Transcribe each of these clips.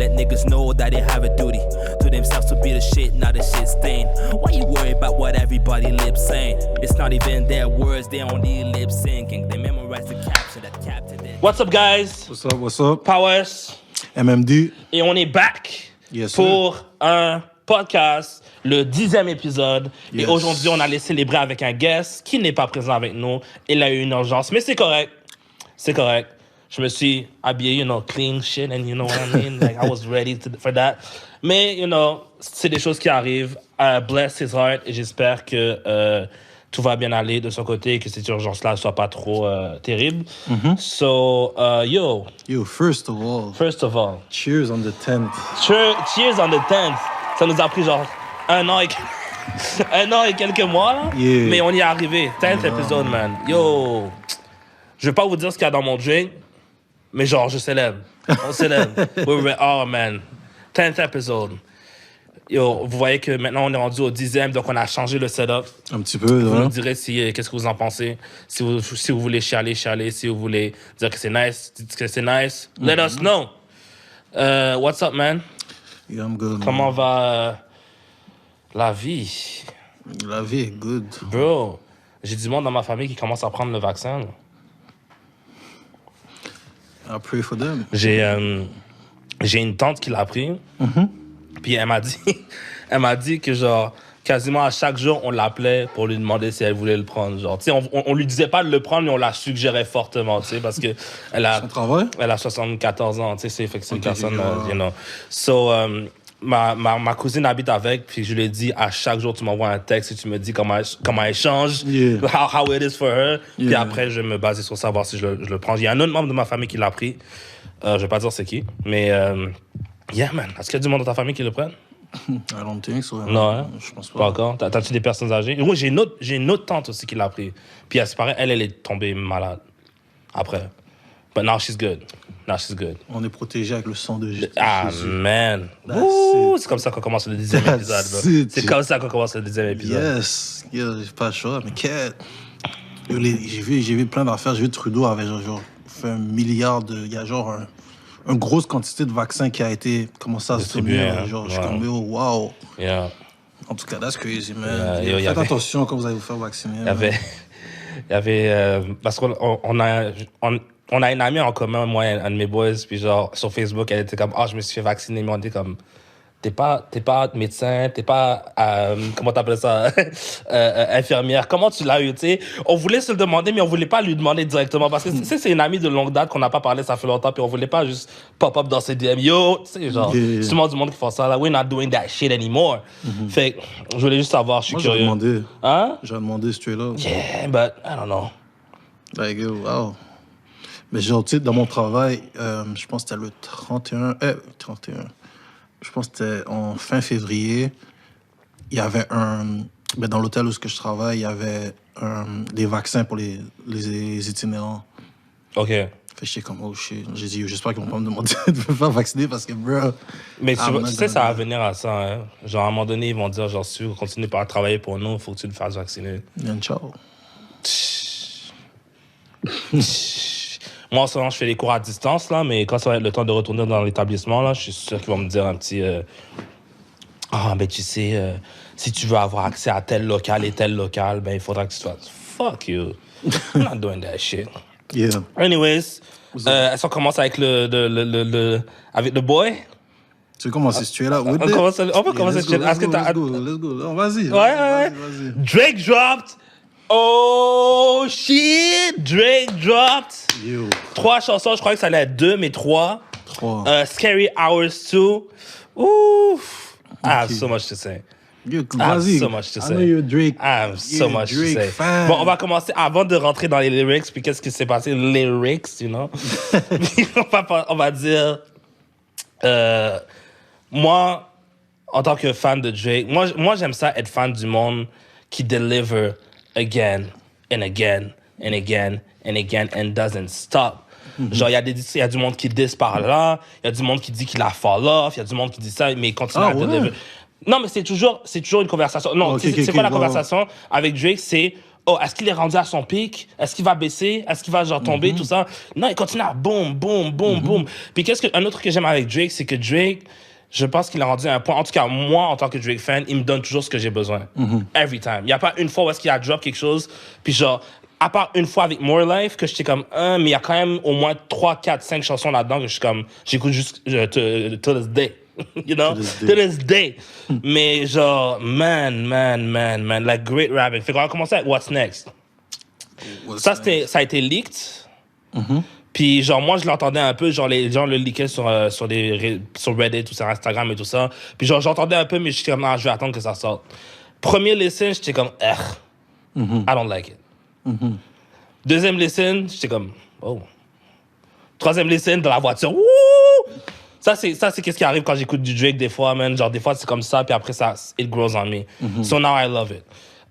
let niggas know that they have a duty to themselves to be the shit, not the shit stain. Why you worry about what everybody lip saying? It's not even their words, they only lip syncing. They memorize the caption that captured it. What's up, guys? What's up? Powers. MMD. Et on est back pour un podcast, le 10e épisode. Yes. Et aujourd'hui, on allait célébrer avec un guest qui n'est pas présent avec nous. Il a eu une urgence, mais c'est correct. C'est correct. Je me suis habillé, clean shit, and you know what I mean? Like, I was ready for that. Mais, c'est des choses qui arrivent. Bless his heart, et j'espère que tout va bien aller de son côté et que cette urgence-là ne soit pas trop terrible. Mm-hmm. So, Yo, first of all. Cheers on the 10th. Cheers on the 10th. Ça nous a pris genre un an et quelques mois, là. Yeah. Mais on y est arrivé. 10th episode, man. Yo, je vais pas vous dire ce qu'il y a dans mon drink, mais genre, je célèbre. On célèbre. Oh, man. 10th episode. Yo, vous voyez que maintenant, on est rendu au 10e, donc on a changé le setup. Un petit peu, Vous nous direz qu'est-ce que vous en pensez. Si vous voulez chialer. Si vous voulez dire que c'est nice, dites que c'est nice. Let us know. What's up, man? Yeah, I'm good. Comment va la vie? La vie est good. Bro, j'ai du monde dans ma famille qui commence à prendre le vaccin. Là. I pray for them. J'ai une tante qui l'a pris. Mm-hmm. Puis elle m'a dit que genre quasiment à chaque jour on l'appelait pour lui demander si elle voulait le prendre. Genre, tu sais, on lui disait pas de le prendre, mais on la suggérait fortement, tu sais, parce que elle a 74 ans, tu sais, fait que c'est une personne, So, ma cousine habite avec, puis je lui ai dit à chaque jour tu m'envoies un texte et tu me dis comment elle change, how it is for her. Yeah. Puis après je vais me baser sur savoir si je le prends. Il y a un autre membre de ma famille qui l'a pris. Je vais pas dire c'est qui, mais yeah, man. Est-ce qu'il y a du monde dans ta famille qui le prenne? I don't think so. Non, hein? Je pense pas encore. T'as-tu des personnes âgées? Oui, j'ai une autre tante aussi qui l'a pris. Puis elle est tombée malade après. But now she's good. On est protégé avec le sang de Jésus. Ah, man. Ouh, c'est comme ça qu'on commence le 10e épisode. C'est comme ça qu'on commence le 10e épisode. Yes. J'ai pas le choix, mais j'ai vu plein d'affaires. J'ai vu Trudeau avait genre fait 1 milliard de... Il y a genre une grosse quantité de vaccins qui a été commencé à se distribuer. Genre, je suis comme, wow. Yeah. En tout cas, that's crazy, man. Faites attention quand vous allez vous faire vacciner. Il y avait parce qu'on a une amie en commun, moi et un de mes boys, puis genre, sur Facebook, elle était comme, je me suis fait vacciner, mais on dit comme, t'es pas médecin, t'es pas, comment t'appelles ça, infirmière, comment tu l'as eu, tu sais? On voulait se le demander, mais on voulait pas lui demander directement, parce que c'est une amie de longue date qu'on n'a pas parlé, ça fait longtemps, puis on voulait pas juste pop-up dans ses DM, yo, tu sais, genre, c'est tout le monde du monde qui fait ça, là, we're not doing that shit anymore. Mm-hmm. Fait que, je voulais juste savoir, je suis curieux. J'ai demandé straight up. Yeah, but, I don't know. Like, wow. Mais genre, tu sais, dans mon travail, je pense que c'était le 31... Je pense que c'était en fin février. Il y avait dans l'hôtel où je travaille, il y avait des vaccins pour les itinérants. OK. Fait que j'étais comme, oh shit. J'ai dit, j'espère qu'ils vont pas me demander de me faire vacciner parce que, bro... Mais tu sais, ça va venir à ça, hein. Genre, à un moment donné, ils vont dire, genre, si tu veux continuer à travailler pour nous, il faut que tu te fasses vacciner. Ciao. Moi, en ce moment, je fais les cours à distance, là, mais quand ça va être le temps de retourner dans l'établissement, là, je suis sûr qu'ils vont me dire un petit... ben tu sais, si tu veux avoir accès à tel local et tel local, ben il faudra que tu fasses... Fuck you. I'm not doing that shit. Yeah. Anyways, est-ce qu'on commence avec avec le boy? Tu veux commencer si tu es là? On peut commencer Let's go. Oh, vas-y. Ouais. Drake dropped... Oh shit! Drake dropped 3 chansons, je crois que ça allait être 2, mais 3. Scary Hours 2. Ouf! I have so much to say. I have so much to say. I know you're Drake. I have so much to say. Fan. Bon, on va commencer avant de rentrer dans les lyrics, puis qu'est-ce qui s'est passé? Lyrics, on va dire... moi, en tant que fan de Drake, moi j'aime ça être fan du monde qui deliver again and again and again and again and doesn't stop. Mm-hmm. Genre, il y a du monde qui diss par là, il y a du monde qui dit qu'il a fall off, il y a du monde qui dit ça, mais il continue à deliver. Non, mais c'est toujours une conversation. Non, c'est quoi la conversation avec Drake? C'est oh, est-ce qu'il est rendu à son pic? Est-ce qu'il va baisser? Est-ce qu'il va genre tomber, tout ça? Non, il continue à boum, boum, boum, boum. Puis un autre truc que j'aime avec Drake, c'est que Drake, je pense qu'il est rendu à un point, en tout cas, moi, en tant que Drake fan, il me donne toujours ce que j'ai besoin. Every time. Il n'y a pas une fois où est-ce qu'il a drop quelque chose, puis genre, à part une fois avec More Life, que j'étais comme, mais il y a quand même au moins 3, 4, 5 chansons là-dedans que je suis comme, j'écoute juste to this day. You know? To this day. Mais genre, man, like great rapping. Fait qu'on va commencer avec What's Next. Ça a été leaked. Puis genre, moi, je l'entendais un peu, genre, les gens le leakaient sur Reddit ou sur Instagram et tout ça. Puis genre, j'entendais un peu, mais j'étais comme, je vais attendre que ça sorte. Premier listen, j'étais comme, I don't like it. Deuxième listen, j'étais comme, oh. Troisième listen, dans la voiture, wouh! Ça, c'est qu'est-ce qui arrive quand j'écoute du Drake des fois, man. Genre, des fois, c'est comme ça, puis après, ça, it grows on me. So now I love it.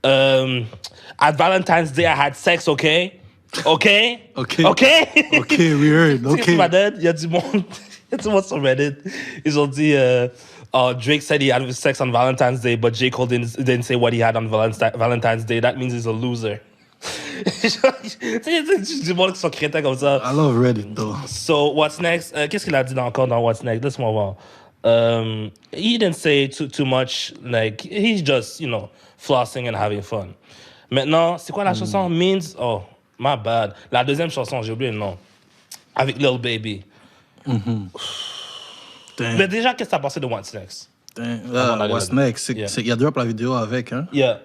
At Valentine's Day, I had sex, okay? Okay? Okay. Okay? Okay, we heard. Okay. Il y a du monde sur Reddit. Ils ont dit, Drake said he had sex on Valentine's Day, but J. Cole didn't say what he had on Valentine's Day. That means he's a loser. Tu sais, du monde qui sont crétins comme ça. I love Reddit, though. So, What's Next? Qu'est-ce qu'il a dit encore dans What's Next? Laisse-moi voir. He didn't say too much. Like, he's just, flossing and having fun. Maintenant, c'est quoi la chanson? Means? Oh, my bad. La deuxième chanson, j'ai oublié le nom. Avec Lil Baby. Mais déjà, qu'est-ce que t'as pensé de What's Next? What's Next? Il y a drop la vidéo avec, hein? Yeah.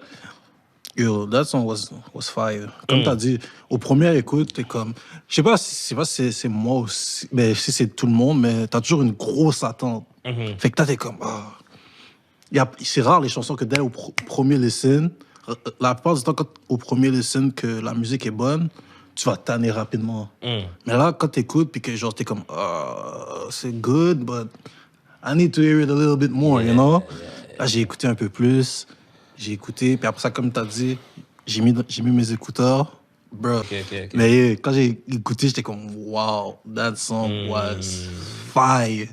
Yo, that song was fire. Comme t'as dit, au premier écoute, t'es comme... Je sais pas si c'est moi aussi, mais si c'est tout le monde, mais t'as toujours une grosse attente. Fait que t'es comme... C'est rare les chansons que dès au premier listen, la plupart du temps, quand au premier listen que la musique est bonne, tu vas tanner rapidement. Mais là, quand t'écoutes, puis que genre t'es comme... c'est good, but I need to hear it a little bit more, you know? Là, j'ai écouté un peu plus... J'ai écouté, puis après ça, comme t'as dit, j'ai mis mes écouteurs. Bro. Okay. Mais quand j'ai écouté, j'étais comme, wow, that song was fire.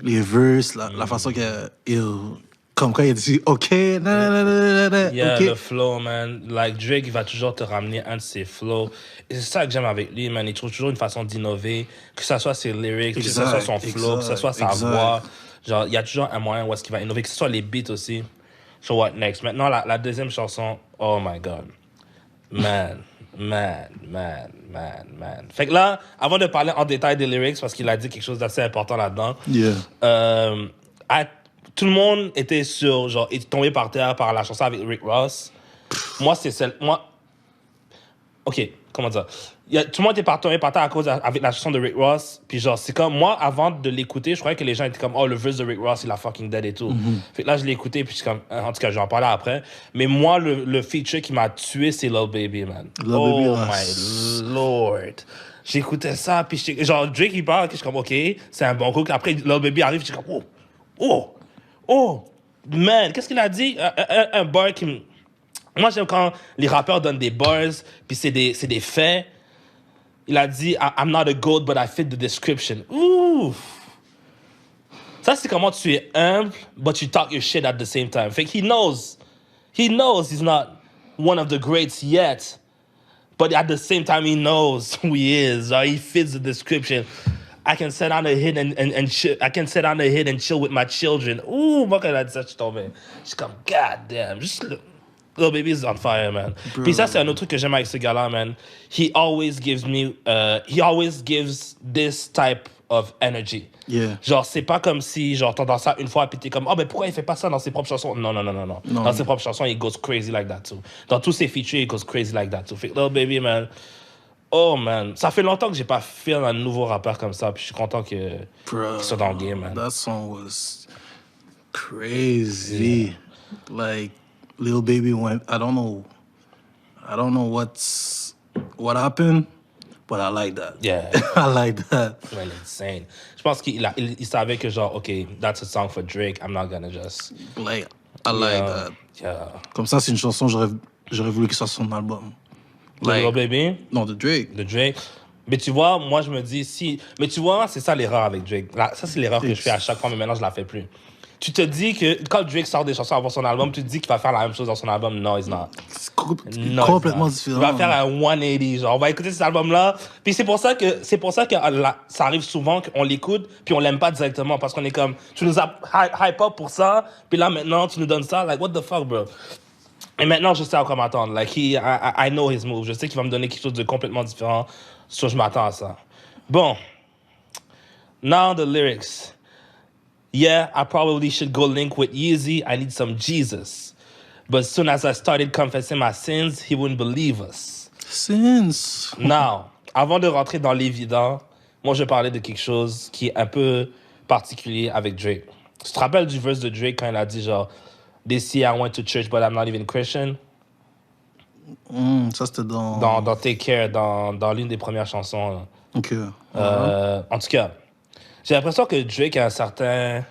Les verses, la façon que... Comme quand il a dit, OK, Yeah, okay. le flow, man. Like, Drake, il va toujours te ramener un de ses flows. Et c'est ça que j'aime avec lui, man. Il trouve toujours une façon d'innover, que ce soit ses lyrics, que ce soit son flow, que ce soit sa voix. Genre, il y a toujours un moyen où est-ce qu'il va innover, que ce soit les beats aussi. So what next? Maintenant, la deuxième chanson, oh my God. Man. Fait que là, avant de parler en détail des lyrics, parce qu'il a dit quelque chose d'assez important là-dedans, tout le monde était tombé par terre par la chanson avec Rick Ross. Moi, c'est celle... OK, comment dire? Tout le monde était tombé par terre avec la chanson de Rick Ross. Puis genre, c'est comme... Moi, avant de l'écouter, je croyais que les gens étaient comme... Oh, le verse de Rick Ross, il a fucking dead et tout. Fait que là, je l'ai écouté, puis je suis comme... En tout cas, je vais en parler après. Mais moi, le feature qui m'a tué, c'est Lil Baby, man. My Lord. J'écoutais ça, puis genre, Drake, il parle, je suis comme, OK, c'est un bon coup. Après, Lil Baby arrive, je suis comme, oh, man, qu'est-ce qu'il a dit? Un bar qui me... Moi, j'aime quand les rappeurs donnent des bars, puis c'est des faits. Il a dit, I'm not a goat, but I fit the description. Ouh! Ça, c'est comment tu es humble, but you talk your shit at the same time. Fait que he knows he's not one of the greats yet, but at the same time, he knows who he is. Or he fits the description. I can sit on a hit and chill. I can sit on a hit and chill with my children. Ooh, moi, quand il a dit ça, je suis tombé. Je suis comme, God damn. Lil Baby is on fire, man. Puis ça, c'est un autre truc que j'aime avec ce gars-là, man. He always gives this type of energy. Yeah. Genre, c'est pas comme si, genre, t'entends ça une fois, puis t'es comme, mais pourquoi il fait pas ça dans ses propres chansons? Non. Dans ses propres chansons, il goes crazy like that, too. Dans tous ses features, il goes crazy like that, too. Fait que Lil Baby, man... Oh, man. Ça fait longtemps que j'ai pas fait un nouveau rappeur comme ça, puis je suis content qu'il soit dans le game, man. That song was crazy. Yeah. Like, Lil Baby went... I don't know what happened, but I like that. Yeah. I like that. Man, insane. Je pense qu'il savait que genre, OK, that's a song for Drake. I'm not gonna just... Like, I like that. Yeah. Comme ça, c'est une chanson, j'aurais voulu que ça soit son album. Like, Lil Baby? Non, de Drake. De Drake. Mais tu vois, moi, je me dis, si... Mais tu vois, c'est ça l'erreur avec Drake. Là, ça, c'est l'erreur que je fais à chaque fois, mais maintenant, je la fais plus. Tu te dis que quand Drake sort des chansons avant son album, tu te dis qu'il va faire la même chose dans son album. Non, he's not. C'est Non, complètement he's not. différent. Il va faire un 180, genre, on va écouter cet album-là. Puis c'est pour ça que ça arrive souvent qu'on l'écoute, puis on l'aime pas directement, parce qu'on est comme, tu nous as hype up pour ça, puis là maintenant tu nous donnes ça, like what the fuck, bro. Et maintenant je sais à quoi m'attendre. Like I know his move. Je sais qu'il va me donner quelque chose de complètement différent, so je m'attends à ça. Bon, now the lyrics. Yeah, I probably should go link with Yeezy. I need some Jesus. But as soon as I started confessing my sins, he wouldn't believe us. Sins. Now, avant de rentrer dans l'évident, moi, je parlais de quelque chose qui est un peu particulier avec Drake. Tu te rappelles du verse de Drake quand il a dit genre « This year I went to church but I'm not even Christian » Ça, c'était dans... dans Take Care, dans l'une des premières chansons. Là. OK. En tout cas, j'ai l'impression que Drake a un certain...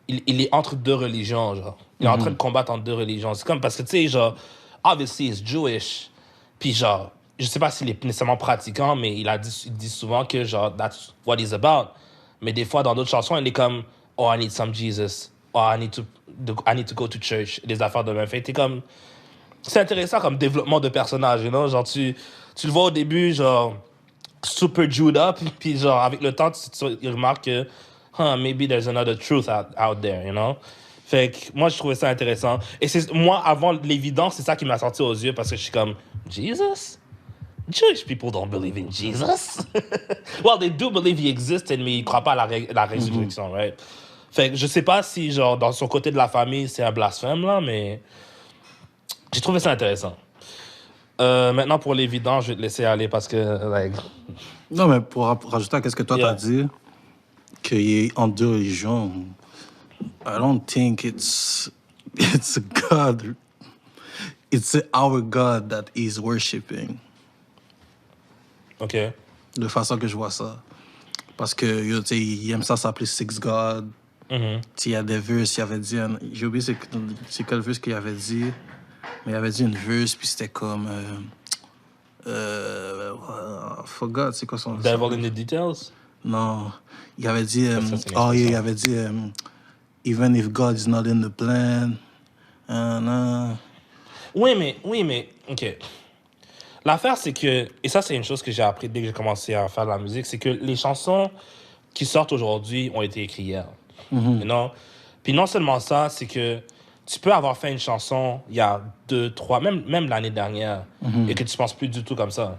Il est entre deux religions, genre. Il est en train de combattre entre deux religions. C'est comme parce que, tu sais, genre, obviously, he's Jewish. Puis, genre, je sais pas s'il est nécessairement pratiquant, mais il dit souvent que, genre, that's what he's about. Mais des fois, dans d'autres chansons, il est comme, oh, I need some Jesus. Oh, I need to go to church. Des affaires de même. Fait t'es comme... C'est intéressant comme développement de personnage, you know? Genre, tu le vois au début, genre... super Jewed up, puis genre, avec le temps, tu remarques que, maybe there's another truth out there, you know? Fait que moi, je trouvais ça intéressant. Et moi, avant l'évidence, c'est ça qui m'a sorti aux yeux, parce que je suis comme, Jesus? Jewish people don't believe in Jesus. Well, they do believe he existed, mais ils croient pas à la résurrection, right? Fait que je sais pas si, genre, dans son côté de la famille, c'est un blasphème, là, mais j'ai trouvé ça intéressant. Maintenant, pour l'évident, je vais te laisser aller parce que, like... Non, mais pour rajouter à ce que toi, Yeah. t'as dit, qu'il est en deux religions, I don't think it's God. It's our God that he's worshiping. OK. De façon que je vois ça. Parce que, tu sais, il aime ça s'appeler Six God. Mm-hmm. Il y a des verses, il avait dit... J'ai oublié c'est quel verse qu'il avait dit. Mais il avait dit une verse, puis c'était comme... forgot, c'est quoi son... Devil in the details? Non. Il avait dit... Ça, c'est une oh, yeah, il expression. avait dit... even if God is not in the plan... non. Oui, mais, OK. L'affaire, c'est que... Et ça, c'est une chose que j'ai appris dès que j'ai commencé à faire de la musique, c'est que les chansons qui sortent aujourd'hui ont été écrites hier. You know? Puis non seulement ça, c'est que tu peux avoir fait une chanson il y a 2, 3, même l'année dernière, et que tu penses plus du tout comme ça.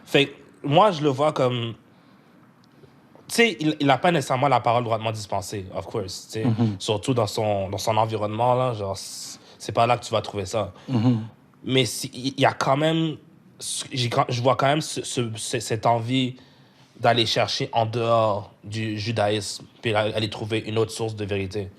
Fait que moi, je le vois comme... Tu sais, il n'a pas nécessairement la parole droitement dispensée, of course. Tu sais. Surtout dans son environnement, là, genre, c'est pas là que tu vas trouver ça. Mais il y a quand même... Je vois quand même cette envie d'aller chercher en dehors du judaïsme, puis aller trouver une autre source de vérité.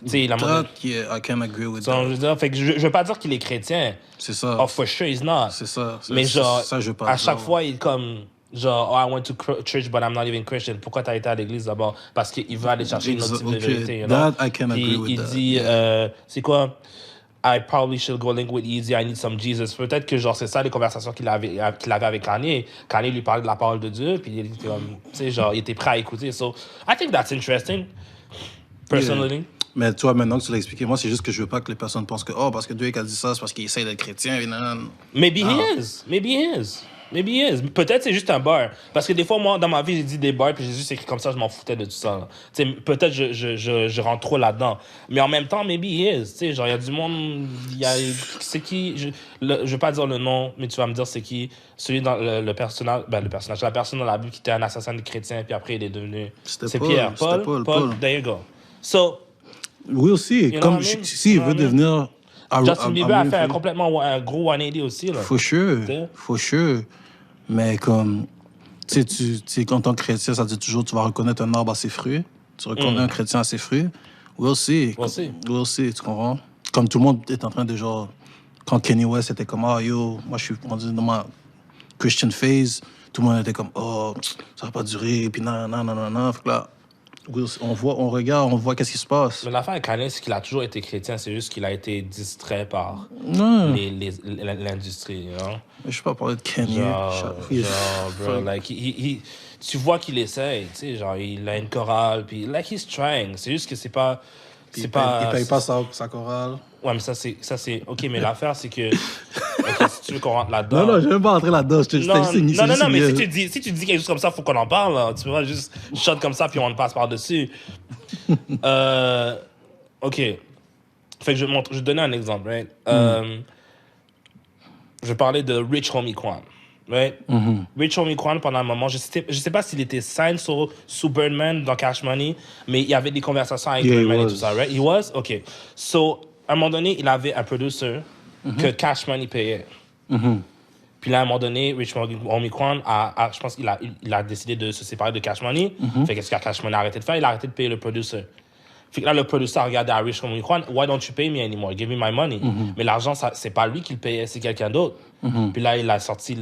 Tu sais, That, yeah, I can agree with je that. veux dire, fait que je veux pas dire qu'il est chrétien. C'est ça. Oh, for sure, he's not. C'est ça. Mais genre, ça, je veux pas à chaque dire. fois, il est comme... Genre, oh, I went to church, but I'm not even Christian. Pourquoi t'as été à l'église d'abord? Parce qu'il veut aller chercher une autre type de vérité, you know? That I can agree with Il that. dit, c'est quoi? I probably should go link with Yeezy, I need some Jesus. Peut-être que genre c'est ça les conversations qu'il avait avec Kanye. Kanye lui parlait de la parole de Dieu, puis il était comme, tu sais, genre, il était prêt à écouter. So, I think that's interesting, personally. Yeah. Mais toi, maintenant que tu l'as expliqué, moi, c'est juste que je veux pas que les personnes pensent que, oh, parce que Drake a dit ça, c'est parce qu'il essaie d'être chrétien. Et non. Maybe he is. Maybe he is. Maybe he is. Peut-être c'est juste un bar. Parce que des fois, moi, dans ma vie, j'ai dit des bars, puis j'ai juste écrit comme ça, je m'en foutais de tout ça. Là. Peut-être je rentre trop là-dedans. Mais en même temps, maybe he is. Tu sais, genre, il y a du monde... C'est qui... Je veux pas dire le nom, mais tu vas me dire c'est qui. Celui dans le personnage... Ben, le personnage. La personne dans la Bible qui était un assassin de chrétien, puis après, il est devenu... C'est Paul, Pierre. c'était Paul. There you go. So... We'll see. You know Comme what I mean? s'il veut devenir... Justin Bieber a fait un gros 180 aussi, là. For sure. Mais comme, tu sais, quand t'es chrétien, ça dit toujours, tu vas reconnaître un arbre à ses fruits. Tu reconnais un chrétien à ses fruits. We'll see, tu comprends? Comme tout le monde est en train de genre, quand Kanye West était comme, oh yo, moi je suis rendu dans ma Christian phase, tout le monde était comme, oh, ça va pas durer, puis non. Fait que là, on regarde, on voit qu'est-ce qui se passe. Mais l'affaire avec Kanye, c'est qu'il a toujours été chrétien, c'est juste qu'il a été distrait par l'industrie, you know? Je ne vais pas parler de Kanye. Bro, like, tu vois qu'il essaye, tu sais, genre, il a une chorale, puis, like, he's trying. C'est juste que c'est pas... Puis c'est il pas... paye pas sa chorale. Ouais, mais ça, c'est... OK, mais l'affaire, c'est que... OK, si tu veux qu'on rentre là-dedans... Non, je vais même pas rentrer là-dedans. Non, mais si tu dis quelque chose comme ça, faut qu'on en parle. Là. Tu vois, juste shot comme ça, puis on passe par-dessus. OK. Fait que je vais donner un exemple, right? Je vais parler de Rich Homie Quan. Right? Rich Homie Quan, pendant un moment, je sais pas s'il était signed sous Birdman dans Cash Money, mais il y avait des conversations avec Birdman et tout ça, right? He was? OK. So, à un moment donné, il avait un producer que Cash Money payait. Puis là, à un moment donné, Rich Homie Quan je pense qu'il a décidé de se séparer de Cash Money. Fait qu'est-ce que Cash Money a arrêté de faire? Il a arrêté de payer le producer. Fait que là, le producteur a regardé à Rich Homie Quan, why don't you pay me anymore? Give me my money. Mais l'argent, c'est pas lui qui le payait, c'est quelqu'un d'autre. Puis là, il a sorti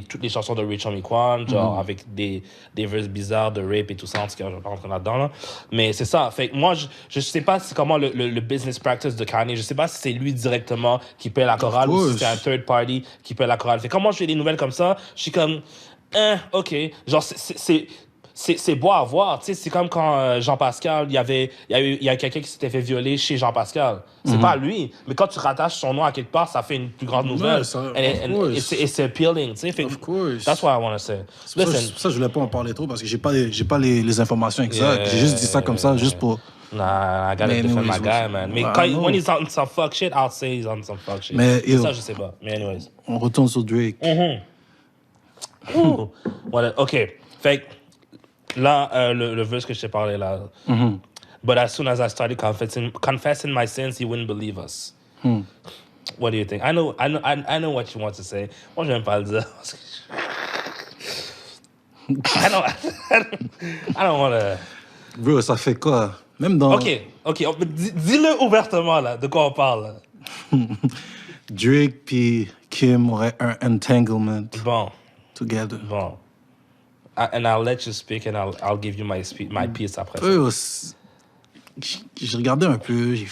toutes les chansons de Rich Homie Quan, genre avec des verses bizarres de rape et tout ça. En tout cas, je vais pas rentrer là-dedans. Là. Mais c'est ça. Fait que moi, je sais pas comment le business practice de Kanye, je sais pas si c'est lui directement qui paye la chorale ou si c'est un third party qui paye la chorale. Fait que quand moi, je fais des nouvelles comme ça, je suis comme, OK. Genre, c'est beau à voir. Tu sais, c'est comme quand Jean-Pascal, il y a quelqu'un qui s'était fait violer chez Jean-Pascal. C'est pas lui. Mais quand tu rattaches son nom à quelque part, ça fait une plus grande nouvelle. Ouais, it's appealing, tu sais. Of course. That's what I want to say. Ça, je voulais pas en parler trop parce que j'ai pas les informations exactes. J'ai juste dit ça comme ça, juste pour... Nah, I gotta defend my guy, man. Mais when he's on some fuck shit, I'll say he's on some fuck shit. Mais ça, je sais pas. Mais anyways. On retourne sur Drake. OK. Fait que là, le verse que je t'ai parlé là. But as soon as I started confessing my sins, he wouldn't believe us. What do you think? I know what you want to say. Moi, je n'aime pas le dire. I don't want to... Bro, ça fait quoi? Même dans... OK. Dis-le ouvertement, là, de quoi on parle. Là. Drake puis Kim auraient un entanglement. Bon. Together. Bon. And I'll let you speak and I'll give you my piece après ça. J'ai regardé un peu, tu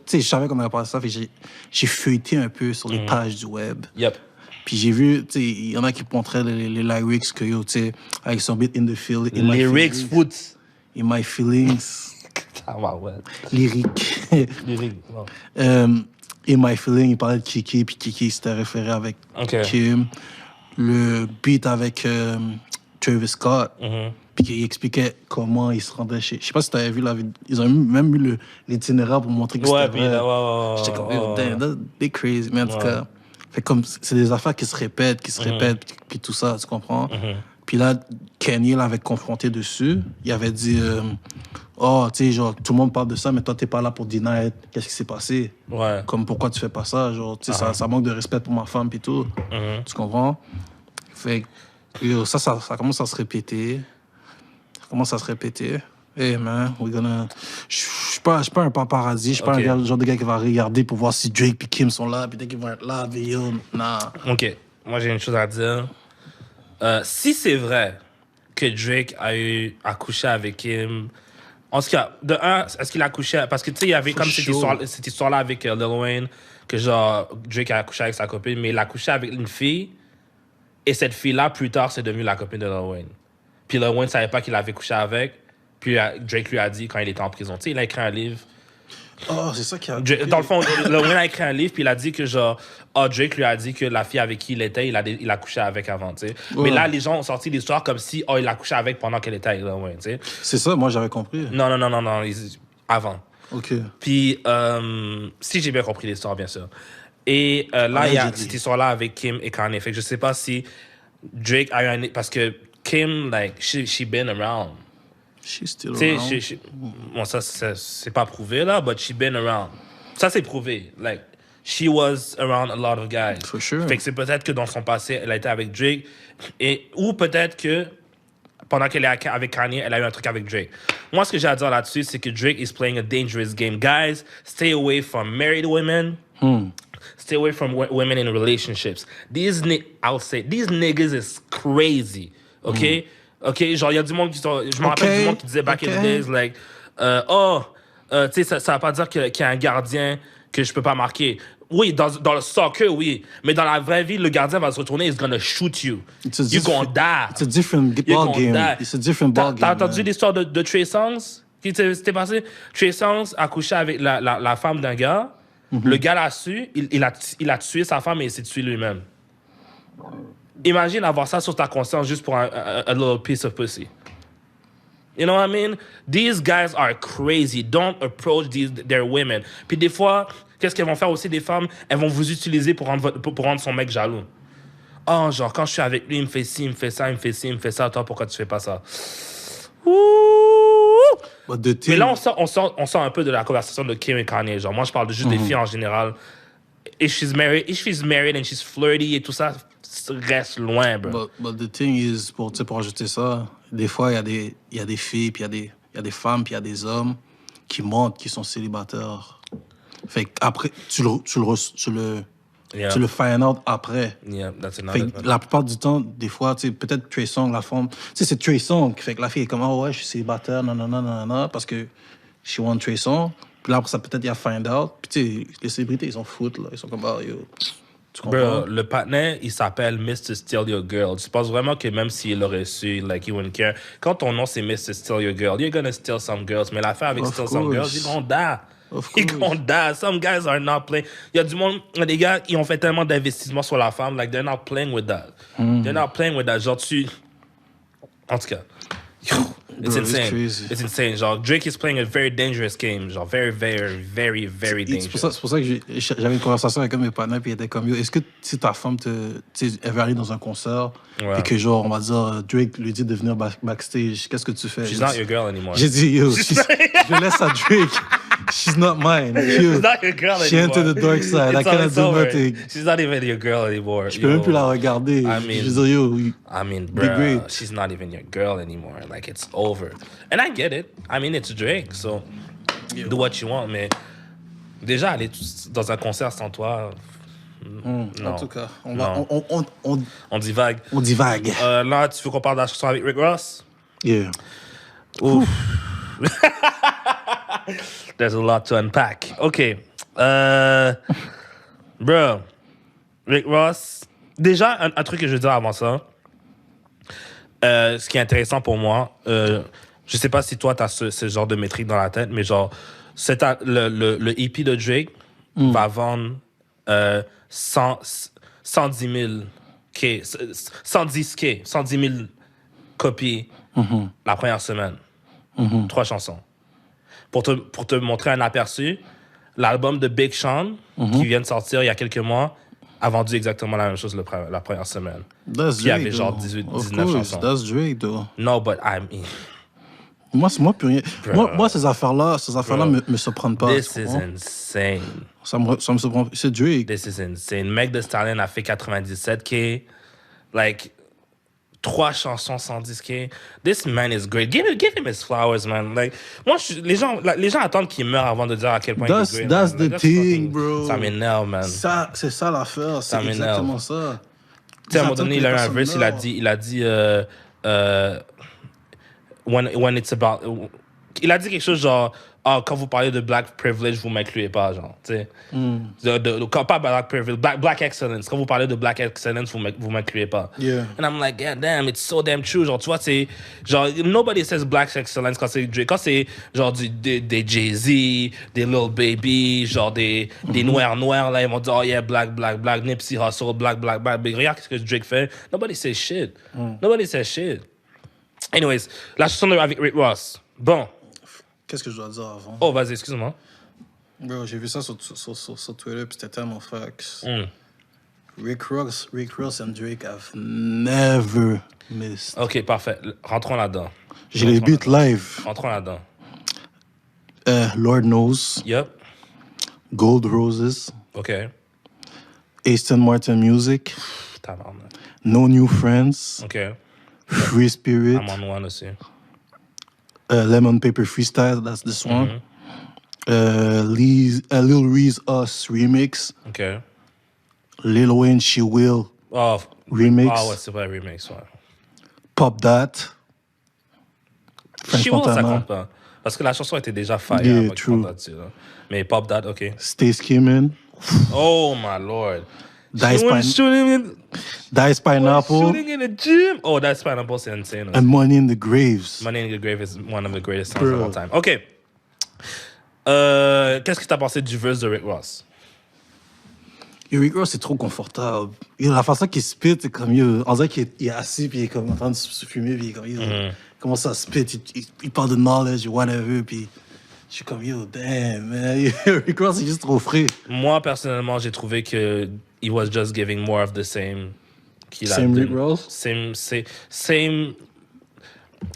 sais, je savais qu'on allait parler de ça, fait j'ai feuilleté un peu sur les pages du web. Yep. Puis j'ai vu, tu sais, il y en a qui montraient les lyrics que yo, tu sais, avec son beat in the field. Lyrics, foot. In my feelings. Ah, ouais. Lyrique. Bon. In my feelings, il parlait de Kiki, puis Kiki s'était référé avec Kim. Le beat avec Travis Scott. Puis qu'il expliquait comment il se rendait chez... Je sais pas si tu avais vu la vidéo. Ils ont même mis l'itinéraire pour montrer que c'était vrai. Ouais. J'étais comme, yo, damn, that's crazy. Mais en tout cas, fait comme, c'est des affaires qui se répètent, puis tout ça, tu comprends? Puis là, Kanye l'avait confronté dessus. Il avait dit, oh, tu sais, genre, tout le monde parle de ça, mais toi, t'es pas là pour deny it. Qu'est-ce qui s'est passé? Ouais. Comme, pourquoi tu fais pas ça? Genre, tu sais, ça manque de respect pour ma femme, puis tout. Tu comprends? Fait que, yo, ça commence à se répéter. Hey man, je suis pas un paparazzi, je suis pas un genre de gars qui va regarder pour voir si Drake et Kim sont là, puis dès qu'ils vont être là, nah. OK, moi j'ai une chose à dire. Si c'est vrai que Drake a couché avec Kim, en tout cas, de un, est-ce qu'il a couché... Parce que tu sais, il y avait comme cette histoire-là avec Lil Wayne, que genre, Drake a couché avec sa copine, mais il a couché avec une fille, et cette fille-là, plus tard, c'est devenue la copine de Lil Wayne. Puis Lil Wayne ne savait pas qu'il avait couché avec. Puis Drake lui a dit quand il était en prison. Tu sais, il a écrit un livre. Oh, c'est ça qui a... Dans le fond, Lil Wayne a écrit un livre, puis il a dit que genre... Drake lui a dit que la fille avec qui il était, il a couché avec avant, tu sais. Ouais. Mais là, les gens ont sorti l'histoire comme si, il a couché avec pendant qu'elle était avec Lil Wayne, tu sais. C'est ça, moi j'avais compris. Non, avant. OK. Puis, si j'ai bien compris l'histoire, bien sûr. Et là, il y a cette histoire-là avec Kim et Kanye. Fait que je sais pas si Drake a eu un... Parce que Kim, like, she been around. She's still around. Bon, ça, c'est pas prouvé, là, but she been around. Ça, c'est prouvé. Like, she was around a lot of guys. For sure. Fait que c'est peut-être que dans son passé, elle a été avec Drake. Ou peut-être que pendant qu'elle est avec Kanye, elle a eu un truc avec Drake. Moi, ce que j'ai à dire là-dessus, c'est que Drake is playing a dangerous game. Guys, stay away from married women. Stay away from women in relationships. These niggas is crazy. OK? OK? Genre, il y a du monde qui sont... Je me rappelle du monde qui disait back in the days, like, tu sais, ça veut pas dire qu'il y a un gardien que je peux pas marquer. Oui, dans le soccer, oui. Mais dans la vraie vie, le gardien va se retourner, he's gonna shoot you. You're gonna die. It's a different ball game. It's a different ball game. T'as entendu l'histoire de Trey Songz? Qui s'était passé? Trey Songz a couché avec la femme d'un gars. Le gars l'a su. Il a tué sa femme et il s'est tué lui-même. Imagine avoir ça sur ta conscience juste pour a little piece of pussy. You know what I mean? These guys are crazy. Don't approach their women. Puis des fois, qu'est-ce qu'elles vont faire aussi, des femmes? Elles vont vous utiliser pour rendre son mec jaloux. Oh, genre, quand je suis avec lui, il me fait ci, il me fait ça, il me fait ci, il me fait ça. Toi, pourquoi tu fais pas ça? Ouh! Mais là, on sort un peu de la conversation de Kim et Kanye. Genre, moi, je parle juste des filles en général. If she's married and she's flirty et tout ça, reste loin, bro. But the thing is, pour ajouter ça, des fois, il y a des filles, puis il y a des femmes, puis il y a des hommes qui montrent qu'ils sont célibataires. Fait qu'après, tu le find out après. Yeah, that's another. Fait que la plupart du temps, des fois, tu sais, peut-être Trey Songz, la femme, tu sais, c'est Trey Songz. Fait que la fille est comme, oh ouais, je suis célibataire, non, parce que she want Trey Songz. Puis là, après ça, peut-être, il y a find out. Puis tu sais, les célébrités, ils s'en foutent, là. Ils sont comme, oh yo. Tu comprends? Bro, le partenaire, il s'appelle Mr. Steal Your Girl. Je pense vraiment que même s'il aurait su, like, he wouldn't care. Quand ton nom, c'est Mr. Steal Your Girl, you're gonna steal some girls. Mais l'affaire avec steal some girls, you're gonna die. You're gonna die. Some guys are not playing. Il y a du monde, il y a des gars qui ont fait tellement d'investissements sur la femme, like, they're not playing with that. They're not playing with that. Genre, en tout cas, it's insane. It's insane. Genre, Drake is playing a very dangerous game. Genre, very, very, very, very dangerous. C'est pour ça que j'avais une conversation avec un de mes partenaires, puis il était comme, yo, est-ce que si ta femme elle veut aller dans un concert, et que, genre, on va dire, Drake lui dit de venir backstage, qu'est-ce que tu fais? She's not your girl anymore. J'ai dit, yo, je laisse à Drake. She's not mine. She's not your girl anymore. She entered the dark side. I cannot do nothing. She's not even your girl anymore. Je peux même plus la regarder. I mean, je veux dire, yo, I mean, bro, she's not even your girl anymore. Like, it's over. And I get it. I mean, it's Drake, so do what you want. Mais déjà, aller dans un concert sans toi, non. En tout cas, on divague. On divague. Là, tu veux qu'on parle de la chanson avec Rick Ross? Yeah. Ouf. There's a lot to unpack. OK. Bro, Rick Ross. Déjà, un truc que je veux dire avant ça. Ce qui est intéressant pour moi, je sais pas si toi, tu as ce genre de métrique dans la tête, mais genre, le EP de Drake va vendre 110 000 copies la première semaine. 3 chansons. Pour te montrer un aperçu, l'album de Big Sean, qui vient de sortir il y a quelques mois, a vendu exactement la même chose la première semaine. That's Puis il y avait Drake, genre though. 19 chansons. That's Drake, though. No, but I mean... Moi, plus rien. Moi, ces affaires-là me surprennent pas. This is insane. Ça me surprend. C'est Drake. This is insane. Meg Thee Stallion a fait 97K. Like... 3 chansons 110K. This man is great. Give him his flowers, man. Like, moi, les gens attendent qu'il meure avant de dire à quel point il est great. That's the thing, bro. Ça m'énerve, man. C'est ça l'affaire. C'est exactement ça. Tu sais, à un moment donné, il a eu un verse, il a dit when it's about... Il a dit quelque chose genre, quand vous parlez de black privilege, vous m'incluez pas, genre, tu sais. Pas black privilege, black excellence. Quand vous parlez de black excellence, vous m'incluez pas. Yeah. And I'm like, God damn, it's so damn true. Genre, tu vois, c'est... Genre, nobody says black excellence quand c'est Drake. Quand c'est, genre, des Jay-Z, des Lil Baby, genre, des noirs, là, ils vont dire, oh yeah, black, Nipsey Hussle, black. Mais regarde ce que Drake fait. Nobody says shit. Nobody says shit. Anyways, la chanson avec Rick Ross. Bon. Qu'est-ce que je dois dire avant? Oh, vas-y, excuse-moi. Bro, j'ai vu ça sur Twitter, puis c'était tellement facts. Rick Ross and Drake have never missed. OK, parfait. Rentrons là-dedans. J'ai les beats live. Rentrons là-dedans. Lord Knows. Yep. Gold Roses. OK. Aston Martin Music. Tabarnak. No New Friends. OK. Free Spirit. I'm on one aussi. Lemon Paper Freestyle, that's this one. Lil Reese Us remix. OK. Lil Wayne She Will remix. Ah ouais, c'est vrai, remix, ouais. Pop That. She Will, ça compte pas. Parce que la chanson était déjà fire. Yeah, avant true. Dessus, là. Mais Pop That, OK. Stay Skimming. Oh, my lord. Dice Pineapple. Shooting in the gym. Oh, Dice Pineapple, c'est insane. And Money in the Graves. Money in the Grave is one of the greatest songs of all time. OK. Qu'est-ce que t'as pensé du verse de Rick Ross? Rick Ross, c'est trop confortable. La façon qu'il spit, c'est comme, on dirait qu'il est assis, puis il est comme en train de se fumer, puis il est comme, il commence à spit, il parle de knowledge, whatever, puis je suis comme, damn, man. Rick Ross, c'est juste trop frais. Moi, personnellement, j'ai trouvé que he was just giving more of the same. Same Rick Ross? Same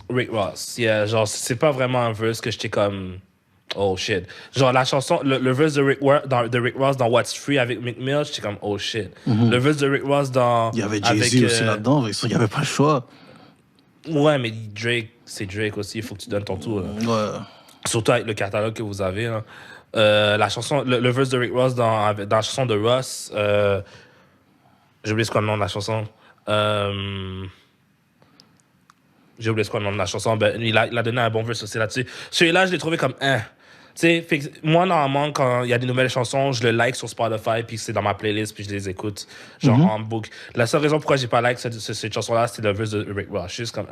Rick Ross. Yeah, genre, c'est pas vraiment un verse que j'étais comme... Oh shit. Genre la chanson, le verse de Rick Ross dans What's Free avec Meek Mill, j'étais comme oh shit. Le verse de Rick Ross dans... Il y avait Jay-Z aussi là-dedans, il n'y avait pas le choix. Ouais, mais Drake, c'est Drake aussi, il faut que tu donnes ton tour. Là. Ouais. Surtout avec le catalogue que vous avez. Là. La chanson, le verse de Rick Ross dans la chanson de Ross, j'ai oublié ce qu'on le nom de la chanson. J'ai oublié ce qu'on le nom de la chanson. Ben, il a donné un bon verse aussi là-dessus. Celui-là, je l'ai trouvé comme Tu sais, moi, normalement, quand il y a des nouvelles chansons, je le like sur Spotify, puis c'est dans ma playlist, puis je les écoute, genre en boucle. La seule raison pourquoi j'ai pas like cette chanson-là, c'est le verse de Rick Ross. Je suis juste comme,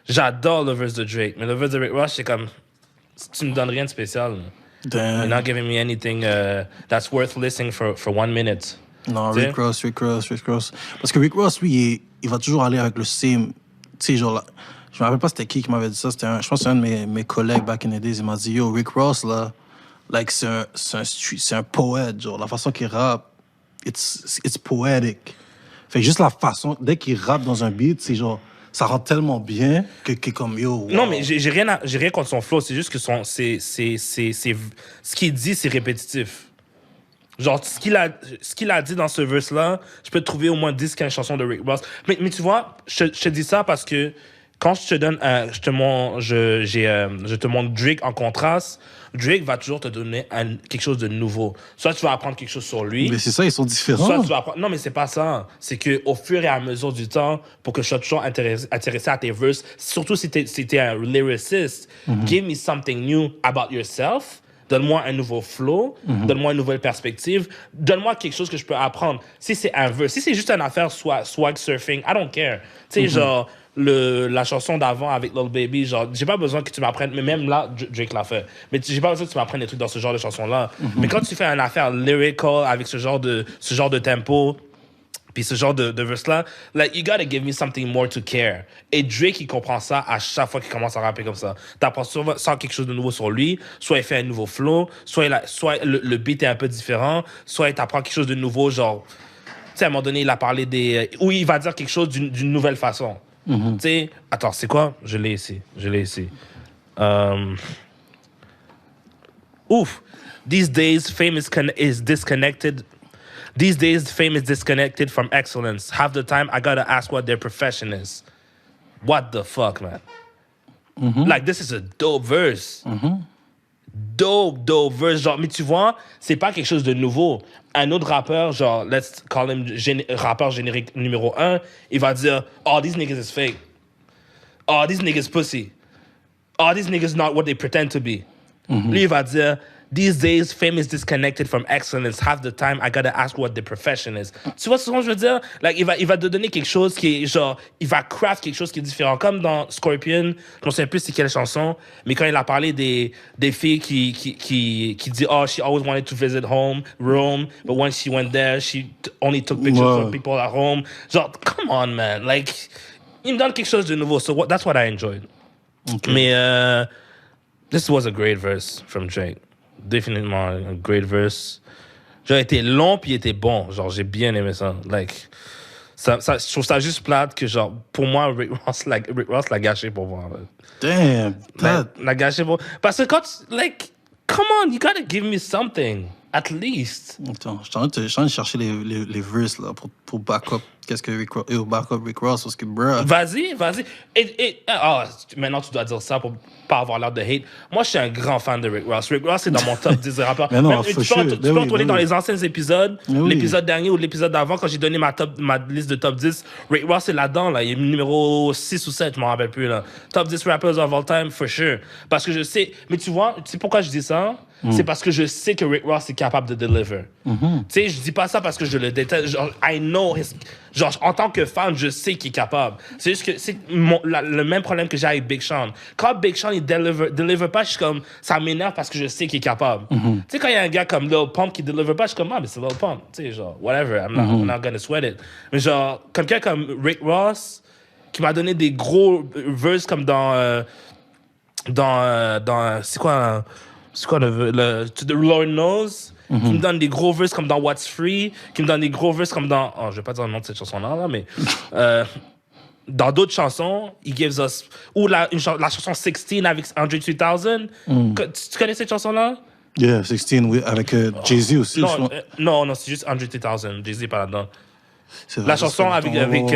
j'adore le verse de Drake, mais le verse de Rick Ross, c'est comme, tu me donnes rien de spécial. Damn. You're not giving me anything that's worth listening for 1 minute. Non, Rick Ross. Parce que Rick Ross, lui, il va toujours aller avec le same, tu sais, genre là. Je me rappelle pas c'était qui m'avait dit ça. Je pense que c'est un de mes collègues back in the days. Il m'a dit, yo, Rick Ross, là, like, c'est un poète, genre. La façon qu'il rappe, it's poetic. Fait que juste la façon, dès qu'il rappe dans un beat, c'est genre, ça rend tellement bien que comme, yo, wow. Non, mais j'ai rien contre son flow. C'est juste que ce qu'il dit, c'est répétitif. Genre, ce qu'il a dit dans ce verse-là, je peux trouver au moins 10-15 chansons de Rick Ross. Mais tu vois, je te dis ça parce que quand je te montre Drake en contraste, Drake va toujours te donner quelque chose de nouveau. Soit tu vas apprendre quelque chose sur lui. Mais c'est ça, ils sont différents. Soit tu vas apprendre... Non, mais c'est pas ça. C'est qu'au fur et à mesure du temps, pour que je sois toujours intéressé à tes verses, surtout si t'es un lyricist, give me something new about yourself. Donne-moi un nouveau flow, donne-moi une nouvelle perspective, donne-moi quelque chose que je peux apprendre. Si c'est un verse, si c'est juste une affaire swag surfing, I don't care. Tu sais, genre, la chanson d'avant avec Lil Baby, genre, j'ai pas besoin que tu m'apprennes, mais même là, Drake l'a fait. Mais j'ai pas besoin que tu m'apprennes des trucs dans ce genre de chanson-là. Mais quand tu fais une affaire lyrical avec ce genre de tempo, puis ce genre de verse-là, like, you gotta give me something more to care. Et Drake, il comprend ça à chaque fois qu'il commence à rapper comme ça. T'apprends soit quelque chose de nouveau sur lui, soit il fait un nouveau flow, soit le beat est un peu différent, soit il t'apprend quelque chose de nouveau, genre... Tu sais, à un moment donné, il a parlé ou il va dire quelque chose d'une nouvelle façon. Tu sais... Attends, c'est quoi? Je l'ai ici. Ouf! These days, fame is disconnected... These days, fame is disconnected from excellence. Half the time, I gotta ask what their profession is. What the fuck, man? Like, this is a dope verse. Dope verse. Genre, mais tu vois, c'est pas quelque chose de nouveau. Un autre rappeur, genre, let's call him rappeur générique numéro 1, il va dire, oh, these niggas is fake. Oh, these niggas pussy. Oh, these niggas not what they pretend to be. Lui, il va dire, these days, fame is disconnected from excellence. Half the time, I gotta ask what the profession is. Tu vois ce que je veux dire? Like, il va te donner quelque chose qui est genre... Il va craft quelque chose qui est différent. Comme dans Scorpion, je ne sais plus c'est quelle chanson, mais quand il a parlé des filles qui dit « Oh, she always wanted to visit Rome, but when she went there, she only took pictures of people at home. » Genre, come on, man. Like, il me donne quelque chose de nouveau. So that's what I enjoyed. Okay. Mais this was a great verse from Drake. Définitivement un great verse. Genre, il était long puis il était bon. Genre, j'ai bien aimé ça. Like, je trouve ça juste plate que, genre, pour moi, Rick Ross l'a gâché pour moi. Damn, l'a gâché pour... Parce que quand like, come on, you gotta give me something. At least. Attends, je suis en train de chercher les verses, là, pour back up qu'est-ce que Rick Ross... Yo, back up Rick Ross, parce que, bruh... Vas-y. Maintenant, tu dois dire ça pour pas avoir l'air de hate. Moi, je suis un grand fan de Rick Ross. Rick Ross est dans mon top 10 des rappeurs. Mais non, Même, for tu peux sure. retourner dans les anciens épisodes, Oui. l'épisode dernier ou l'épisode d'avant, quand j'ai donné ma liste de top 10. Rick Ross est là-dedans. Là. Il est numéro 6 ou 7, je m'en rappelle plus. Là. Top 10 rappers of all time, for sure. Parce que je sais... Mais tu vois, tu sais pourquoi je dis ça? C'est parce que je sais que Rick Ross est capable de deliver. Tu sais, je dis pas ça parce que je le déteste. Genre, I know genre, en tant que fan, je sais qu'il est capable. C'est juste que c'est le même problème que j'ai avec Big Sean. Quand Big Sean, il deliver pas, je suis comme, ça m'énerve parce que je sais qu'il est capable. Tu sais, quand il y a un gars comme Lil Pump qui deliver pas, je suis comme, ah, mais c'est Lil Pump. Tu sais, genre, whatever, I'm not gonna sweat it. Mais genre, quelqu'un comme Rick Ross, qui m'a donné des gros verses comme dans c'est quoi The Lord Knows, qui me donne des gros verses comme dans What's Free, qui me donne des gros verses comme dans... Oh, je vais pas dire le nom de cette chanson-là, là, mais... dans d'autres chansons, he gives us... Ou la chanson 16 avec Andre 3000. Tu connais cette chanson-là? Yeah, 16, oui, avec Jay-Z aussi. Non, c'est juste Andre 3000. Jay-Z est pas là-dedans. Vrai, la chanson avec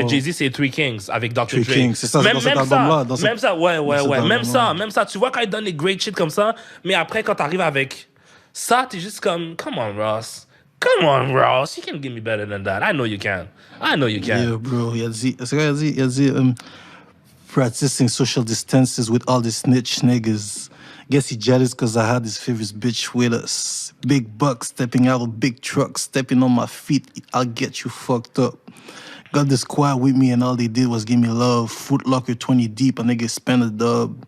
Jay-Z, c'est Three Kings, avec Dr. Dre. Kings, c'est ça, c'est dans cet album-là. Même ça, ouais. Même ça. Tu vois, quand il donne des great shit comme ça, mais après, quand t'arrives avec ça, t'es juste comme, come on, Ross. You can give me better than that. I know you can. Yeah, bro. Il a dit, practicing social distances with all these snitch niggas. Guess he jealous because I had his favorite bitch with us. Big bucks stepping out of big trucks, stepping on my feet. I'll get you fucked up. Got the squad with me and all they did was give me love. Foot Locker 20 deep, a nigga spend a dub.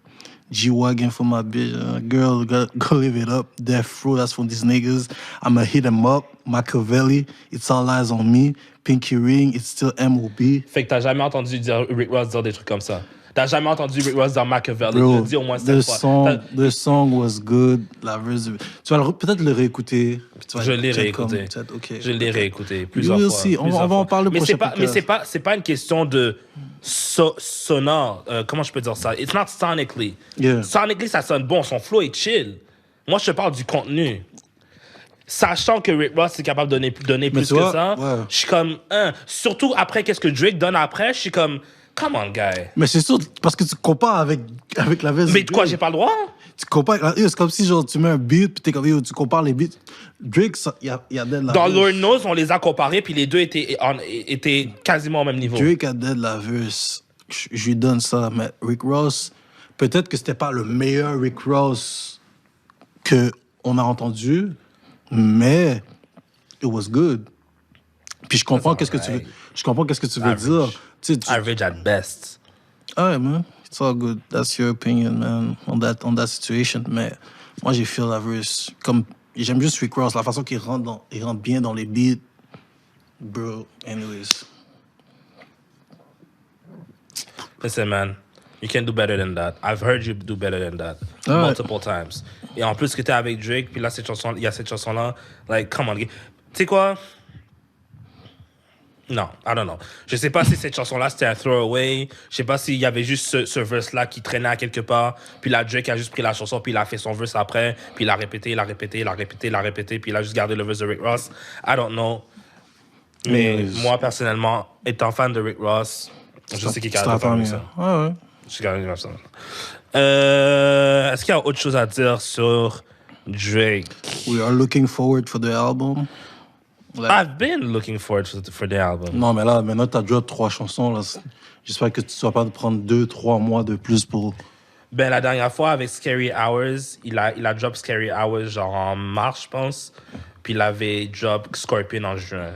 G-Wagon for my bitch. Girl, go live it up. Death Row, that's from these niggas. I'ma hit them up. Machiavelli, it's all eyes on me. Pinky Ring, it's still M.O.B. Fait que t'as jamais entendu Rick Ross dire des trucs comme ça. T'as jamais entendu Rick Ross dans Machiavelli. Bro, il l'a dit au moins 7 fois. The song was good. La verse... Tu vas peut-être le réécter. Je l'ai réécouté. Okay, je l'ai réécouté plusieurs fois. Aussi. On va en parler prochain Mais c'est pas une question de sonore. Comment je peux dire ça? It's not sonically. Yeah. Sonically, ça sonne bon. Son flow est chill. Moi, je te parle du contenu. Sachant que Rick Ross est capable de donner plus que ça, je suis comme... Surtout après, qu'est-ce que Drake donne après, je suis comme... Come on, guy. Mais c'est sûr, parce que tu compares avec la version. Mais quoi, j'ai pas le droit? Tu compares. C'est comme si genre, tu mets un beat, puis t'es comme, yo, tu compares les beats. Drake, il y a dead la Dans Lord Knows, on les a comparés, puis les deux étaient quasiment au même niveau. Drake a dead la verse. Je lui donne ça, mais Rick Ross, peut-être que c'était pas le meilleur Rick Ross qu'on a entendu, mais it was good. Puis je comprends qu'est-ce que tu veux. Je comprends qu'est-ce que tu veux dire. Average at best. Alright, man. It's all good. That's your opinion, man, on that situation. Mais moi, j'ai feel la verse. Comme, j'aime juste Rick Ross, la façon qu'il rentre bien dans les beats. Bro, anyways. Listen, man. You can do better than that. I've heard you do better than that. Multiple times. Et en plus que t'es avec Drake, puis là, il y a cette chanson-là. Like, come on. Tu sais quoi? Non, I don't know. Je sais pas si cette chanson-là, c'était un throwaway. Je sais pas s'il y avait juste ce verse-là qui traînait à quelque part. Puis là, Drake a juste pris la chanson, puis il a fait son verse après. Puis il a répété, puis il a juste gardé le verse de Rick Ross. I don't know. Mais moi, personnellement, étant fan de Rick Ross, je sais qu'il est capable de faire mieux ça. Ouais. Je suis capable de faire ça. Est-ce qu'il y a autre chose à dire sur Drake? We are looking forward for the album. I've been looking forward for the album. Non, mais là, maintenant, t'as déjà 3 chansons. Là. J'espère que tu ne vas pas prendre 2-3 mois de plus pour... Ben, la dernière fois, avec Scary Hours, il a drop Scary Hours genre en mars, je pense. Puis il avait drop Scorpion en juin.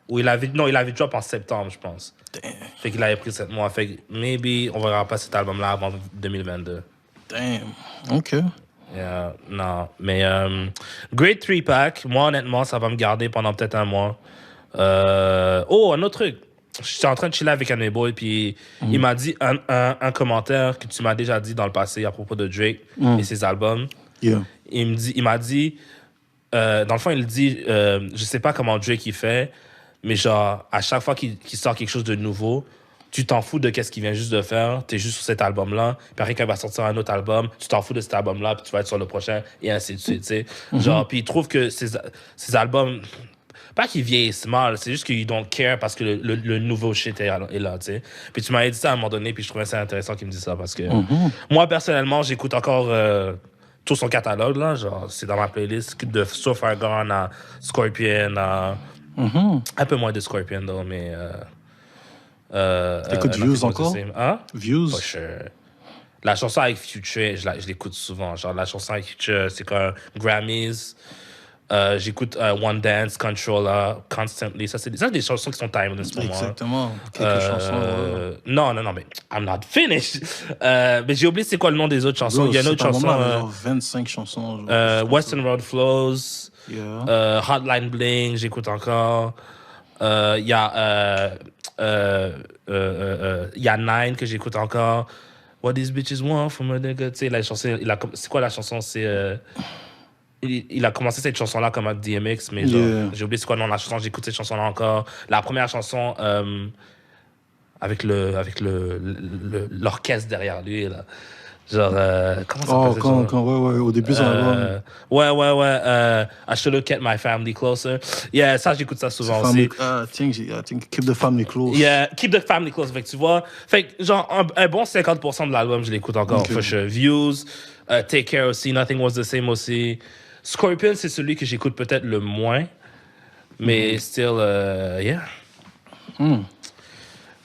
Ou il avait drop en septembre, je pense. Damn. Fait qu'il avait pris 7 mois. Fait que maybe on verra pas cet album-là avant 2022. Damn. OK. Yeah, non, mais Great 3-pack, moi honnêtement, ça va me garder pendant peut-être un mois. Un autre truc. J'étais en train de chiller avec un de mes boys, puis il m'a dit un commentaire que tu m'as déjà dit dans le passé à propos de Drake et ses albums. Yeah. Il m'a dit, dans le fond, il dit, je sais pas comment Drake il fait, mais genre, à chaque fois qu'il sort quelque chose de nouveau, tu t'en fous de qu'est-ce qu'il vient juste de faire, t'es juste sur cet album-là, puis après quand il va sortir un autre album, tu t'en fous de cet album-là, puis tu vas être sur le prochain, et ainsi de suite, tu sais. Genre, puis il trouve que ces albums... Pas qu'ils vieillissent mal, c'est juste qu'ils don't care parce que le nouveau shit est là, tu sais. Puis tu m'avais dit ça à un moment donné, puis je trouvais ça intéressant qu'il me dise ça parce que moi, personnellement, j'écoute encore tout son catalogue, là. Genre, c'est dans ma playlist de So Far Gone à Scorpion à. Un peu moins de Scorpion, donc, mais. T'écoutes Views encore? Hein? Views? For sure. La chanson avec Future, je l'écoute souvent. Genre, la chanson avec Future, c'est comme Grammys. J'écoute One Dance, Controller, Constantly. Ça, c'est des chansons qui sont timeless pour moi. Exactement. Quelques chansons. Ouais. Non, mais I'm not finished. Mais j'ai oublié c'est quoi le nom des autres chansons. Il y a une autre chanson. Genre 25 chansons. Western Road Flows. Yeah. Hotline Bling, j'écoute encore. Il y a Nine que j'écoute encore. What these bitches want from a nigga. Tu sais, la chanson, c'est quoi la chanson? C'est. Il a commencé cette chanson-là comme avec DMX, mais genre, j'ai oublié c'est quoi le nom de la chanson. J'écoute cette chanson-là encore. La première chanson avec l'orchestre derrière lui, là. Genre, comment ça s'appelle ouais, au début, ça va. Ouais. I should look at my family closer. Yeah, ça, j'écoute ça souvent aussi. I think Keep the Family Close. Yeah, Keep the Family Close. Fait que tu vois, fait que, genre, un bon 50% de l'album, je l'écoute encore. Okay. For sure. Views, Take Care aussi, Nothing Was the Same aussi. Scorpion, c'est celui que j'écoute peut-être le moins. Mais still, yeah.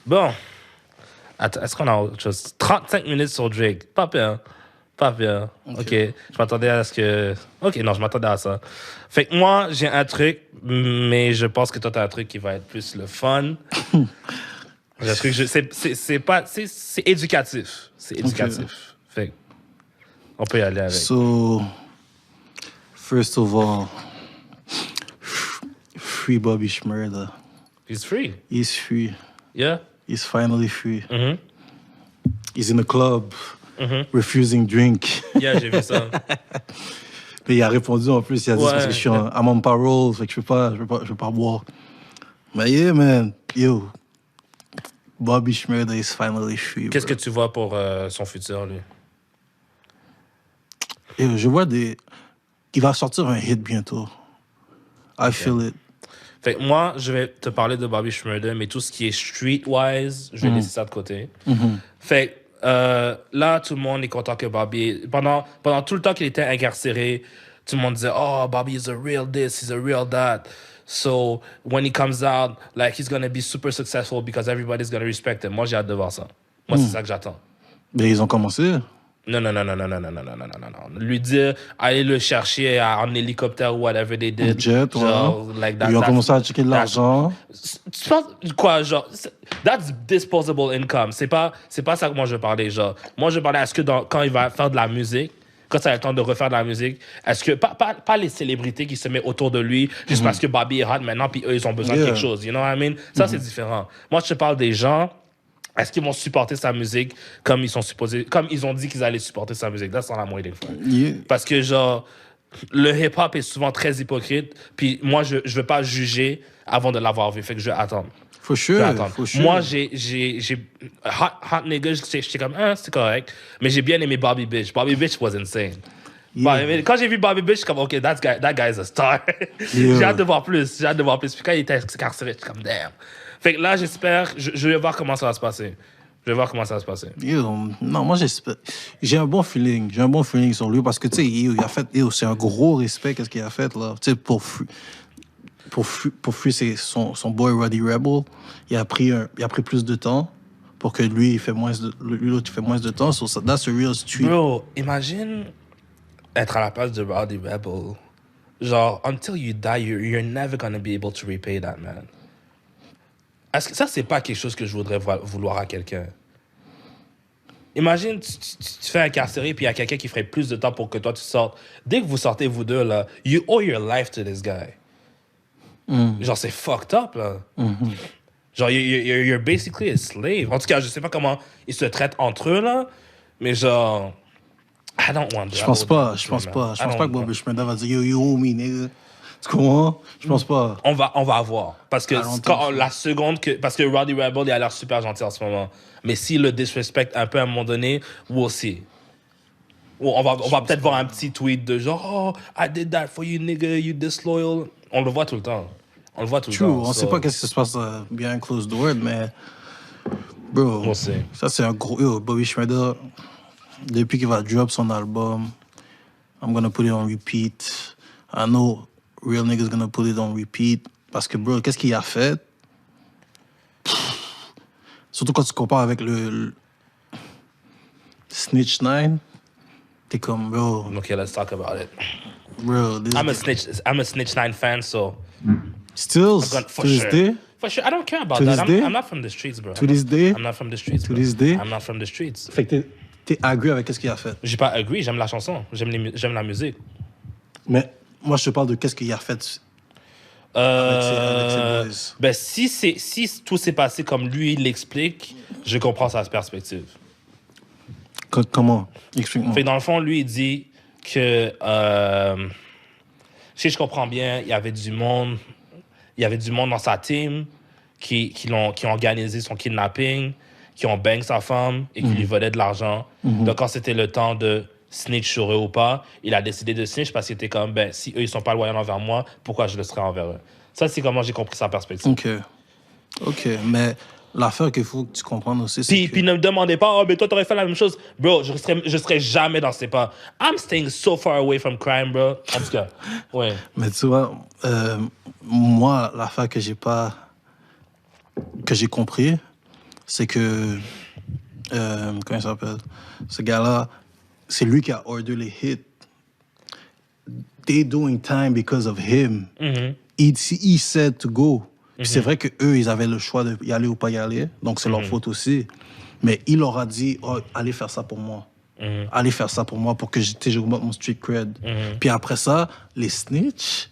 Bon. Attends, est-ce qu'on a autre chose? 35 minutes sur Drake. Pas pire. OK. Je m'attendais à ce que... OK, non, je m'attendais à ça. Fait que moi, j'ai un truc, mais je pense que toi, t'as un truc qui va être plus le fun. J'ai un truc... C'est pas... C'est éducatif. C'est éducatif. Okay. Fait on peut y aller avec. So, first of all, free Bobby Shmurda. He's free. He's free. Yeah. He's finally free. He's in a club, refusing drink. Yeah, j'ai vu ça. Mais il a répondu en plus, il a dit parce que je suis I'm on parole, fait que je peux pas boire. Mais yeah, man, yo, Bobby Shmurda is finally free. Qu'est-ce que tu vois pour son futur, lui? Yo, je vois il va sortir un hit bientôt. I feel it. Fait que moi, je vais te parler de Bobby Shmurda, mais tout ce qui est streetwise, je vais laisser ça de côté. Fait que là, tout le monde est content que Bobby... Pendant tout le temps qu'il était incarcéré, tout le monde disait « Oh, Bobby is a real this, he's a real that. So, when he comes out, like, he's gonna be super successful because everybody's gonna respect him. » Moi, j'ai hâte de voir ça. Moi, c'est ça que j'attends. Mais ils ont commencé. Non. Lui dire, aller le chercher en hélicoptère ou whatever they did. Jet, genre, like that, ils ont commencé à checker de l'argent. Tu penses quoi, genre, that's disposable income. C'est pas ça que moi je parlais, genre. Moi je parlais, est-ce que quand il va faire de la musique, quand ça a le temps de refaire de la musique, est-ce que, pas les célébrités qui se mettent autour de lui, juste parce que Bobby est hot maintenant, puis eux ils ont besoin de quelque chose, you know what I mean? Ça c'est différent. Moi je te parle des gens. Est-ce qu'ils vont supporter sa musique comme ils ont dit qu'ils allaient supporter sa musique? That's all I'm waiting for. Yeah. Parce que, genre, le hip-hop est souvent très hypocrite. Puis moi, je veux pas juger avant de l'avoir vu. Fait que je vais attendre. For sure. Moi, j'ai Hot Nigga, j'étais comme, c'est correct. Mais j'ai bien aimé Bobby Bitch. Bobby Bitch was insane. Yeah. Quand j'ai vu Bobby Bitch, je suis comme, OK, that guy is a star. Yeah. J'ai hâte de voir plus. Puis quand il était incarcéré, je suis comme, damn. Fait que là, j'espère, je vais voir comment ça va se passer. Non, moi, j'espère. J'ai un bon feeling sur lui parce que, tu sais, il a fait, c'est un gros respect, qu'est-ce qu'il a fait, là. Tu sais, pour Free, c'est son boy Roddy Rebel. Il a pris plus de temps pour que lui, l'autre, il fait moins de temps. So, that's a real street. Bro, imagine être à la place de Roddy Rebel. Genre, until you die, you're never gonna be able to repay that, man. Est-ce que ça, c'est pas quelque chose que je voudrais vouloir à quelqu'un? Imagine, tu te fais incarcérer, puis il y a quelqu'un qui ferait plus de temps pour que toi, tu sortes. Dès que vous sortez, vous deux, là, you owe your life to this guy. Genre, c'est fucked up, là. Genre, you're basically a slave. En tout cas, je sais pas comment ils se traitent entre eux, là, mais genre... I don't want that. Je pense pas que Bobby Shmurda va dire « Yo, you owe me, nigga ». Tu comprends? Je pense pas. On va voir. Parce que parce que Roddy Rebel, il a l'air super gentil en ce moment. Mais s'il le disrespecte un peu à un moment donné, we'll see. On va peut-être voir un petit tweet de genre, oh, I did that for you, nigga, you disloyal. On le voit tout le temps. On le voit tout le True, temps. on sait pas qu'est-ce qui se passe behind closed doors, mais bro, On sait. ça c'est un gros... Yo, Bobby Shmurda, depuis qu'il va drop son album, I'm gonna put it on repeat. I know real niggas gonna put it on repeat. Parce que, bro, qu'est-ce qu'il a fait? Surtout quand tu compares avec le Snitch 9, t'es comme, bro, Okay, let's talk about it. bro, this I'm a Snitch 9 fan, so still, I'm gonna, to this day, For sure, I don't care about To that. this day? I'm not from the streets, bro. To this day? I'm not from the streets. To bro. this day? I'm not from the streets. fait que t'es agree avec qu'est-ce qu'il a fait. J'ai pas agree, j'aime la chanson, j'aime la musique. Mais moi, je te parle de qu'est-ce qu'il a fait avec ses boys. Ben si tout s'est passé comme lui il l'explique, je comprends sa perspective. Comment? Explique-moi. Fait que dans le fond, lui il dit que si je comprends bien, il y avait du monde dans sa team qui ont organisé son kidnapping, qui ont bang sa femme et qui lui volaient de l'argent. Donc quand c'était le temps de snitch sur eux ou pas, il a décidé de snitch parce qu'il était comme, ben, si eux, ils sont pas loyaux envers moi, pourquoi je le serais envers eux? Ça, c'est comment j'ai compris sa perspective. OK. Mais l'affaire qu'il faut que tu comprennes aussi, c'est que... Puis ne me demandez pas, oh, mais toi, t'aurais fait la même chose. Bro, je serais jamais dans ces pas. I'm staying so far away from crime, bro. En tout cas, ouais. Mais tu vois, moi, l'affaire que j'ai compris, c'est que... comment il s'appelle? Ce gars-là, c'est lui qui a order les hits. They doing time because of him. He said to go. Puis c'est vrai qu'eux, ils avaient le choix d'y aller ou pas y aller. Donc, c'est leur faute aussi. Mais il leur a dit, oh, allez faire ça pour moi. Allez faire ça pour moi pour que j'augmente mon street cred. Puis après ça, les snitch,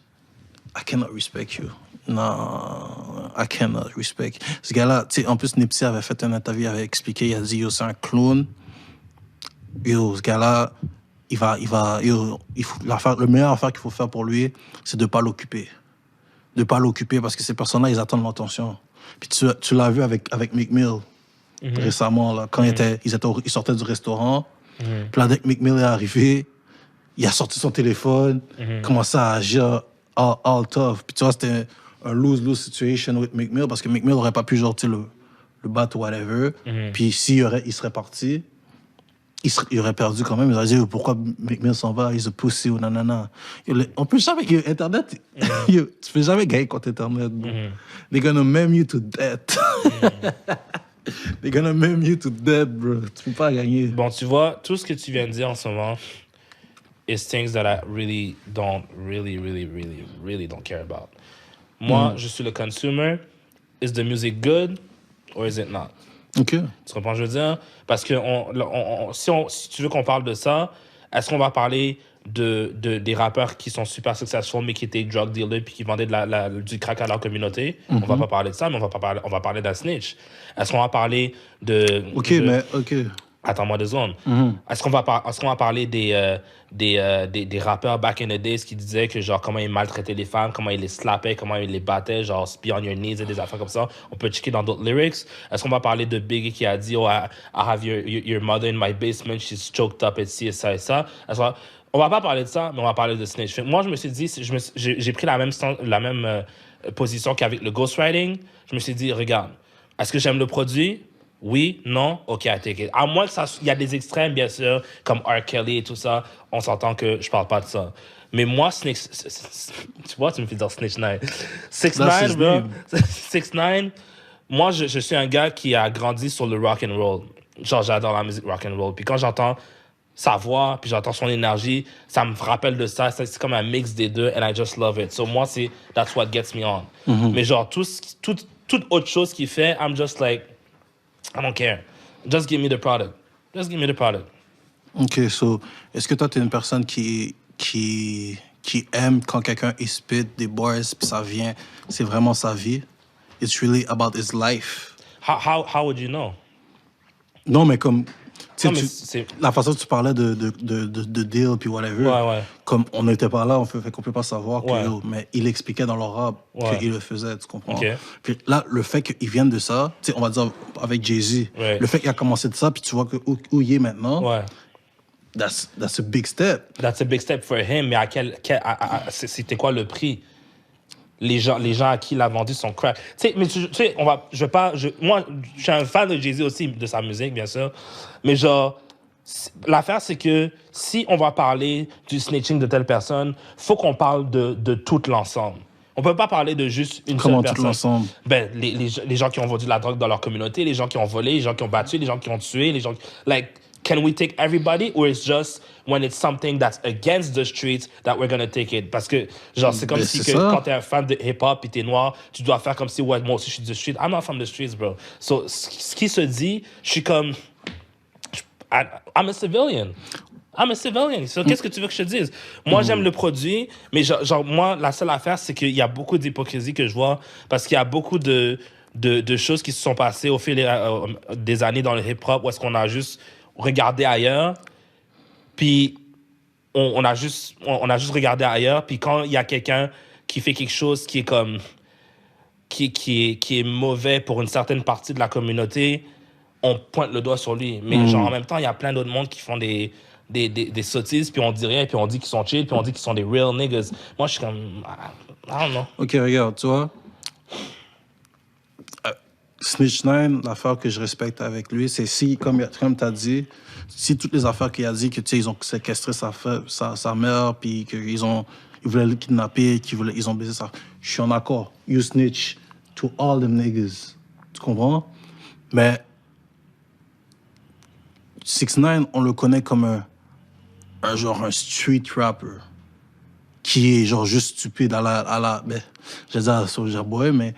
I cannot respect you. Non, I cannot respect. Ce gars-là, tu sais, en plus, Nipsey avait fait une interview, il avait expliqué, il a dit, yo, c'est un clown. Yo, ce gars-là, le meilleur affaire qu'il faut faire pour lui, c'est de ne pas l'occuper. De ne pas l'occuper parce que ces personnes-là, ils attendent l'attention. Puis tu l'as vu avec Meek Mill récemment, là, quand ils sortaient du restaurant. Puis là, dès que Meek Mill est arrivé, il a sorti son téléphone, commencé à agir all tough. Puis tu vois, c'était un lose-lose situation with Meek Mill parce que Meek Mill n'aurait pas pu, genre, le battre ou whatever. Puis il serait parti, il aurait perdu quand même. Il aurait dit, pourquoi Meek Mill s'en va? He's a pussy ou nanana. On peut jamais... Internet, tu peux jamais gagner contre Internet. They're gonna meme you to death. They're gonna meme you to death, bro. Tu peux pas gagner. Bon, tu vois, tout ce que tu viens de dire en ce moment is things that I really don't care about. Moi, je suis le consumer. Is the music good or is it not? OK. Tu comprends ce que je veux dire? Parce que si tu veux qu'on parle de ça, est-ce qu'on va parler des rappeurs qui sont super successful mais qui étaient drug dealers puis qui vendaient du crack à leur communauté? On va pas parler de ça, mais on va parler d'un snitch. Est-ce qu'on va parler de... OK, mais... OK. Attends-moi 2 secondes. Est-ce qu'on va parler des rappeurs back in the days qui disaient que genre comment ils maltraitaient les femmes, comment ils les slappaient, comment ils les battaient, genre be on your knees et des affaires comme ça? On peut checker dans d'autres lyrics. Est-ce qu'on va parler de Biggie qui a dit, oh, I have your mother in my basement, she's choked up et ci et ça et ça? On va pas parler de ça, mais on va parler de snitch. Moi, je me suis dit, j'ai pris la même position qu'avec le ghostwriting. Je me suis dit, regarde, est-ce que j'aime le produit? Oui, non, OK, I take it. À moins qu'il y a des extrêmes, bien sûr, comme R. Kelly et tout ça, on s'entend que je parle pas de ça. Mais moi, tu vois, tu me fais dire Snitch 9. 6ix9ine, bro. 6ix9ine, moi, je suis un gars qui a grandi sur le rock and roll. Genre, j'adore la musique rock and roll. Puis quand j'entends sa voix, puis j'entends son énergie, ça me rappelle de ça. C'est comme un mix des deux, and I just love it. So moi, that's what gets me on. Mais genre, toute autre chose qu'il fait, I'm just like... I don't care. Just give me the product. OK, so, est-ce que toi, t'es une personne qui aime quand quelqu'un spit des bars, puis ça vient, c'est vraiment sa vie? It's really about his life. How would you know? Non, mais comme... Non, la façon dont tu parlais de deal puis whatever, comme on n'était pas là, fait qu'on peut pas savoir que, mais il expliquait dans leur rap qu'il le faisait, tu comprends? Okay. Puis là, le fait qu'il vienne de ça, tu sais, on va dire avec Jay-Z, le fait qu'il a commencé de ça, puis tu vois où il est maintenant, that's a big step. That's a big step for him, mais c'était quoi le prix? les gens à qui il a vendu son crack. Tu sais, mais tu sais, moi, je suis un fan de Jay-Z aussi, de sa musique, bien sûr. Mais genre, l'affaire, c'est que si on va parler du snitching de telle personne, faut qu'on parle de tout l'ensemble. On peut pas parler de juste une Comment seule tout personne. l'ensemble? Ben, les gens qui ont vendu de la drogue dans leur communauté, les gens qui ont volé, les gens qui ont battu, les gens qui ont tué, les gens... Like, can we take everybody, or it's just when it's something that's against the streets that we're gonna take it? Parce que, genre, c'est comme si que quand t'es un fan de hip-hop et t'es noir, tu dois faire comme si, ouais, moi aussi je suis du street. I'm not from the streets, bro. So, ce qui se dit, je suis comme... I'm a civilian. I'm a civilian. So, qu'est-ce que tu veux que je te dise? Moi, j'aime le produit, mais genre, moi, la seule affaire, c'est qu'il y a beaucoup d'hypocrisie que je vois parce qu'il y a beaucoup de choses qui se sont passées au fil des années dans le hip-hop où est-ce qu'on a juste regardé ailleurs, puis on a juste regardé ailleurs, puis quand il y a quelqu'un qui fait quelque chose qui est comme... qui est mauvais pour une certaine partie de la communauté, on pointe le doigt sur lui. Mais genre, en même temps, il y a plein d'autres mondes qui font des sottises, puis on dit rien, puis on dit qu'ils sont chill, puis on dit qu'ils sont des real niggas. Moi, je suis comme... I don't know. OK, regarde, tu vois. Snitch 9, l'affaire que je respecte avec lui, c'est si, comme tu as dit, si toutes les affaires qu'il a dit, que tu sais, ils ont séquestré sa mère, puis qu'ils voulaient le kidnapper, ils ont baisé sa... Je suis en accord. You snitch to all them niggas. Tu comprends? Mais 6ix9ine, on le connaît comme un street rapper qui est genre juste stupide à la ben, je vais dire Soulja Boy, mais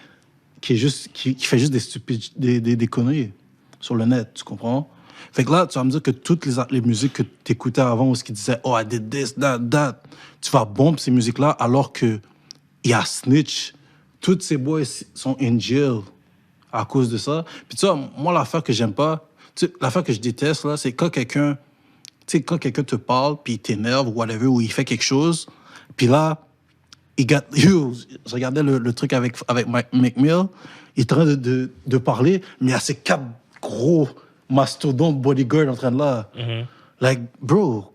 qui fait juste des conneries sur le net, tu comprends? Fait que là, tu vas me dire que toutes les musiques que tu écoutais avant, où ce qui disait « Oh, I did this, that », tu vas bomber ces musiques-là alors que il y a Snitch. Tous ces boys sont in jail à cause de ça. Puis tu vois, moi, l'affaire que j'aime pas, l'affaire que je déteste, là, c'est quand quelqu'un te parle, puis il t'énerve, ou whatever, ou il fait quelque chose, puis là, je regardais le truc avec Meek Mill, il est en train de parler, mais il y a ces 4 gros mastodontes bodyguards en train de là. Mm-hmm. Like, bro,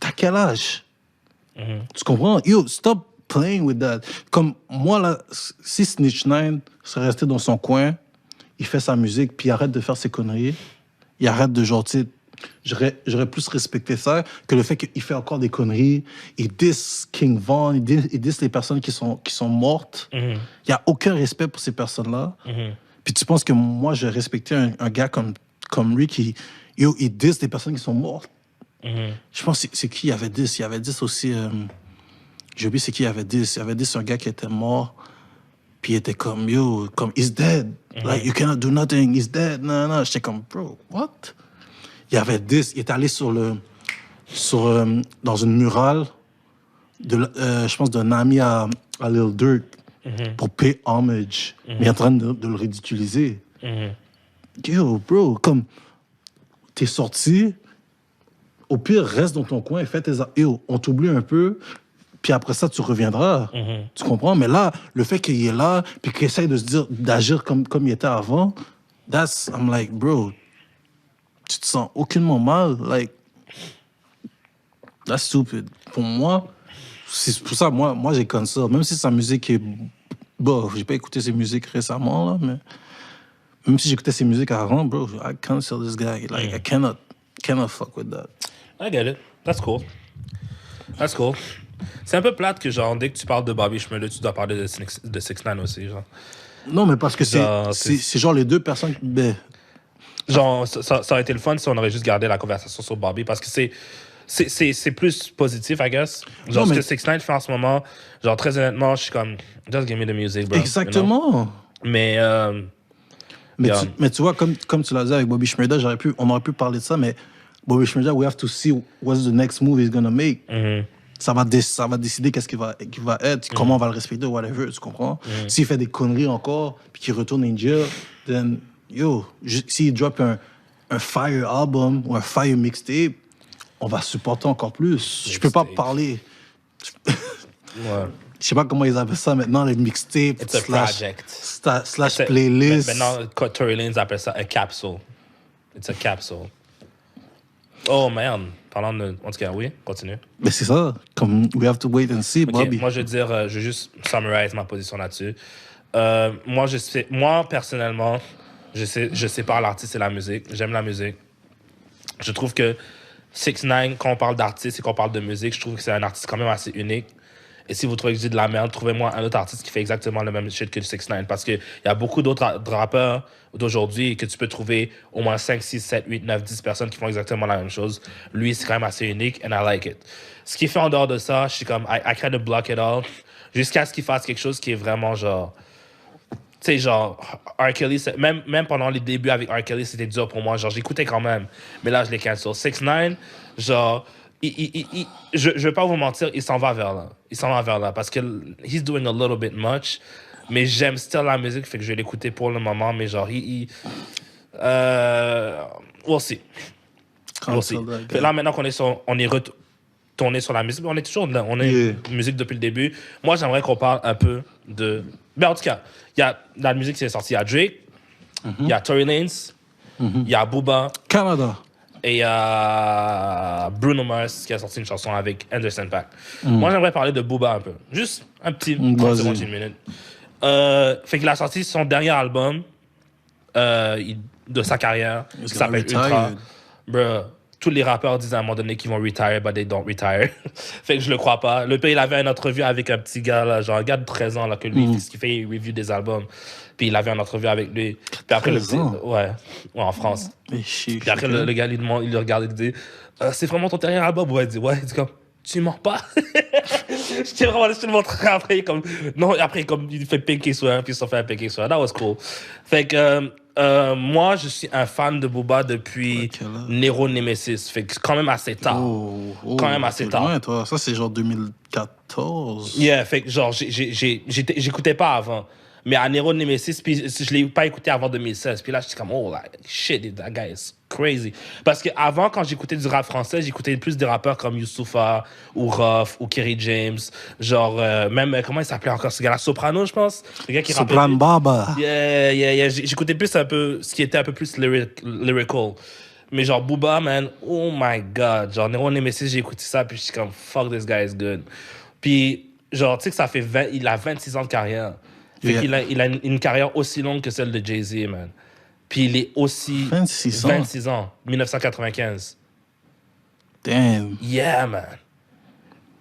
t'as quel âge? Mm-hmm. Tu comprends? Yo, stop playing with that. Comme moi, là, si Snitch 9 serait resté dans son coin, il fait sa musique, puis il arrête de faire ses conneries, il arrête de genre, tu sais, j'aurais plus respecté ça que le fait qu'il fait encore des conneries. Il diss King Von, il diss les personnes qui sont mortes. Mm-hmm. Il n'y a aucun respect pour ces personnes-là. Mm-hmm. Puis tu penses que moi, j'ai respecté un gars comme lui qui... il diss des personnes qui sont mortes. Mm-hmm. Je pense que c'est qui il y avait 10. Il y avait 10 aussi... j'ai oublié c'est qui il y avait 10. Il y avait 10 un gars qui était mort. Puis il était comme, he's dead. Mm-hmm. Like, you cannot do nothing. He's dead. Non. J'étais comme, bro, what? Il y avait 10. Il est allé dans une murale, je pense, d'un ami à Lil Durk pour payer homage. Mais il est en train de le ridiculiser. Yo, bro, comme, t'es sorti, au pire, reste dans ton coin et fais tes... Yo, on t'oublie un peu, puis après ça, tu reviendras. Tu comprends? Mais là, le fait qu'il est là, puis qu'il essaye d'agir comme il était avant, I'm like, bro... Tu te sens aucunement mal. Like, that's stupid. Pour moi, c'est pour ça, moi j'ai comme ça. Même si sa musique est... Bon, j'ai pas écouté ses musiques récemment, là, mais... Même si j'écoutais ses musiques avant, bro, I cancel this guy. Like, I cannot fuck with that. I get it. That's cool. C'est un peu plate que, genre, dès que tu parles de Bobby Schmurder, tu dois parler de 6ix9ine aussi, genre. Non, mais parce que c'est genre les deux personnes... Genre, ça aurait été le fun si on aurait juste gardé la conversation sur Bobby, parce que c'est plus positif, I guess. Genre, ce que 6ix9ine fait en ce moment, genre, très honnêtement, je suis comme, just give me the music, bro. Exactement. You know? Mais tu vois, comme tu l'as dit avec Bobby Schmurder, on aurait pu parler de ça, mais Bobby Schmurder, we have to see what's the next move he's gonna make. Mm-hmm. Ça va décider qu'est-ce qu'il va être, comment on va le respecter, whatever, tu comprends? S'il fait des conneries encore, puis qu'il retourne in jail, then... Yo, s'il drop un fire album ou un fire mixtape, on va supporter encore plus. Je peux pas parler. Ouais. Je sais pas comment ils appellent ça maintenant, les mixtapes. It's a project. Slash playlist. Maintenant, Tory Lanez appelle ça a capsule. It's a capsule. Oh, merde. Parlant de... En tout cas, oui, continue. Mais c'est ça. Comme, we have to wait and see, Ok, Bobby. moi, je veux dire, je vais juste summarize ma position là-dessus. Moi, personnellement, je sépare l'artiste et la musique. J'aime la musique. Je trouve que 6ix9ine, quand on parle d'artiste et qu'on parle de musique, je trouve que c'est un artiste quand même assez unique. Et si vous trouvez que je dis de la merde, trouvez-moi un autre artiste qui fait exactement le même shit que 6ix9ine. Parce qu'il y a beaucoup d'autres rappeurs d'aujourd'hui que tu peux trouver au moins 5, 6, 7, 8, 9, 10 personnes qui font exactement la même chose. Lui, c'est quand même assez unique and I like it. Ce qu'il fait en dehors de ça, je suis comme, I kind of block it all. Jusqu'à ce qu'il fasse quelque chose qui est vraiment genre... Tu sais, genre, R. Kelly, même pendant les débuts avec R. Kelly, c'était dur pour moi. Genre, j'écoutais quand même. Mais là, je l'ai cancel. 6ix9ine, genre, je vais pas vous mentir, il s'en va vers là. Il s'en va vers là parce que he's doing a little bit much. Mais j'aime still la musique, fait que je vais l'écouter pour le moment. Mais genre, we'll see. We'll see. Là, maintenant qu'on est retourné sur la musique, on est toujours là. On est musique depuis le début. Moi, j'aimerais qu'on parle un peu de... Mais en tout cas, il y a la musique qui est sortie. Il y a Drake, il y a Tory Lanez, il y a Booba. Canada. Et il y a Bruno Mars qui a sorti une chanson avec Anderson .Paak. Moi, j'aimerais parler de Booba un peu. Juste un petit 30 secondes, une minute. Fait qu'il a sorti son dernier album de sa carrière qui s'appelle Ultra. Bruh, tous les rappeurs disent à un moment donné qu'ils vont retire, but they don't retire. Fait que je le crois pas. Le pire, il avait une entrevue avec un petit gars, là, genre un gars de 13 ans, là, que lui, ce qu'il fait, il review des albums. Puis il avait une entrevue avec lui. Puis après, le petit... Ouais, en France. Puis après, le gars, il le regarde et il dit c'est vraiment ton dernier album? Ouais, il dit ouais. Il dit comme tu mens pas? J'étais vraiment laissé le montrer après. Comme, non, après, comme il fait Pinky Swear, puis ils se sont fait un Pinky Swear. That was cool. Fait que moi, je suis un fan de Booba depuis Nero Nemesis. Fait que quand même assez tard. Quand même assez tard. Loin, toi. Ça, c'est genre 2014. Yeah, fait que genre, j'écoutais pas avant. Mais à Nero Nemesis, puis je l'ai pas écouté avant 2016. Puis là, j'étais comme, oh, like, shit, that guy is crazy. Parce qu'avant, quand j'écoutais du rap français, j'écoutais plus des rappeurs comme Youssoupha, ou Ruff, ou Kerry James. Genre, même, comment il s'appelait encore ce gars-là? Soprano, je pense. Le gars qui rappelait. Sopran Baba. Yeah. J'écoutais plus un peu ce qui était un peu plus lyrical. Mais genre, Booba, man, oh my God. Genre, Nero Nemesis, j'ai écouté ça, puis je suis comme, fuck, this guy is good. Puis, genre, tu sais que ça fait il a 26 ans de carrière. Fait qu'il a une carrière aussi longue que celle de Jay-Z, man. Puis il est aussi... 26 ans. 1995. Damn. Yeah, man.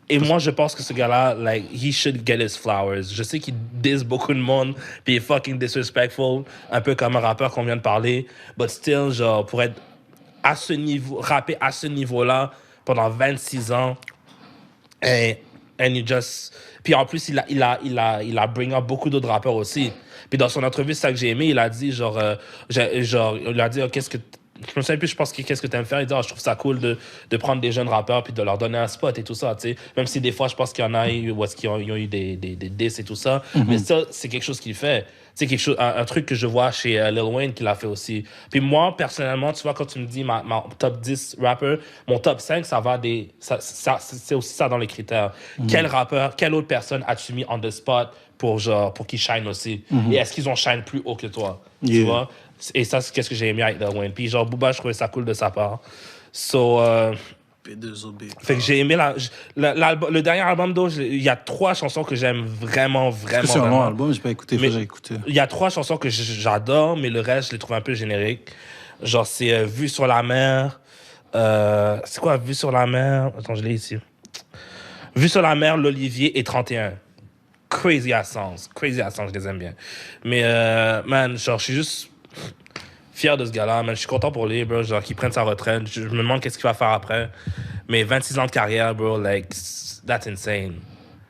Et moi, je pense que ce gars-là, like, he should get his flowers. Je sais qu'il diss beaucoup de monde, puis il est fucking disrespectful, un peu comme un rappeur qu'on vient de parler. But still, genre, pour être à ce niveau, rapper à ce niveau-là pendant 26 ans, and you just... Puis en plus, il a bring up beaucoup d'autres rappeurs aussi. Puis dans son entrevue, c'est ça que j'ai aimé, il a dit, il a dit, qu'est-ce que... Je me souviens plus, je pense, qu'est-ce que t'aimes faire? Il dit, je trouve ça cool de prendre des jeunes rappeurs puis de leur donner un spot et tout ça, tu sais. Même si des fois, je pense qu'il y en a où est-ce qu'ils ont eu des diss et tout ça. Mais ça, c'est quelque chose qu'il fait. C'est quelque chose, un truc que je vois chez Lil Wayne qu'il a fait aussi. Puis moi, personnellement, tu vois, quand tu me dis ma top 10 rappeurs, mon top 5, ça va c'est aussi ça dans les critères. Quel rappeur, quelle autre personne as-tu mis on the spot pour qu'ils shine aussi? Et est-ce qu'ils ont shine plus haut que toi? Tu vois? Et ça, c'est qu'est-ce que j'ai aimé avec Lil Wayne. Puis genre, Booba, je trouvais ça cool de sa part. Fait que j'ai aimé le dernier album d'O, il y a 3 chansons que j'aime vraiment. C'est un long album, j'ai pas écouté, j'ai écouté. Il y a 3 chansons que j'adore, mais le reste, je les trouve un peu génériques. Genre, c'est Vue sur la mer. C'est quoi, Vue sur la mer? Attends, je l'ai ici. Vue sur la mer, l'Olivier et 31. Crazy à sens, je les aime bien. Mais, man, genre, je suis juste fier de ce gars-là, man. Je suis content pour lui, bro. Genre, qu'il prenne sa retraite. Je me demande qu'est-ce qu'il va faire après. Mais 26 ans de carrière, bro, like, that's insane.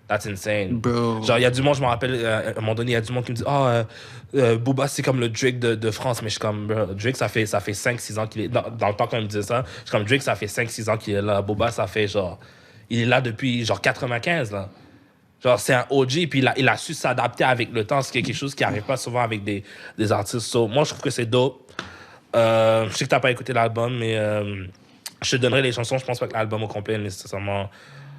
That's insane. Bro. Genre, il y a du monde, je me rappelle, à un moment donné, il y a du monde qui me dit, Booba, c'est comme le Drake de France. Mais je suis comme, bro, Drake, ça fait 5-6 ans qu'il est... Dans le temps, quand il me disait ça, je suis comme, Drake, ça fait 5-6 ans qu'il est là. Booba, ça fait, genre... Il est là depuis, genre, 95, là. Genre, c'est un OG, puis il a su s'adapter avec le temps, ce qui est quelque chose qui n'arrive pas souvent avec des artistes. So, moi, je trouve que c'est dope. Je sais que t'as pas écouté l'album, mais je te donnerai les chansons. Je pense pas que l'album au complet est nécessairement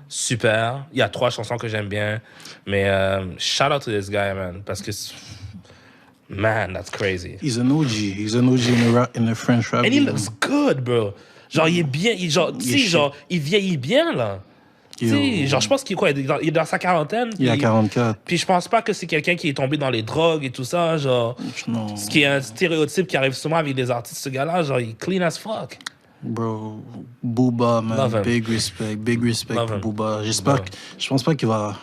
super. Il y a 3 chansons que j'aime bien, mais shout out to this guy, man, parce que man, that's crazy. He's an OG in the French rap. And he looks good, bro. Genre, il est bien, genre, tu sais, genre, il vieillit bien, là. Tu sais, genre, je pense qu'il est quoi, il est dans sa quarantaine. Il a 44. Puis je pense pas que c'est quelqu'un qui est tombé dans les drogues et tout ça, genre. Non. Ce qui est un stéréotype qui arrive souvent avec des artistes, ce gars-là, genre, il est clean as fuck. Bro, Booba, man, Love him. big respect Love pour him. Booba. J'espère Love que, je pense pas qu'il va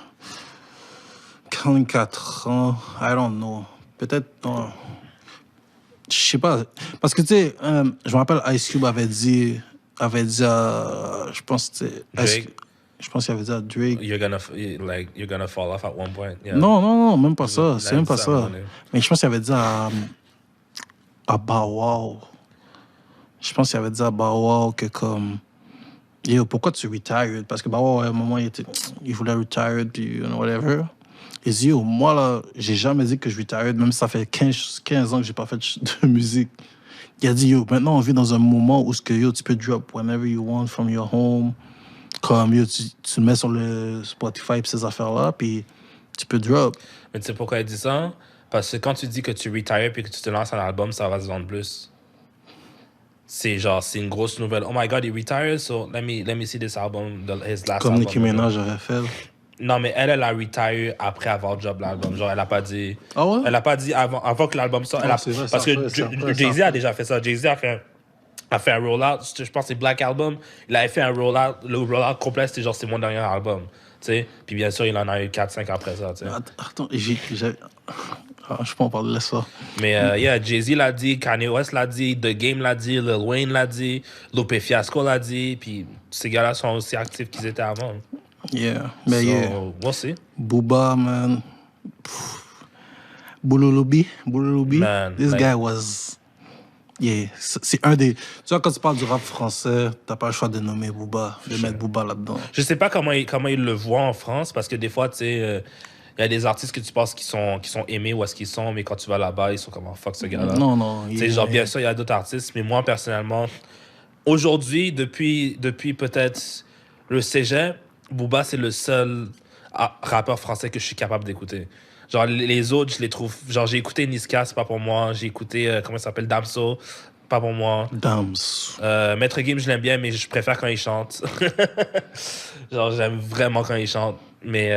44 ans, I don't know. Peut-être, non. Je sais pas. Parce que, tu sais, je me rappelle Ice Cube avait dit je pense que c'était Drake. Je pense qu'il avait dit à Drake. You're gonna fall off at one point. Yeah. Non, même pas ça. Il C'est a même dit pas ça à un moment ça. donné. Mais je pense qu'il avait dit à Bow Wow. Je pense qu'il avait dit à Bow Wow que comme... Yo, pourquoi tu retired? Parce que Bow Wow, à un moment, il voulait retire, puis whatever. Il dit, yo, moi, là, j'ai jamais dit que je retired, même si ça fait 15 ans que j'ai pas fait de musique. Il a dit, yo, maintenant, on vit dans un moment où yo, tu peux drop whenever you want from your home. Comme, yo, tu le mets sur le Spotify et ces affaires-là, puis tu peux drop. Mais tu sais pourquoi il dit ça? Parce que quand tu dis que tu retires puis que tu te lances un album, ça va se vendre plus. C'est genre, c'est une grosse nouvelle. Oh my God, il retire, so let me see this album, his last Comme album. Nicki Minaj aurait fait. Non, mais elle a retire après avoir job l'album. Genre, elle a pas dit... Ah ouais? Elle a pas dit avant que l'album sorte. Non, c'est vrai, parce c'est que après, Jay-Z a déjà fait ça. Jay-Z a fait un rollout. Je pense que c'est Black Album. Il avait fait un rollout. Le rollout complet, c'était genre, c'est mon dernier album. Tu sais? Puis bien sûr, il en a eu 4-5 après ça. Tu sais? Attends, je peux en parler de ça. Mais yeah, Jay-Z l'a dit, Kanye West l'a dit, The Game l'a dit, Lil Wayne l'a dit, Lupe Fiasco l'a dit. Puis ces gars-là sont aussi actifs qu'ils étaient avant. Yeah, mais So, yeah. we'll see. Booba, man. Boululubi. Man, This like- guy was... Yeah, c'est un des... Tu vois, quand tu parles du rap français, t'as pas le choix de nommer Booba, de mettre Booba là-dedans. Je sais pas comment il le voit en France, parce que des fois, tu sais, il y a des artistes que tu penses qui sont aimés où est-ce qu'ils sont, mais quand tu vas là-bas, ils sont comme, oh, fuck ce gars-là. Non. Tu sais, genre, bien sûr, il y a d'autres artistes, mais moi, personnellement, aujourd'hui, depuis peut-être le cégep, Booba, c'est le seul rappeur français que je suis capable d'écouter. Genre, les autres, je les trouve... Genre, j'ai écouté Niska, c'est pas pour moi. J'ai écouté, comment il s'appelle, Damso, pas pour moi. Dams. Maître Gims, je l'aime bien, mais je préfère quand il chante. Genre, j'aime vraiment quand il chante. Mais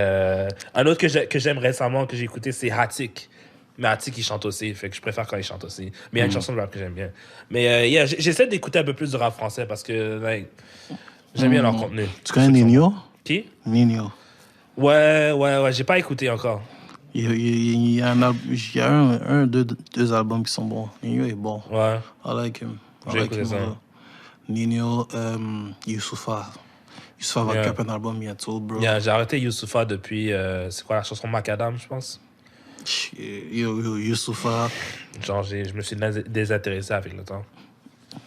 un autre que j'aime récemment, que j'ai écouté, c'est Hatik. Mais Hatik, il chante aussi, fait que je préfère quand il chante aussi. Mais il y a une chanson de rap que j'aime bien. Mais yeah, j'essaie d'écouter un peu plus de rap français parce que like, j'aime bien leur contenu. Tu connais Nino? Qui? Nino. Ouais, j'ai pas écouté encore. Il y a deux albums qui sont bons. Nino est bon. Ouais. I like him. J'ai écouté ça. Nino, Youssoupha. Youssoupha va Yeah. cap un album bientôt, bro. Yeah, j'ai arrêté Youssoupha depuis, c'est quoi la chanson Macadam, je pense? Yo, Youssoupha. Genre, je me suis désintéressé avec le temps.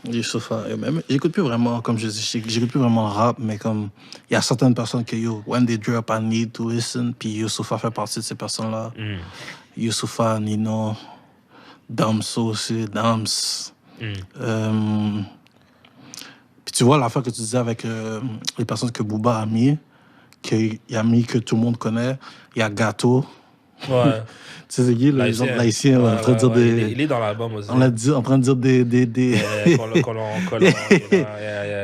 Youssoupha. J'écoute plus vraiment, comme je dis, j'écoute plus vraiment le rap, mais comme, il y a certaines personnes que, yo, when they drop, I need to listen, puis Youssoupha fait partie de ces personnes-là. Youssoupha, Nino, Damso aussi, Dams. Puis tu vois, l'affaire que tu disais avec les personnes que Booba a mis, que tout le monde connaît, il y a Gâteau. Ouais. Tu sais, c'est qui, les gens de l'haïtien, en train de dire des... Il est dans l'album aussi. En train de dire des... Colon.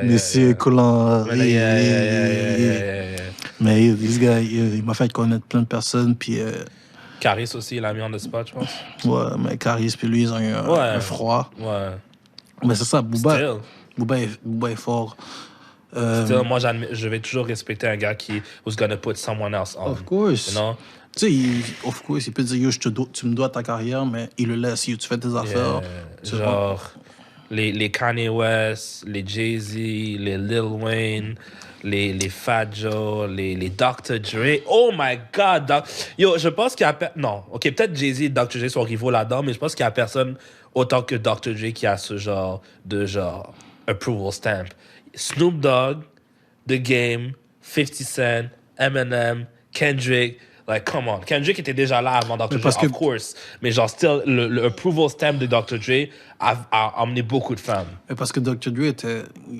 Monsieur Collant. Yeah. Mais this guy, il m'a fait connaître plein de personnes, puis... Caris aussi, il a mis en the spot, je pense. Ouais, mais Caris, puis lui, ils ont eu un froid. Ouais. Mais c'est ça, Booba Still. est fort. Still, moi, je vais toujours respecter un gars qui was gonna put someone else on. Of course. You know? Tu sais, of course, il peut dire, yo, tu me dois ta carrière, mais il le laisse, yo, tu fais tes affaires. Genre, les Kanye West, les Jay-Z, les Lil Wayne, les Fat Joe, les Dr. Dre. Oh my God! Yo, je pense qu'il y a... Non, OK, peut-être Jay-Z et Dr. Dre sont rivaux là-dedans, mais je pense qu'il y a personne autant que Dr. Dre qui a ce genre de approval stamp. Snoop Dogg, The Game, 50 Cent, Eminem, Kendrick... Like, come on. Kendrick était déjà là avant Dr. Dre, of course. Mais genre, still, le approval stamp de Dr. Dre a amené beaucoup de fans. Mais parce que Dr. Dre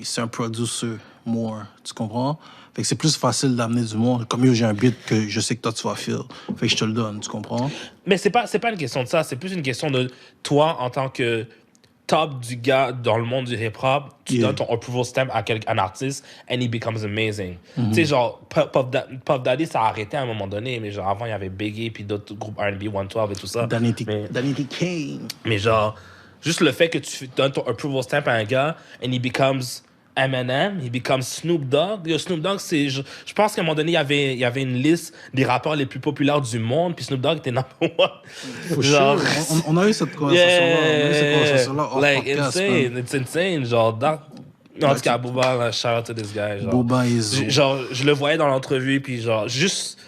c'est un producer more, tu comprends? Fait que c'est plus facile d'amener du monde. Comme yo, j'ai un beat que je sais que toi, tu vas feel. Fait que je te le donne, tu comprends? Mais c'est pas une question de ça. C'est plus une question de toi, en tant que top du gars dans le monde du hip-hop, tu donnes ton approval stamp à un artiste, and he becomes amazing. Tu sais, genre, Puff Daddy, ça a arrêté à un moment donné, mais genre, avant, il y avait Biggie, puis d'autres groupes R&B, 112 et tout ça. Danny D. Kane. Mais genre, juste le fait que tu donnes ton approval stamp à un gars, and he becomes Eminem, he becomes Snoop Dogg. Yo, Snoop Dogg, je pense qu'à un moment donné, il y avait une liste des rappeurs les plus populaires du monde, puis Snoop Dogg était number one. Genre, on a eu cette conversation-là. On a eu cette conversation-là. Like, insane. It's insane. Genre, en tout cas, Booba, là, shout out to this guy. Genre, Booba is... Genre, je le voyais dans l'entrevue, puis genre, juste...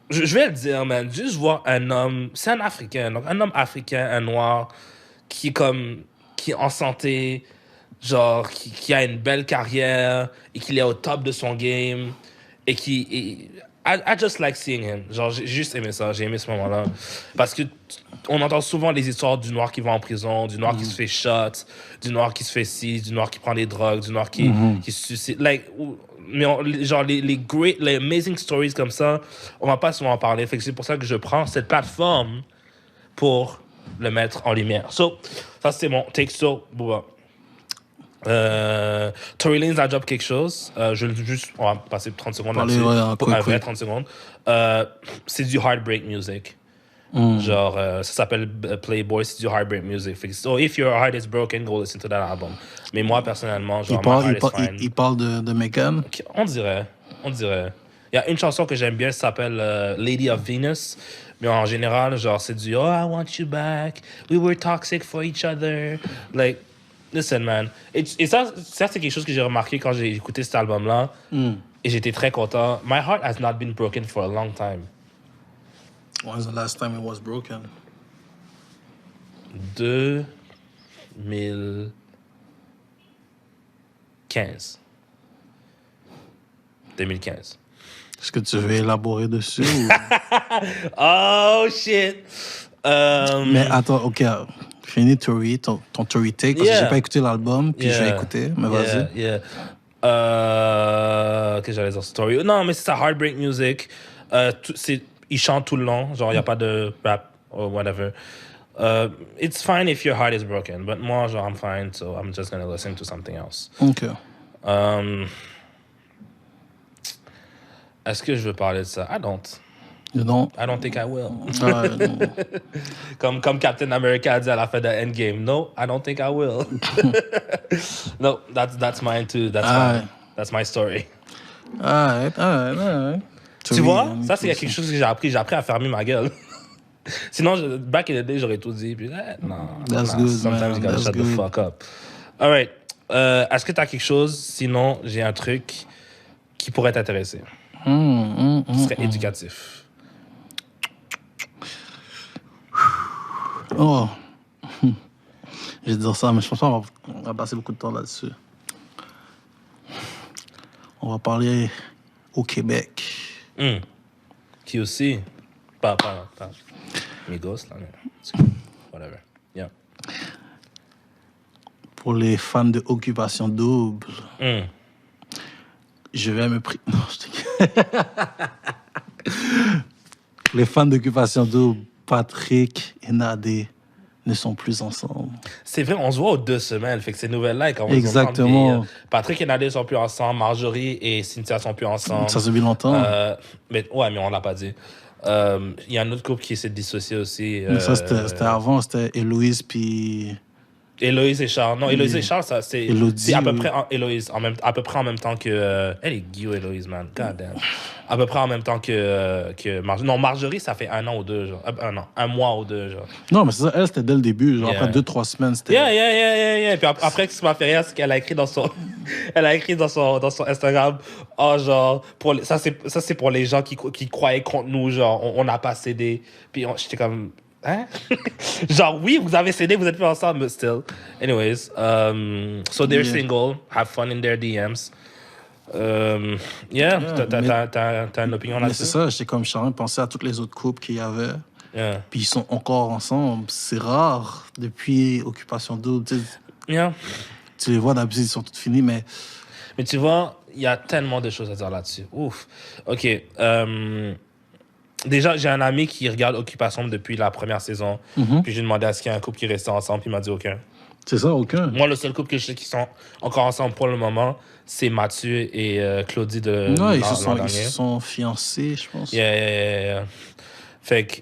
Je vais le dire, man. Juste voir un homme... C'est un Africain. Donc, un homme africain, un noir, qui est en santé... Genre, qui a une belle carrière et qu'il est au top de son game et I just like seeing him. Genre, j'ai juste aimé ça. J'ai aimé ce moment-là. Parce que on entend souvent les histoires du noir qui va en prison, du noir qui se fait shot, du noir qui se fait ci, du noir qui prend des drogues, du noir qui se suicide. Like, mais genre, les amazing stories comme ça, on va pas souvent en parler. Fait que c'est pour ça que je prends cette plateforme pour le mettre en lumière. So, ça, c'est mon take sur Booba. Tory Lanez a job quelque chose. On va passer 30 secondes là-dessus. Pour un vrai 30 secondes. C'est du heartbreak music. Genre, ça s'appelle Playboy, c'est du heartbreak music. So if your heart is broken, go listen to that album. Mais moi, personnellement, genre, il parle de Megan. On dirait. Il y a une chanson que j'aime bien, ça s'appelle Lady of Venus. Mais en général, genre, c'est du Oh, I want you back. We were toxic for each other. Like, listen, man. Et ça, c'est quelque chose que j'ai remarqué quand j'ai écouté cet album-là. Et j'étais très content. My heart has not been broken for a long time. When was the last time it was broken? 2015. Est-ce que tu veux élaborer dessus? Oh, shit! Mais attends, OK. Finis Tory, ton Tory take, parce que j'ai pas écouté l'album, puis je vais écouter, mais vas-y. Qu'est-ce que j'allais dire? Story. Non, mais c'est ça, heartbreak music. Il chante tout le long, genre, il n'y a pas de rap or whatever. It's fine if your heart is broken, but moi, genre, I'm fine, so I'm just gonna listen to something else. OK. Est-ce que je veux parler de ça? I don't. You don't? I don't think I will. Comme Captain America a dit à la fin de Endgame. No, I don't think I will. No, that's mine too. That's my story. Alright. Tu vois, ça c'est quelque chose que j'ai appris. J'ai appris à fermer ma gueule. Sinon, back in the day, j'aurais tout dit. Puis, non. That's good, sometimes you gotta shut the fuck up. All right. Est-ce que tu as quelque chose? Sinon, j'ai un truc qui pourrait t'intéresser. Qui serait éducatif. Oh. Je vais dire ça, mais je pense pas qu'on va passer beaucoup de temps là-dessus. On va parler au Québec. Qui aussi? Pas Migos, là, mais... Whatever. Yeah. Pour les fans de Occupation Double, je vais me Non, je te... Les fans d'Occupation Double, Patrick et Nadé ne sont plus ensemble. C'est vrai, on se voit aux 2 semaines. Fait que ces nouvelles-là, quand exactement. Patrick et Nadé sont plus ensemble. Marjorie et Cynthia sont plus ensemble. Ça se vit longtemps. Mais on l'a pas dit. Il y a un autre couple qui s'est dissocié aussi. Mais ça, c'était avant. C'était Héloïse puis... Héloïse et Charles. Non, Héloïse et Charles, ça, c'est à peu près Héloïse, à peu près en même temps que... elle est Guillaume Héloïse, man. God damn. À peu près en même temps que Marjorie. Non, Marjorie, ça fait 1 an ou 2, genre. Un mois ou 2, genre. Non, mais c'est ça, elle, c'était dès le début. Genre, après 2-3 semaines, c'était... Yeah. Puis après, ce qui m'a fait rire, c'est qu'elle a écrit dans son... dans son Instagram, oh, genre... Ça, c'est pour les gens qui croyaient contre nous, genre, on n'a pas cédé. Puis j'étais comme... Hein? Genre, oui, vous avez cédé, vous êtes plus ensemble, but still. Anyways, so they're single, have fun in their DMs. T'as une opinion là-dessus? C'est ça, j'étais comme, je suis en train de penser à tous les autres couples qu'il y avait. Puis ils sont encore ensemble. C'est rare depuis Occupation Double. Tu les vois d'habitude, ils sont tous finis, mais... Mais tu vois, il y a tellement de choses à dire là-dessus. Ouf. OK. Déjà, j'ai un ami qui regarde Occupation depuis la première saison. Puis j'ai demandé à ce qu'il y ait un couple qui restait ensemble, puis il m'a dit aucun. C'est ça, aucun. Moi, le seul couple que je sais qui sont encore ensemble pour le moment, c'est Mathieu et Claudie de Non, ils l'an se dernier. sont fiancés, je pense. Yeah. Fait que,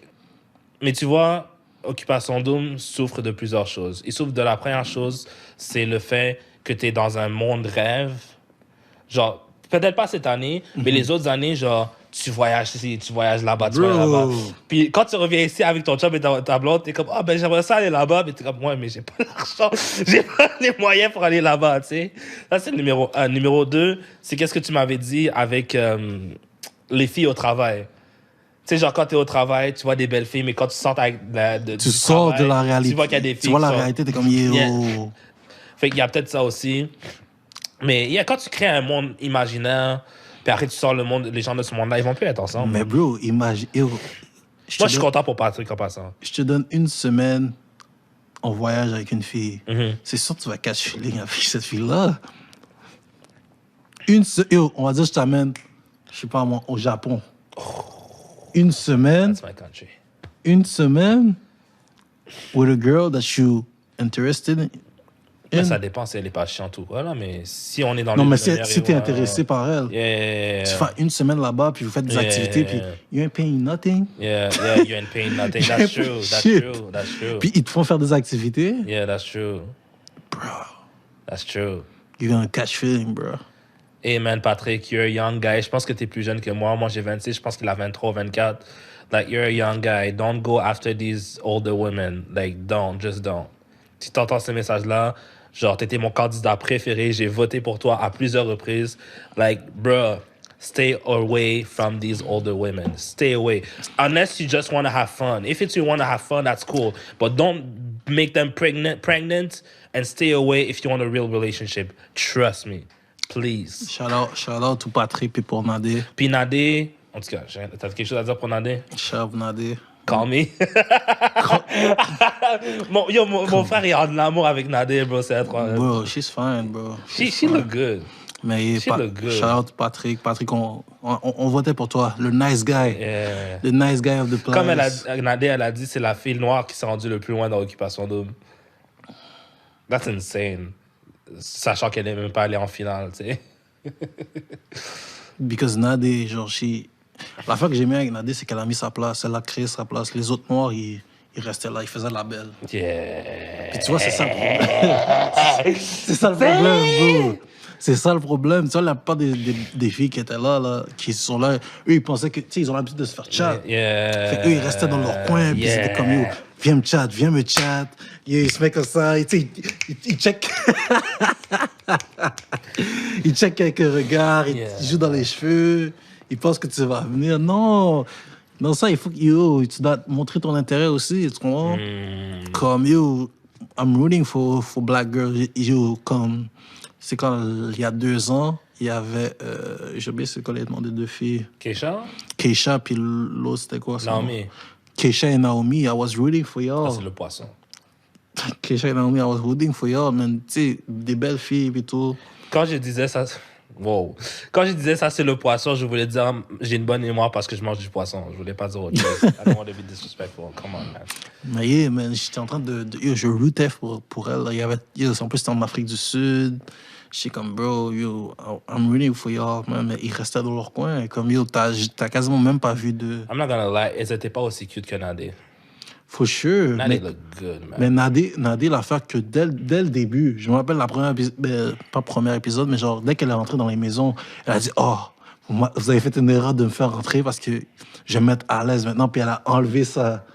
mais tu vois, Occupation Double souffre de plusieurs choses. Il souffre de la première chose, c'est le fait que tu es dans un monde rêve. Genre, peut-être pas cette année, mais les autres années, genre, tu voyages ici, tu voyages là-bas, tu voyages là-bas. Puis quand tu reviens ici avec ton job et ta blonde, t'es comme, ah ben j'aimerais ça aller là-bas, mais t'es comme, ouais, mais j'ai pas l'argent, j'ai pas les moyens pour aller là-bas, tu sais. Ça, c'est le numéro 1. Numéro 2, c'est qu'est-ce que tu m'avais dit avec les filles au travail. Tu sais, genre, quand t'es au travail, tu vois des belles filles, mais quand tu sors Tu sors de la réalité. tu vois qu'il y a des filles Tu vois la qui sont- réalité, t'es comme, yo. Yeah. Fait qu'il y a peut-être ça aussi. Mais quand tu crées un monde imaginaire, puis après tu sors le monde, les gens de ce monde-là, ils vont plus être ensemble. Mais bro, imagine. Moi, je suis content pour Patrick en passant. Je te donne une semaine en voyage avec une fille. C'est sûr que tu vas catch feeling avec cette fille-là. On va dire, je t'amène, je sais pas moi, au Japon. Une semaine. That's my country. Une semaine with a girl that you interested in. Mais ça dépend si elle est pas chiante ou quoi, là, mais si on est dans Non, le mais délire si et t'es ouais, intéressé par elle, Yeah. tu fais une semaine là-bas, puis vous faites des activités, puis you ain't paying nothing. Yeah, you ain't paying nothing. That's true. Shit. That's true. Puis ils te font faire des activités. Yeah, that's true. Bro, That's true. you're gonna catch feeling, bro. Hey man, Patrick, you're a young guy. Je pense que t'es plus jeune que moi. Moi, j'ai 26. Je pense qu'il a 23 ou 24. Like, you're a young guy. Don't go after these older women. Like, just don't. Si t'entends ces messages-là, genre, t'étais mon candidat préféré. J'ai voté pour toi à plusieurs reprises. Like, bruh, stay away from these older women. Stay away. Unless you just want to have fun. If it's you want to have fun, that's cool. But don't make them pregnant and stay away if you want a real relationship. Trust me. Please. Shout out to Patrick et pour Nadé. Puis Nadé, en tout cas, t'as quelque chose à dire pour Nadé? Shout out Nadé. Call me. mon frère, il a de l'amour avec Nadé, bro. C'est incroyable. Bro, she's fine, bro. She look good. Mais She look good. shout out Patrick. Patrick, on votait pour toi. Le nice guy. Yeah. The nice guy of the place. Comme Nadé, elle a dit, c'est la fille noire qui s'est rendue le plus loin dans l'Occupation Double. That's insane. Sachant qu'elle n'est même pas allée en finale, tu sais. Because Nadé, genre, l'affaire que j'ai mis avec Nadé, c'est qu'elle a mis sa place. Elle a créé sa place. Les autres noirs, ils restaient là. Ils faisaient la belle. Yeah. Puis tu vois, c'est ça le problème. C'est ça le problème, bro. C'est ça le problème. Tu vois, la plupart des filles qui étaient là, qui sont là, eux, ils pensaient que, tu sais, ils ont l'habitude de se faire chat. Yeah. Fait eux, ils restaient dans leur coin, puis c'était comme, yo, viens me chat. Yo, ils se mettent comme ça, tu sais, ils check. Ils check quelques regards, ils jouent dans les cheveux, ils pensent que tu vas venir. Non, ça, il faut que, yo, tu dois montrer ton intérêt aussi, tu comprends? Comme, yo, I'm rooting for black girls. Yo, comme, c'est quand, il y a 2 ans, il y avait, j'ai oublié c'est quoi les noms des 2 filles. Keisha? Keisha, puis l'autre, c'était quoi ça? Naomi. Keisha et Naomi, I was rooting for y'all. Ça, c'est le poisson. Keisha et Naomi, I was rooting for y'all, man. Tu sais, des belles filles et tout. Quand je disais ça... Wow. Quand je disais ça, c'est le poisson, je voulais dire j'ai une bonne mémoire parce que je mange du poisson. Je voulais pas dire autre chose. I don't want to be disrespectful. Come on, man. Mais yeah, man, j'étais en train yo, je rootais pour elle. En plus, c'était en Afrique du Sud. J'étais comme, bro, yo, I'm rooting for y'all, man. Mais ils restaient dans leur coin. Comme, yo, t'as quasiment même pas vu de... I'm not gonna lie, elles étaient pas aussi cute que Nadé. For sure. Nadé look good, man. Mais Nadé, l'affaire que dès le début, je me rappelle la première épisode, pas premier épisode, mais genre, dès qu'elle est rentrée dans les maisons, elle a dit, oh, vous avez fait une erreur de me faire rentrer parce que je vais me mettre à l'aise maintenant, puis elle a enlevé ça.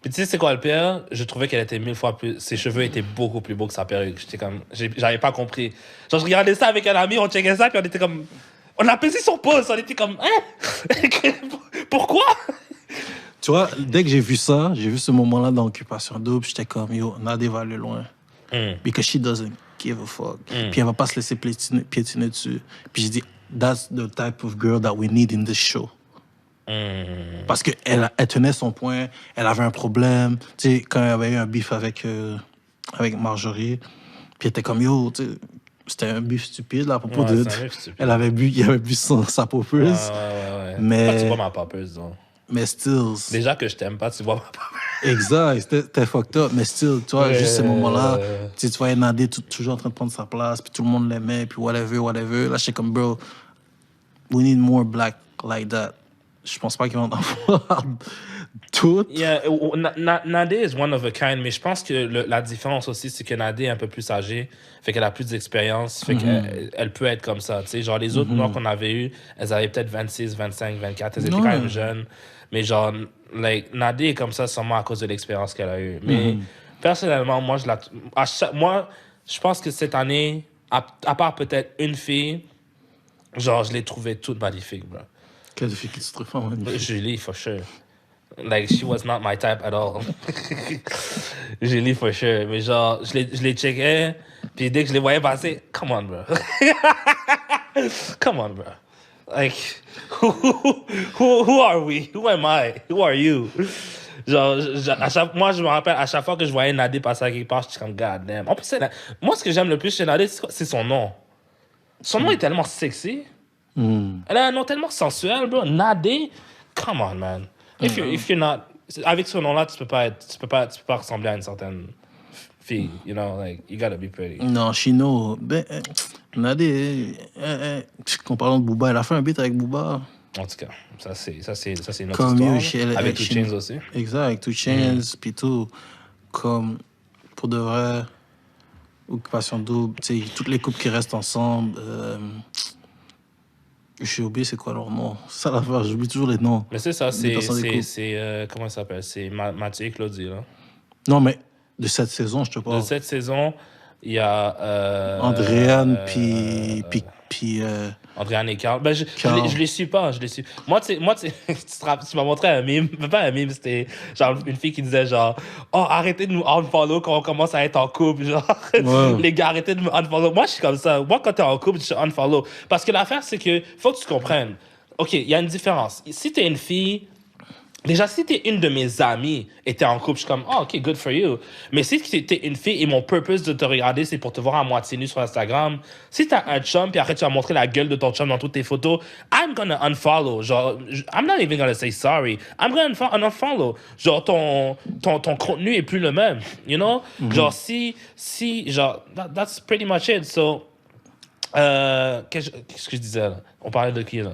Puis tu sais, c'est quoi le pire? Je trouvais qu'elle était 1000 fois plus... Ses cheveux étaient beaucoup plus beaux que sa perruque. J'étais comme... J'avais pas compris. Genre, je regardais ça avec un ami, on checkait ça, puis on était comme... On a pesé sur pause, on était comme... Hein? Pourquoi? Tu vois, dès que j'ai vu ce moment-là dans Occupation Double, j'étais comme, yo, Nadé va aller loin. Because she doesn't give a fuck. Puis elle va pas se laisser piétiner dessus. Puis j'ai dit, that's the type of girl that we need in this show. Parce qu'elle tenait son point, elle avait un problème. Tu sais, quand elle avait eu un beef avec Marjorie, puis elle était comme, yo, tu sais, c'était un beef stupide là, à propos de... Il avait bu sa popeuse. Ouais. Mais... Pas, tu bois ma popeuse, donc. Mais still... Déjà que je t'aime pas, tu bois ma popeuse. Exact, c'était fucked up, mais still, tu vois, Ouais. juste ces moments-là, tu sais, tu voyais Nadé toujours en train de prendre sa place, puis tout le monde l'aimait, puis whatever. Là, j'étais comme, bro, we need more black like that. Je pense pas qu'ils vont en avoir toutes. Yeah, Nadé is one of a kind, mais je pense que la différence aussi, c'est que Nadé est un peu plus âgée, fait qu'elle a plus d'expérience, fait qu'elle elle peut être comme ça, tu sais. Genre, les autres noirs qu'on avait eu, elles avaient peut-être 26, 25, 24, elles étaient quand même jeunes, mais genre, like, Nadé est comme ça sûrement à cause de l'expérience qu'elle a eue. Mais personnellement, moi, je pense que cette année, à part peut-être une fille, genre, je l'ai trouvée toute magnifique, bro. Quelle fille qui se trouve en magnifique. Julie, for sure. Like, she was not my type at all. Julie, for sure. Mais genre, je les checkais, puis dès que je les voyais passer, come on, bro. Come on, bro. Like, who are we? Who am I? Who are you? Genre, moi, je me rappelle, à chaque fois que je voyais Nadé passer à quelque part, je suis comme, god damn. En plus, moi, ce que j'aime le plus chez Nadé, c'est son nom. Son nom est tellement sexy. Elle a un nom tellement sensuel, bro. Nadé, come on, man. If you're not, avec ce nom-là, tu peux pas ressembler à une certaine fille, you know, like, you gotta be pretty. Non, Chino, ben, Nadé, en parlant de Booba, elle a fait un beat avec Booba. En tout cas, ça c'est une autre Comme histoire. Avec 2 Chainz aussi. Exact, avec 2 Chainz, puis tout. Comme, pour de vrai, Occupation Double, tu sais, toutes les couples qui restent ensemble. J'ai oublié c'est quoi leur nom. Ça l'affaire, j'oublie toujours les noms. Mais c'est ça, c'est comment ça s'appelle? C'est Mathieu et Claudie, là. Non, mais de cette saison, je te parle. De cette saison, il y a... Andréane, puis Andréane et Carl. Ben, je les suis pas, je les suis. Moi, tu m'as montré un meme, pas un meme, c'était genre une fille qui disait genre, oh, arrêtez de nous unfollow quand on commence à être en couple, genre, les gars, arrêtez de me unfollow. Moi, je suis comme ça. Moi, quand t'es en couple, je suis unfollow. Parce que l'affaire, c'est que, faut que tu comprennes. OK, il y a une différence. Si t'es une fille, déjà, si t'es une de mes amies et t'es en couple, je suis comme, oh, OK, good for you. Mais si t'es une fille et mon purpose de te regarder, c'est pour te voir à moitié nu sur Instagram, si t'as un chum puis après tu vas montrer la gueule de ton chum dans toutes tes photos, I'm gonna unfollow. Genre, I'm not even gonna say sorry. I'm gonna unfollow. Genre, ton contenu est plus le même, you know? Genre, genre, that's pretty much it. So, qu'est-ce que je disais, là? On parlait de qui, là?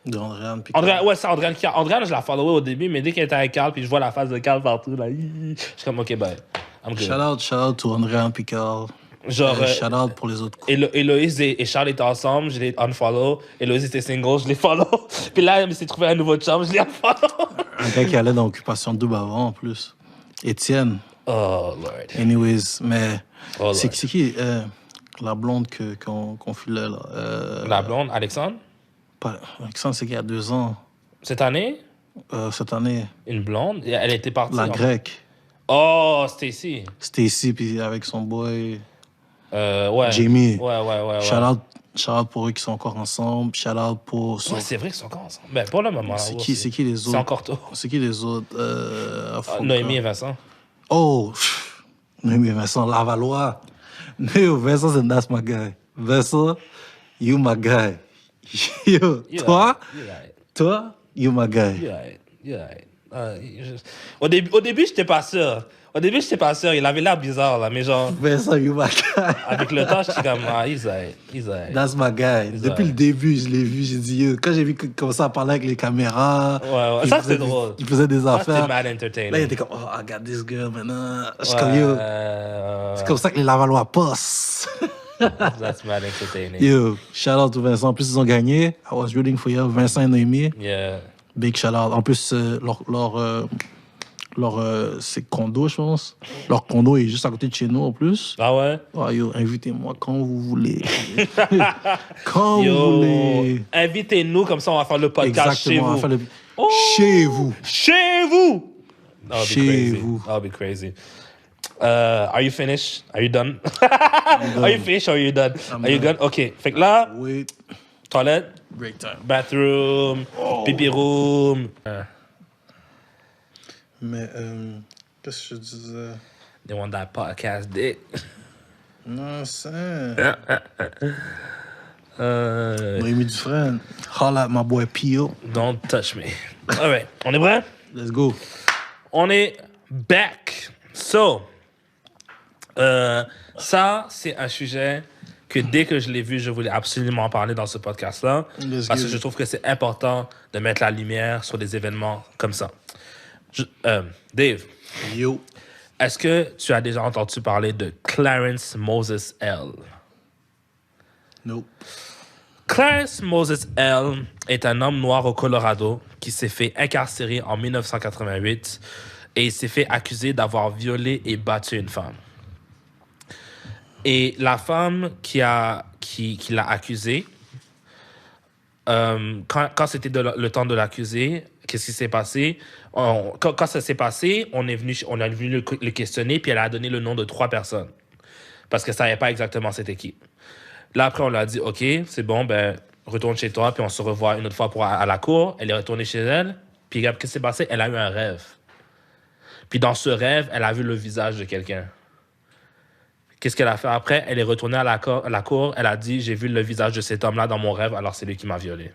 de Andréane. Ouais, c'est Andréane qui Andréane, je la followais au début, mais dès qu'elle était avec Carl, puis je vois la face de Carl partout, là, je suis comme, OK, bye. I'm good. Shout out to Andréane puis Carl. Genre, shout out pour les autres couples. Héloïse et Charles étaient ensemble, je les unfollow. Héloïse était single, je les follow. Puis là, elle s'est trouvé un nouveau chum, je les unfollow. Un gars qui allait dans Occupation Double avant, en plus. Étienne. Oh, Lord. Anyways, mais Oh, c'est qui la blonde qu'on filait, là? La blonde, Alexandre? Alexandre, c'est qu'il y a 2 ans. Cette année? Cette année. Une blonde? Elle était partie. La grecque. Oh, Stacy. Stacy, puis avec son boy. Ouais. Jamie. Ouais. Shout out pour eux qui sont encore ensemble. Shout out pour. Ouais, c'est vrai qu'ils sont encore ensemble. Ben, pour le moment. C'est qui les autres? C'est encore tôt. C'est qui les autres? Noémie et Vincent. Oh! Noémie et Vincent, Lavalois. No, Vincent, that's my guy. Vincent, you my guy. Yo, toi, you my guy. You're right. Au début, j'étais pas sûr. Il avait l'air bizarre, là, mais genre... Vincent, you my guy. Avec le temps, j'étais comme, he's right. That's my guy. Depuis le début, je l'ai vu, j'ai dit, yo, quand j'ai vu qu'il commençait à parler avec les caméras... Ouais. Ça, c'était drôle. Il faisait des affaires. C'était mad entertaining. Là, il était comme, oh, I got this girl, maintenant. Je suis comme, yo, c'est comme ça que les Lavallois passent. That's mad entertaining. Yo, shout out to Vincent. En plus, ils ont gagné. I was rooting for you, Vincent et Noémie. Yeah. Big shout out. En plus, c'est condo, je pense. Leur condo est juste à côté de chez nous, en plus. Ah ouais? Oh, yo, invitez-moi quand vous voulez. Quand vous voulez. Invitez-nous, comme ça, on va faire le podcast chez vous. On va faire le... Chez vous. Chez vous! Chez vous. That'll be crazy. Are you finished? Are you done? Are you finished or are you done? Are you done? OK. Fait que là, Wait. toilette, Break time. bathroom, pipi room. Mais, qu'est-ce que je disais? They want that podcast dick. Non, c'est... Rémi Dufresne. Holla at my boy Pio. Don't touch me. All right. On est prêt? Let's go. On est back. So, ça, c'est un sujet que dès que je l'ai vu, je voulais absolument en parler dans ce podcast-là. Parce que je trouve que c'est important de mettre la lumière sur des événements comme ça. Dave. Yo. Est-ce que tu as déjà entendu parler de Clarence Moses L? Nope. Clarence Moses L est un homme noir au Colorado qui s'est fait incarcérer en 1988 et il s'est fait accuser d'avoir violé et battu une femme. Et la femme qui l'a accusé, quand c'était le temps de l'accuser, qu'est-ce qui s'est passé? Quand ça s'est passé, on est venu le questionner, puis elle a donné le nom de 3 personnes. Parce qu'elle ne savait pas exactement c'était qui. Là, après, on lui a dit, OK, c'est bon, ben, retourne chez toi, puis on se revoit une autre fois à la cour. Elle est retournée chez elle, puis regarde, qu'est-ce qui s'est passé? Elle a eu un rêve. Puis dans ce rêve, elle a vu le visage de quelqu'un. Qu'est-ce qu'elle a fait après? Elle est retournée à la cour, elle a dit, j'ai vu le visage de cet homme-là dans mon rêve, alors c'est lui qui m'a violée.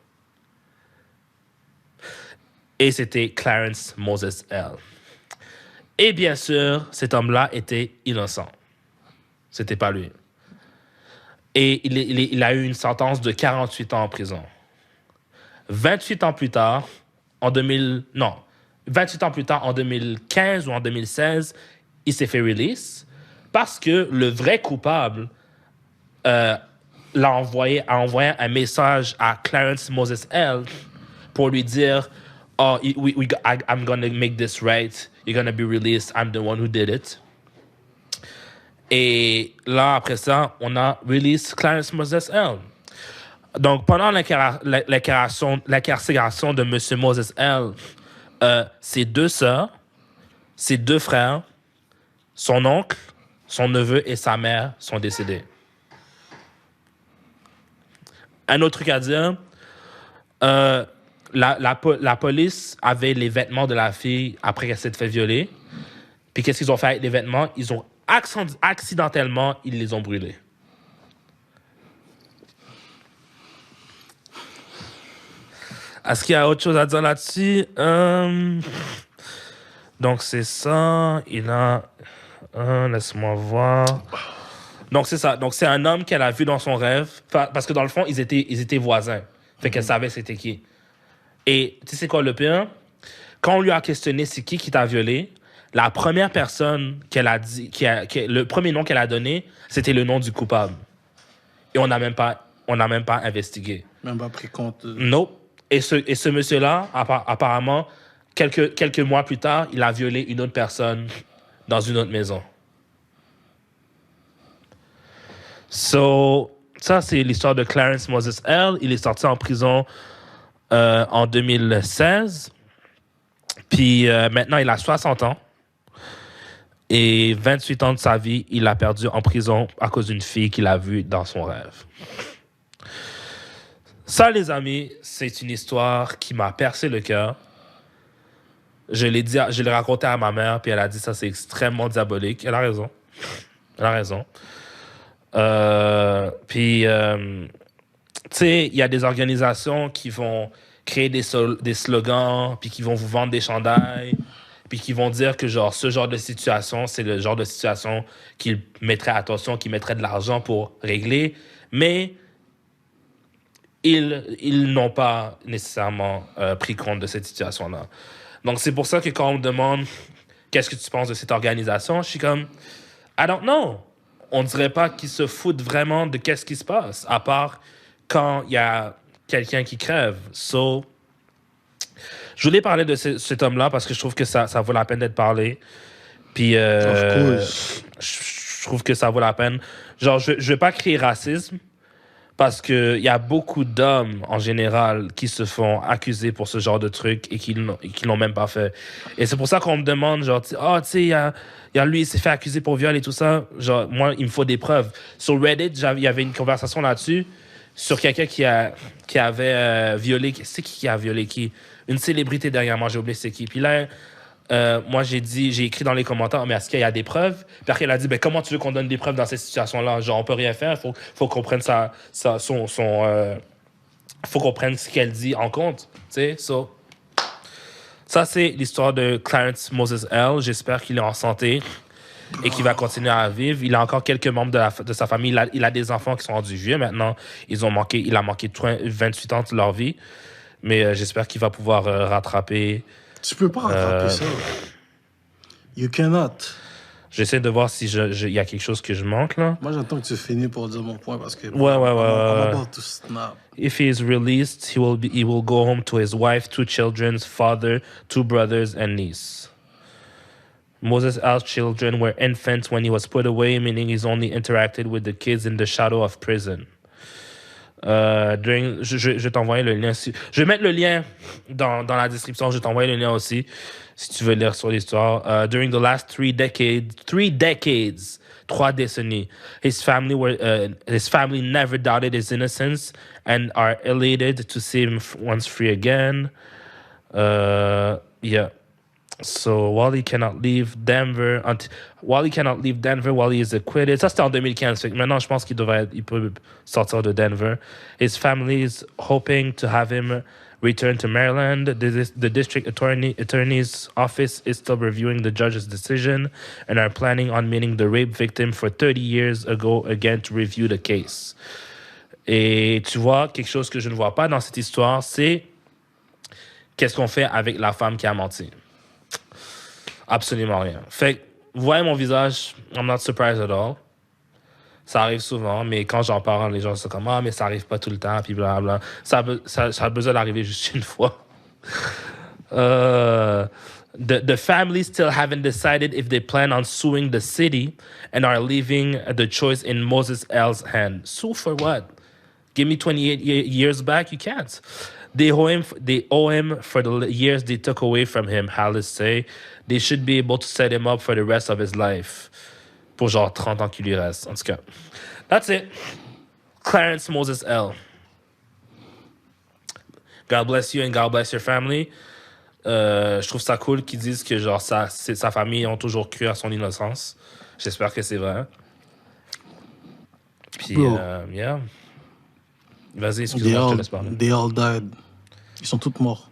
Et c'était Clarence Moses L. Et bien sûr, cet homme-là était innocent. C'était pas lui. Et il a eu une sentence de 48 ans en prison. 28 ans plus tard, en 2015 ou en 2016, il s'est fait release parce que le vrai coupable a envoyé un message à Clarence Moses L pour lui dire « Oh, I'm going to make this right. You're going to be released. I'm the one who did it. » Et là, après ça, on a release Clarence Moses L. Donc, pendant l'incarcération de M. Moses L, ses 2 sœurs, ses 2 frères, son oncle, son neveu et sa mère sont décédés. Un autre truc à dire, la police avait les vêtements de la fille après qu'elle s'est fait violer. Puis qu'est-ce qu'ils ont fait avec les vêtements? Ils ont accidentellement, ils les ont brûlés. Est-ce qu'il y a autre chose à dire là-dessus? Donc, c'est ça. Il a... laisse-moi voir. Donc, c'est ça. Donc, c'est un homme qu'elle a vu dans son rêve. Parce que dans le fond, ils étaient voisins. Fait qu'elle savait c'était qui. Et tu sais c'est quoi le pire? Quand on lui a questionné c'est qui t'a violé, la première personne qu'elle a dit, le premier nom qu'elle a donné, c'était le nom du coupable. Et on n'a même pas investigué. Même pas pris compte. Nope. Et ce monsieur-là, apparemment, quelques mois plus tard, il a violé une autre personne dans une autre maison. So, ça, c'est l'histoire de Clarence Moses L. Il est sorti en prison en 2016. Puis maintenant, il a 60 ans. Et 28 ans de sa vie, il a perdu en prison à cause d'une fille qu'il a vue dans son rêve. Ça, les amis, c'est une histoire qui m'a percé le cœur. Je l'ai raconté à ma mère, puis elle a dit ça, c'est extrêmement diabolique. Elle a raison. Puis, tu sais, il y a des organisations qui vont créer des slogans, puis qui vont vous vendre des chandails, puis qui vont dire que genre ce genre de situation, c'est le genre de situation qu'ils mettraient attention, qu'ils mettraient de l'argent pour régler, mais ils n'ont pas nécessairement pris compte de cette situation-là. Donc, c'est pour ça que quand on me demande qu'est-ce que tu penses de cette organisation, je suis comme, I don't know. On ne dirait pas qu'ils se foutent vraiment de qu'est-ce qui se passe, à part quand il y a quelqu'un qui crève. So, je voulais parler de cet homme-là parce que je trouve que ça vaut la peine d'être parlé. Puis, je trouve que ça vaut la peine. Genre, je vais pas crier racisme parce qu'il y a beaucoup d'hommes, en général, qui se font accuser pour ce genre de trucs et qui l'ont même pas fait. Et c'est pour ça qu'on me demande, genre, tu sais, il y a lui, il s'est fait accuser pour viol et tout ça. Genre, moi, il me faut des preuves. Sur Reddit, il y avait une conversation là-dessus sur quelqu'un qui avait violé... C'est qui a violé qui? Une célébrité derrière moi, j'ai oublié c'est qui. Puis là, moi, j'ai écrit dans les commentaires, mais est-ce qu'il y a des preuves? Puis après, elle a dit, ben, comment tu veux qu'on donne des preuves dans cette situation-là? Genre, on peut rien faire, faut qu'on prenne faut qu'on prenne ce qu'elle dit en compte. Tu sais, so. Ça, c'est l'histoire de Clarence Moses L. J'espère qu'il est en santé et qu'il va continuer à vivre. Il a encore quelques membres de sa famille. Il a des enfants qui sont rendus vieux maintenant. Il a manqué 28 ans de leur vie. Mais j'espère qu'il va pouvoir rattraper. Tu peux pas rattraper ça. You cannot. J'essaie de voir si il y a quelque chose que je manque, là. Moi, j'attends que tu finis pour dire mon point parce que... Ouais. I'm about to snap. If he is released, he will go home to his wife, 2 children, father, 2 brothers, and niece. Moses L's children were infants when he was put away, meaning he's only interacted with the kids in the shadow of prison. Je vais t'envoyer le lien. Je vais mettre le lien dans la description. Je vais t'envoyer le lien aussi si tu veux lire sur l'histoire. During the last 3 decades, 3 décennies, his family never doubted his innocence and are elated to see him once free again. Yeah. So while he cannot leave Denver, while he is acquitted, ça c'était en 2015. Fait que maintenant, je pense il peut sortir de Denver. His family is hoping to have him return to Maryland. The district attorney's office is still reviewing the judge's decision and are planning on meeting the rape victim for 30 years ago again to review the case. Et tu vois, quelque chose que je ne vois pas dans cette histoire, c'est qu'est-ce qu'on fait avec la femme qui a menti. Absolument rien. Fait que, vous voyez mon visage, I'm not surprised at all. Ça arrive souvent, mais quand j'en parle, les gens sont comme « Ah, mais ça arrive pas tout le temps, puis blablabla. » Ça a besoin d'arriver juste une fois. The family still haven't decided if they plan on suing the city and are leaving the choice in Moses L's hand. Sue for what? Give me 28 years back? You can't. They owe him for the years they took away from him, Hallis say. They should be able to set him up for the rest of his life. Pour genre 30 ans qu'il lui reste. En tout cas, that's it. Clarence Moses L. God bless you and God bless your family. Je trouve ça cool qu'ils disent que genre sa famille ont toujours cru à son innocence. J'espère que c'est vrai. Puis, yeah. Vas-y, excuse-moi, je te laisse parler. They all died. Ils sont tous morts.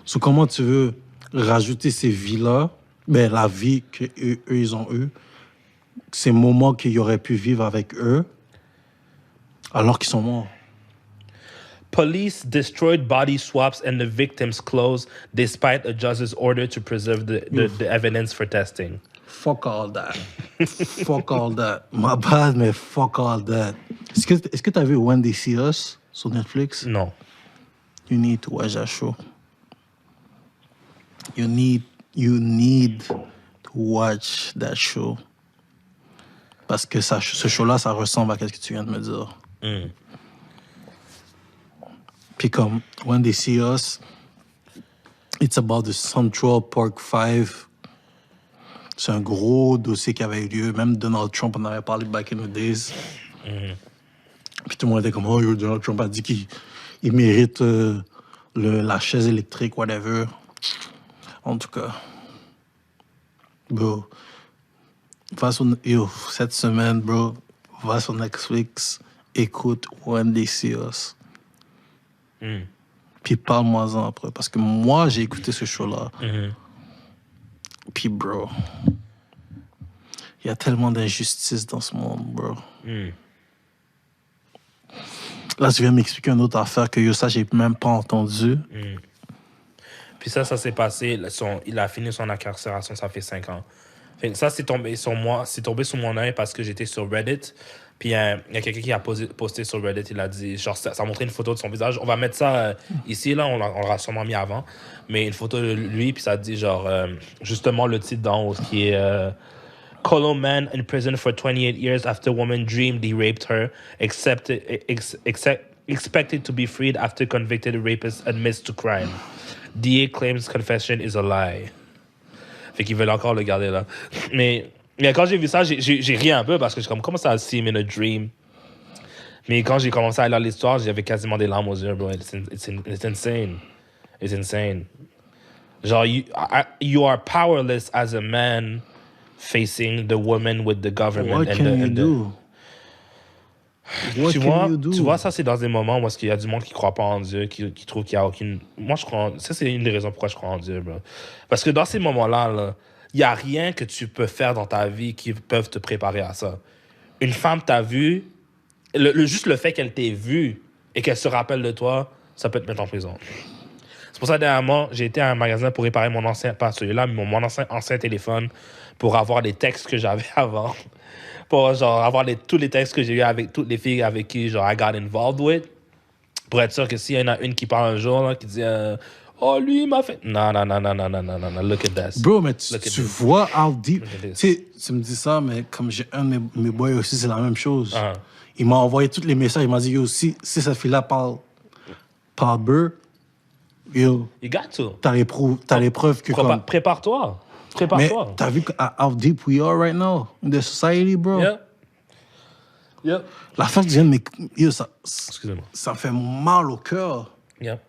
So, comment tu veux rajouter ces vies-là, ben, la vie qu'eux, ils ont eue, ces moments qu'ils auraient pu vivre avec eux, alors qu'ils sont morts? Police destroyed body swaps and the victim's clothes despite a judge's order to preserve the evidence for testing. Fuck all that. Fuck all that. My bad, mais fuck all that. Est-ce que tu as vu When They See Us sur Netflix? Non. You need to watch that show. You need to watch that show. Parce que ce show-là, ça ressemble à ce que tu viens de me dire. Mm. Puis comme When They See Us, it's about the Central Park 5. C'est un gros dossier qui avait eu lieu. Même Donald Trump en avait parlé back in the days. Mm. Puis tout le monde était comme, oh, Donald Trump a dit qu'il mérite la chaise électrique, whatever. En tout cas, bro, cette semaine, bro, va sur Netflix, écoute When They See Us. Mm. Puis parle-moi-en après. Parce que moi, j'ai écouté ce show-là. Mm-hmm. Puis, bro, il y a tellement d'injustice dans ce monde, bro. Mm. Là, tu viens m'expliquer une autre affaire que ça, j'ai même pas entendu. Mm. Puis ça s'est passé, il a fini son incarcération, ça fait 5 ans. Fait que ça, c'est tombé sur mon œil parce que j'étais sur Reddit. Puis il y a quelqu'un qui a posté sur Reddit, il a dit, genre, ça montrait une photo de son visage. On va mettre ça ici, là, on l'aura sûrement mis avant. Mais une photo de lui, puis ça dit, genre, justement, le titre d'en haut, qui est Colo man in prison for 28 years after woman dreamed he raped her, expected to be freed after convicted rapist admits to crime. DA claims confession is a lie. Fait qu'ils veulent encore le garder là. Mais quand j'ai vu ça, j'ai ri un peu parce que je suis comme, comment ça, seem in a dream? Mais quand j'ai commencé à lire l'histoire, j'avais quasiment des larmes aux yeux, bro. It's insane. It's insane. Genre, you are powerless as a man facing the woman with the government. What can you do? What can you do? Tu vois, ça, c'est dans des moments où il y a du monde qui croit pas en Dieu, qui trouve qu'il y a aucune... Moi, je crois ça, c'est une des raisons pourquoi je crois en Dieu, bro. Parce que dans ces moments-là, là, il y a rien que tu peux faire dans ta vie qui peuvent te préparer à ça. Une femme t'a vu, juste le fait qu'elle t'ait vu et qu'elle se rappelle de toi, ça peut te mettre en prison. C'est pour ça, dernièrement, j'ai été à un magasin pour réparer mon ancien, pas celui-là, mais mon ancien téléphone pour avoir les textes que j'avais avant. Pour genre avoir tous les textes que j'ai eu avec toutes les filles avec qui genre I got involved with. Pour être sûr que s'il y en a une qui parle un jour, là, qui dit oh, lui, il m'a fait. Non, look at this. Bro, mais tu vois how deep. Look at this. Tu sais, tu me dis ça, mais comme j'ai un de mes boys aussi, c'est la même chose. Uh-huh. Il m'a envoyé tous les messages. Il m'a dit, yo, si cette fille-là parle beurre, yo, You got to. t'as les preuves que comme... Prépare-toi. Mais Prépare-toi. t'as vu how deep we are right now in the society, bro? Yeah. La fin que je viens de yo, Excusez-moi. ça me fait mal au cœur. Yeah.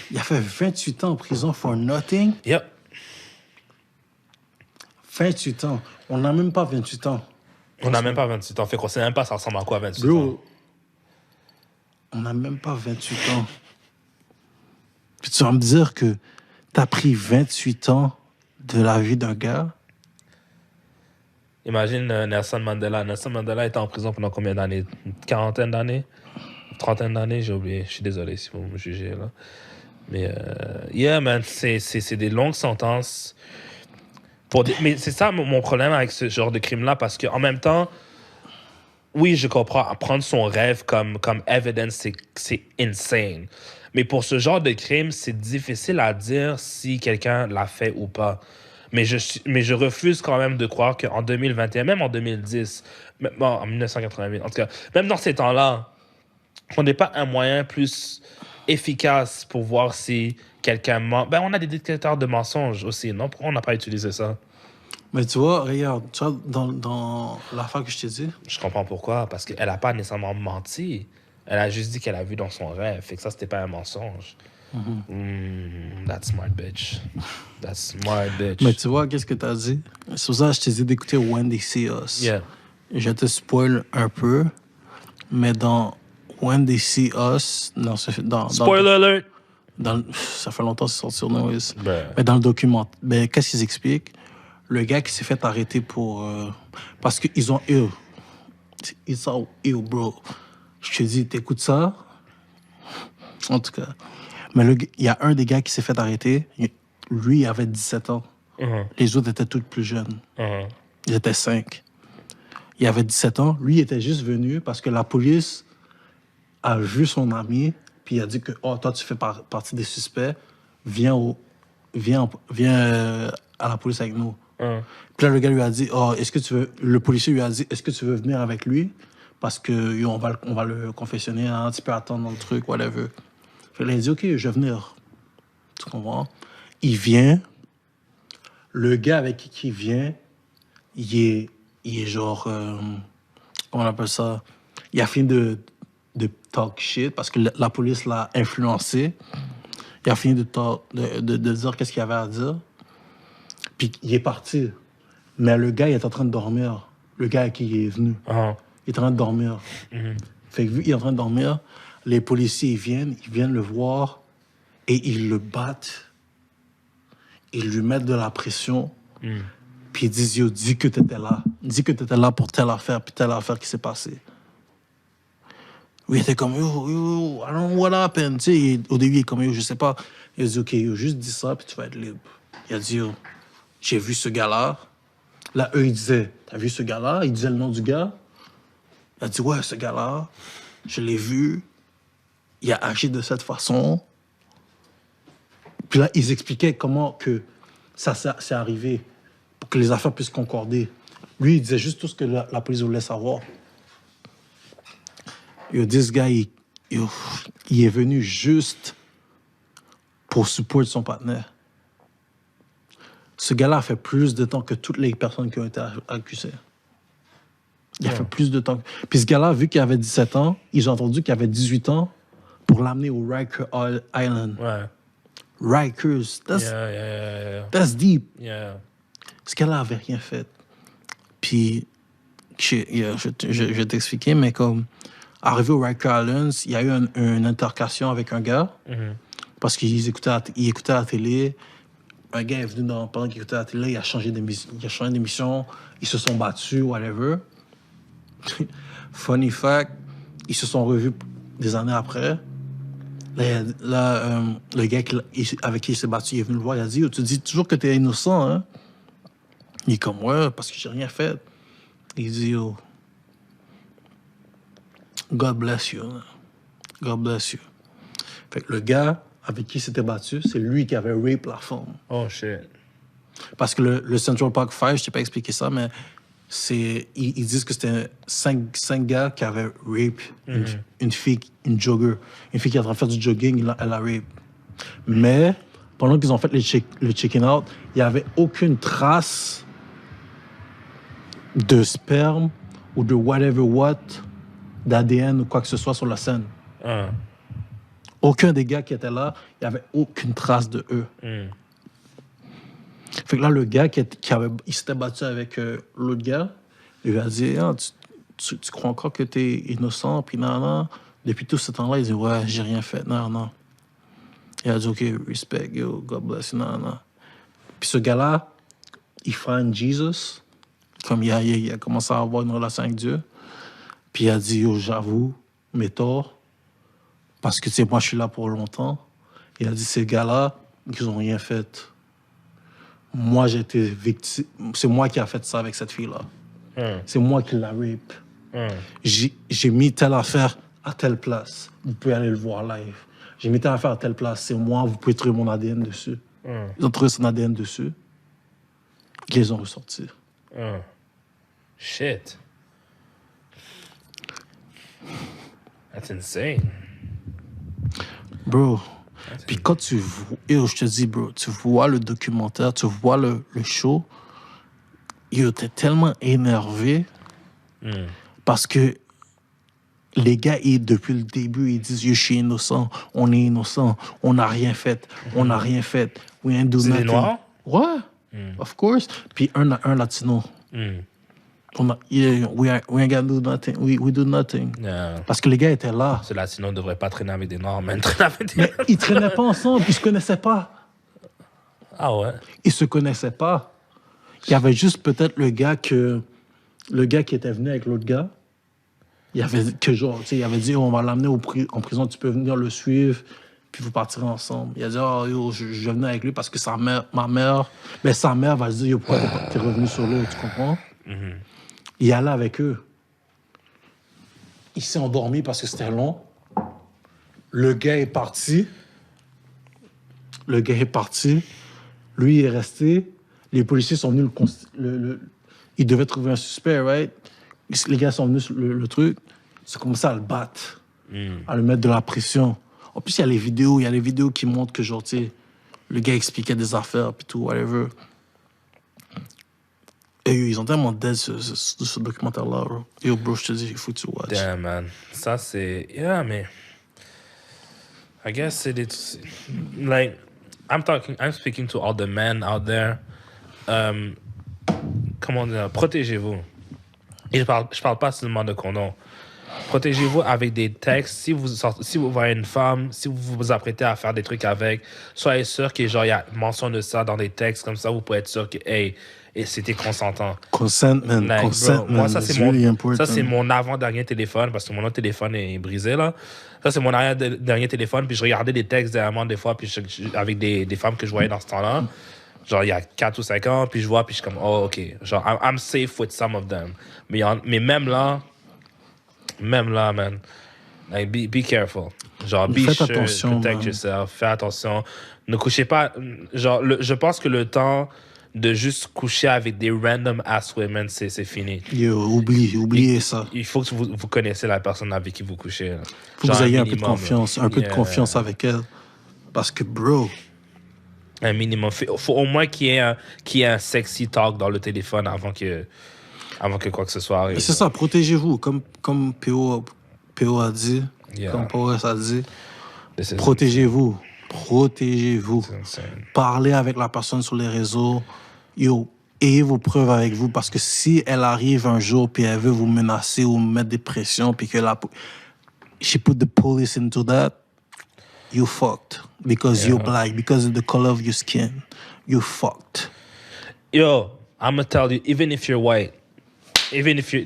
Il a fait 28 ans en prison for nothing. Yep. 28 ans. On n'a même pas 28 ans. On n'a même pas 28 ans. Fait qu'on sait même pas ça ressemble à quoi 28 ans. Bro, on n'a même pas 28 ans. Puis tu vas me dire que t'as pris 28 ans de la vie d'un gars? Imagine Nelson Mandela. Nelson Mandela était en prison pendant combien d'années? Une quarantaine d'années? Une trentaine d'années? J'ai oublié. Je suis désolé si vous me jugez, là. Mais, yeah, man, c'est des longues sentences. Mais c'est ça mon problème avec ce genre de crime-là, parce qu'en même temps, oui, je comprends. Prendre son rêve comme evidence, c'est insane. Mais pour ce genre de crime, c'est difficile à dire si quelqu'un l'a fait ou pas. Mais je refuse quand même de croire qu'en 2021, même en 2010, bon, en 1988, en tout cas, même dans ces temps-là, on n'est pas un moyen plus efficace pour voir si quelqu'un ment. Ben, on a des détecteurs de mensonges aussi, non? Pourquoi on n'a pas utilisé ça? Mais tu vois, regarde, tu vois, dans l'affaire que je t'ai dit, Je comprends pourquoi. Parce qu'elle n'a pas nécessairement menti. Elle a juste dit qu'elle a vu dans son rêve. Fait que ça, c'était pas un mensonge. That's smart, bitch. That's smart, bitch. mais tu vois, qu'est-ce que t'as dit? C'est pour ça que je t'ai dit d'écouter When They See Us. Yeah. Je te spoil un peu, mais dans When They See Us, Spoiler alert! Ça fait longtemps que c'est sorti sur Noise. Ben. Mais dans le document, ben, qu'est-ce qu'ils expliquent? Le gars qui s'est fait arrêter pour... parce qu'ils ont... Ils sont bro. Je te dis, t'écoutes ça? En tout cas. Mais il y a un des gars qui s'est fait arrêter. Lui, il avait 17 ans. Uh-huh. Les autres étaient tous plus jeunes. Uh-huh. Ils étaient 5. Il avait 17 ans. Lui, il était juste venu parce que la police a vu son ami, puis il a dit que, oh, toi, tu fais partie des suspects. Viens à la police avec nous. Uh-huh. Puis là, le gars lui a dit, oh, est-ce que tu veux... Le policier lui a dit, est-ce que tu veux venir avec lui? Parce que on va le confessionner, hein, tu peux attendre dans le truc, whatever. Fait là, il dit, OK, je vais venir. Tu comprends? Il vient. Le gars avec qui il vient, il est genre... comment on appelle ça? Il a fini de talk shit parce que la police l'a influencé. Il a fini de dire qu'est-ce qu'il avait à dire. Puis il est parti. Mais le gars, il est en train de dormir. Le gars à qui il est venu. Uh-huh. Il est en train de dormir. Fait que vu qu'il est en train de dormir, les policiers ils viennent le voir et ils le battent. Ils lui mettent de la pression. Puis ils disent, yo, dis que t'étais là. Dis que t'étais là pour telle affaire, puis telle affaire qui s'est passée. Oui, il était comme, yo, I don't know what happened. Tu sais, au début, il est comme, yo, je sais pas. Il a dit, OK, yo, juste dis ça, puis tu vas être libre. Il a dit, yo, j'ai vu ce gars-là. Là, eux, ils disaient, t'as vu ce gars-là? Il disait le nom du gars. Il a dit, ouais, ce gars-là, je l'ai vu. Il a agi de cette façon. Puis là, ils expliquaient comment que ça s'est arrivé pour que les affaires puissent concorder. Lui, il disait juste tout ce que la police voulait savoir. Yo, this guy, il est venu juste pour supporter son partenaire. Ce gars-là a fait plus de temps que toutes les personnes qui ont été accusées. Il a fait plus de temps. Puis ce gars-là, vu qu'il avait 17 ans, ils ont entendu qu'il avait 18 ans pour l'amener au Rikers Island. Ouais. Rikers, Yeah. that's deep. Yeah. Ce gars-là avait rien fait. Puis Je vais t'expliquer, mais comme arrivé au Rikers Island, il y a eu une intercation avec un gars parce qu'il écoutait la télé. Un gars est venu pendant qu'il écoutait la télé, il a changé d'émission, ils se sont battus, whatever. Funny fact, ils se sont revus des années après. Là, le gars avec qui il s'est battu, il est venu le voir, il a dit « Tu dis toujours que t'es innocent, hein? » Il est comme « Ouais, parce que j'ai rien fait. » Il dit oh, God bless you. God bless you. Fait que le gars avec qui il s'était battu, c'est lui qui avait rape la femme. Oh, shit. Parce que le Central Park Five, je t'ai pas expliqué ça, mais ils disent que c'était cinq gars qui avaient rape une fille, une jogger. Une fille qui est en train de faire du jogging, elle a rape. Mais pendant qu'ils ont fait le check-in out, il n'y avait aucune trace de sperme ou de whatever what, d'ADN ou quoi que ce soit sur la scène. Aucun des gars qui étaient là, il n'y avait aucune trace de eux. Fait que là, le gars il s'était battu avec l'autre gars, il lui a dit ah, tu crois encore que tu es innocent, puis non. Depuis tout ce temps-là, il dit ouais, j'ai rien fait, non. Il a dit ok, respect, yo, God bless, non. Puis ce gars-là, il find Jesus. Comme il a commencé à avoir une relation avec Dieu. Puis il a dit, yo, j'avoue, mes torts, parce que, tu sais, moi, je suis là pour longtemps. Il a dit, ces gars-là, ils n'ont rien fait. Moi, j'ai été victime. C'est moi qui a fait ça avec cette fille-là. C'est moi qui l'a rape. J'ai mis telle affaire à telle place. Vous pouvez aller le voir live. J'ai mis telle affaire à telle place. C'est moi, vous pouvez trouver mon ADN dessus. Ils ont trouvé son ADN dessus. Ils les ont ressortis. Shit. That's insane. Bro. Puis quand tu vois... je te dis, bro, tu vois le documentaire, tu vois le show, t'es tellement énervé parce que les gars, depuis le début, ils disent, je suis innocent, on est innocent, on n'a rien fait, we ain't do nothing. C'est des Noirs? Ouais, of course. Puis un latino. We ain't gonna do nothing. We do nothing. Yeah. Parce que les gars étaient là. Ce latino ne devrait pas traîner avec des Noirs, mais traîner avec des Mais ils traînaient pas ensemble, ils se connaissaient pas. Ah ouais? Ils se connaissaient pas. Il y avait juste peut-être le gars qui était venu avec l'autre gars. Il avait dit on va l'amener en prison, tu peux venir le suivre, puis vous partirez ensemble. Il a dit oh yo, je vais venir avec lui parce que sa mère va se dire yo, pourquoi t'es revenu solo, tu comprends? Il allait avec eux. Il s'est endormi parce que c'était long. Le gars est parti. Lui est resté. Les policiers sont venus ils devaient trouver un suspect, right? Les gars sont venus sur le truc. C'est commencé à le battre. À le mettre de la pression. En plus, il y a les vidéos qui montrent que, genre, tu sais, le gars expliquait des affaires, puis tout, whatever. Et ils ont tellement dead ce documentaire-là, bro. Yo, bro, je te dis, il faut que tu watch. Damn, man. Ça, c'est... Yeah, mais... I guess it's... Like, I'm speaking to all the men out there. Comment dire? Protégez-vous. Et je parle pas seulement de condom. Protégez-vous avec des textes. Si vous voyez une femme, si vous vous apprêtez à faire des trucs avec, soyez sûr qu'il y a mention de ça dans des textes. Comme ça, vous pouvez être sûr que, hey, et c'était consentant. Consentment. Moi, ça, c'est mon avant-dernier téléphone, parce que mon autre téléphone est brisé, là. Ça, c'est mon dernier téléphone, puis je regardais des textes derrière moi, des fois, puis avec des femmes que je voyais dans ce temps-là. Genre, il y a 4 ou 5 ans, puis je vois, puis je suis comme, oh, OK. Genre, I'm safe with some of them. Mais même là, man, like, be careful. Genre, be sure, protect yourself, fais attention. Ne couchez pas... Genre, je pense que le temps de juste coucher avec des random ass women, c'est fini. Yo, oubliez ça. Il faut que vous connaissez la personne avec qui vous couchez. Il faut que vous ayez un peu de confiance, de confiance avec elle. Parce que, bro... Un minimum. Faut au moins qu'il y ait un sexy talk dans le téléphone avant que quoi que ce soit arrive. C'est ça, protégez-vous. Comme PO a dit, comme Paul a dit, protégez-vous. Parlez avec la personne sur les réseaux. Yo, ayez vos preuves avec vous parce que si elle arrive un jour puis elle veut vous menacer ou mettre des pressions puis que she put the police into that, you fucked because you're black, because of the color of your skin. You fucked. Yo, I'm gonna tell you, even if you're white, even if you're...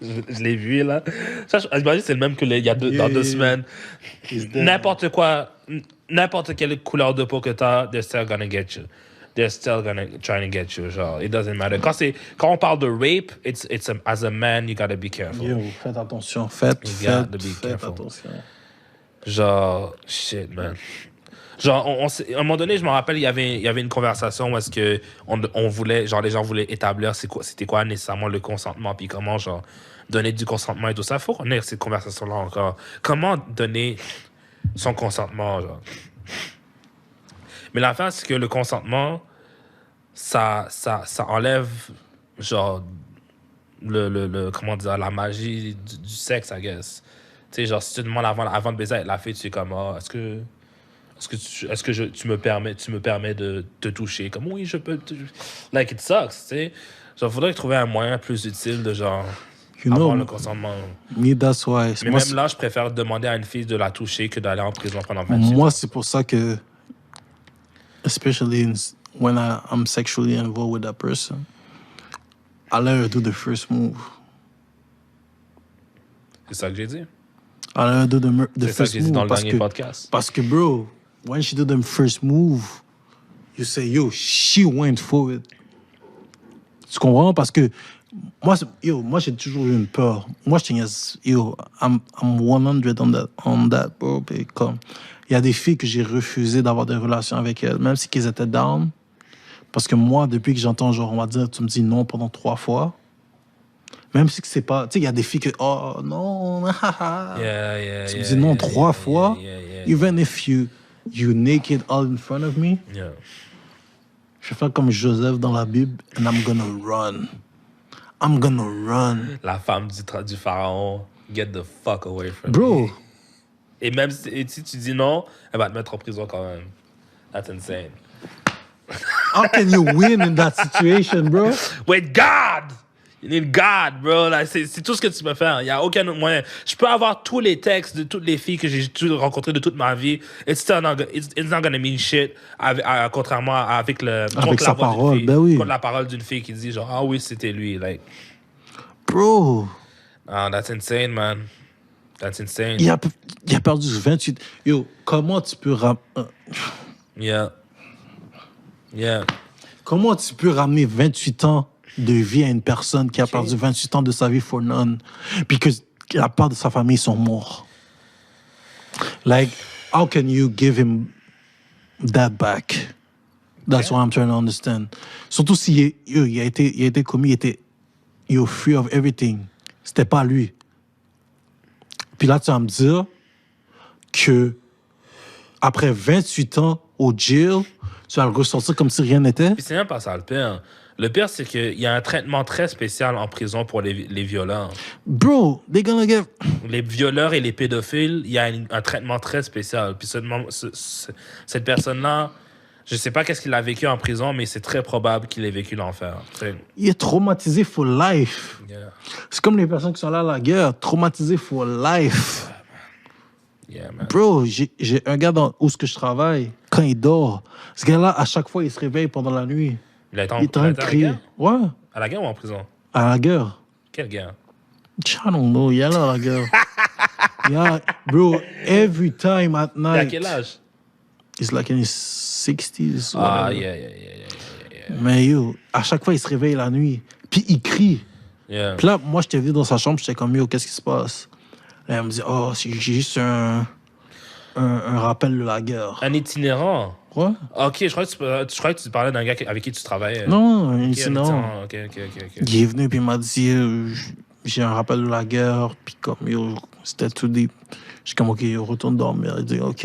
Je l'ai vu, là. Ça, j'imagine que c'est le même que dans 2 semaines. N'importe quoi, n'importe quelle couleur de peau que t'as, they're still gonna get you. They're still gonna try to get you. Genre, it doesn't matter. Quand on parle de rape, as a man, you gotta be careful. Yo, faites attention. Faites attention. Genre, shit, man. Genre, à un moment donné, je me rappelle, il y avait une conversation où est-ce que on voulait, genre, les gens voulaient établir c'était quoi nécessairement le consentement, puis comment, genre, donner du consentement et tout ça. Faut qu'on ait cette conversation-là encore. Comment donner son consentement, genre. Mais l'affaire, c'est que le consentement, ça enlève, genre, comment dire, la magie du sexe, I guess. Tu sais, genre, si tu demandes avant de baiser avec la fille, tu es comme, est-ce que tu me permets de te toucher? Comme, oui, je peux. Like, it sucks, tu sais. Genre, faudrait trouver un moyen plus utile de, genre, avoir le consentement. Me, that's why. Mais même là, je préfère demander à une fille de la toucher que d'aller en prison pendant 28 ans. Moi, c'est pour ça que, especially when I'm sexually involved with that person, I let her do the first move. C'est ça que j'ai dit. I let her do the first move. C'est ça que j'ai dit dans le dernier podcast. Parce que, bro, when she do the first move, you say, yo, she went for it. Tu comprends? Parce que moi, j'ai toujours eu une peur. Moi, je te yo, I'm 100 on that, bro. Et comme, il y a des filles que j'ai refusé d'avoir des relations avec elles, même si qu'elles étaient down. Parce que moi, depuis que j'entends, genre, on va dire, tu me dis non pendant 3 fois, même si c'est pas... Tu sais, il y a des filles que, oh, non, Yeah, tu me dis non 3 fois, even if you naked all in front of me, je vais faire comme Joseph dans la Bible, and I'm gonna run. I'm gonna run. La femme du pharaon, get the fuck away from Bro. me. Et même si tu dis non, elle va te mettre en prison quand même. That's insane. How can you win in that situation, bro? With God! You need God, bro. Like, c'est tout ce que tu peux faire. Il n'y a aucun autre moyen. Je peux avoir tous les textes de toutes les filles que j'ai rencontrées de toute ma vie. It's not gonna mean shit. Contrairement avec sa parole, ben oui. Contre la parole d'une fille qui dit genre, ah oui, c'était lui. Like, bro. That's insane, man. That's insane. Il a perdu 28. Yo, comment tu peux Yeah. Comment tu peux ramener 28 ans de vie à une personne qui a perdu 28 ans de sa vie for none, puis que la part de sa famille sont morts? Like, how can you give him that back? That's what I'm trying to understand. Surtout si il a été commis, il était free of everything. C'était pas lui. Puis là, tu vas me dire que après 28 ans au jail, tu vas le ressortir comme si rien n'était? Puis c'est même pas ça le pire. Le pire, c'est qu'il y a un traitement très spécial en prison pour les violeurs. Bro, they're gonna get... Les violeurs et les pédophiles, il y a un traitement très spécial. Puis cette personne-là, je sais pas qu'est-ce qu'il a vécu en prison, mais c'est très probable qu'il ait vécu l'enfer. Il est traumatisé for life. Yeah. C'est comme les personnes qui sont là à la guerre, traumatisé for life. Yeah, man. Bro, j'ai un gars où je travaille, quand il dort, ce gars-là, à chaque fois, il se réveille pendant la nuit. Il est en train de crier. Ouais. À la guerre ou en prison? À la guerre. Quelle guerre? I don't know. Il est là à la guerre. Yeah, bro, every time at night. Il a quel âge? He's like in his 60s. Ah, yeah. Mais yo, à chaque fois, il se réveille la nuit. Puis il crie. Yeah. Puis là, moi, j'étais venu dans sa chambre, j'étais comme, yo, qu'est-ce qui se passe? Là, elle me dit, oh, j'ai juste un rappel de la guerre. Un itinérant? Quoi? Ok, je crois que tu parlais d'un gars avec qui tu travaillais. Non, un itinérant. Ok. Il est venu, puis il m'a dit, j'ai un rappel de la guerre, puis comme, yo, c'était tout deep. Je suis comme, ok, yo, retourne dormir. Il dit, ok.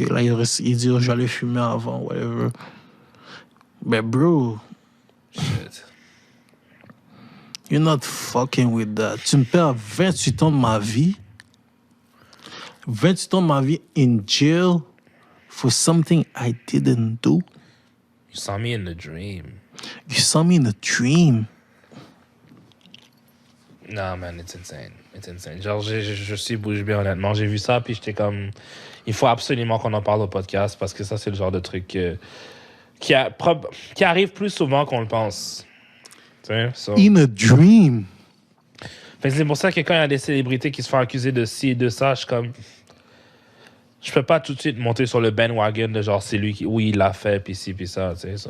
Là, il dit, oh, j'allais fumer avant, whatever. Mais bro, Shit. you're not fucking with that. Tu me perds 28 ans de ma vie. 28 ans de ma vie in jail for something I didn't do. saw me in the dream. You saw me in a dream. Non, man, it's insane. It's insane. Genre, je suis bouche bée, honnêtement. J'ai vu ça, puis j'étais comme... Il faut absolument qu'on en parle au podcast, parce que ça, c'est le genre de truc qui arrive plus souvent qu'on le pense. Tu sais, so. In a dream. Fait que c'est pour ça que quand il y a des célébrités qui se font accuser de ci et de ça, je suis comme... Je peux pas tout de suite monter sur le bandwagon de genre, c'est lui qui... Oui, il l'a fait, puis ci, puis ça, tu sais,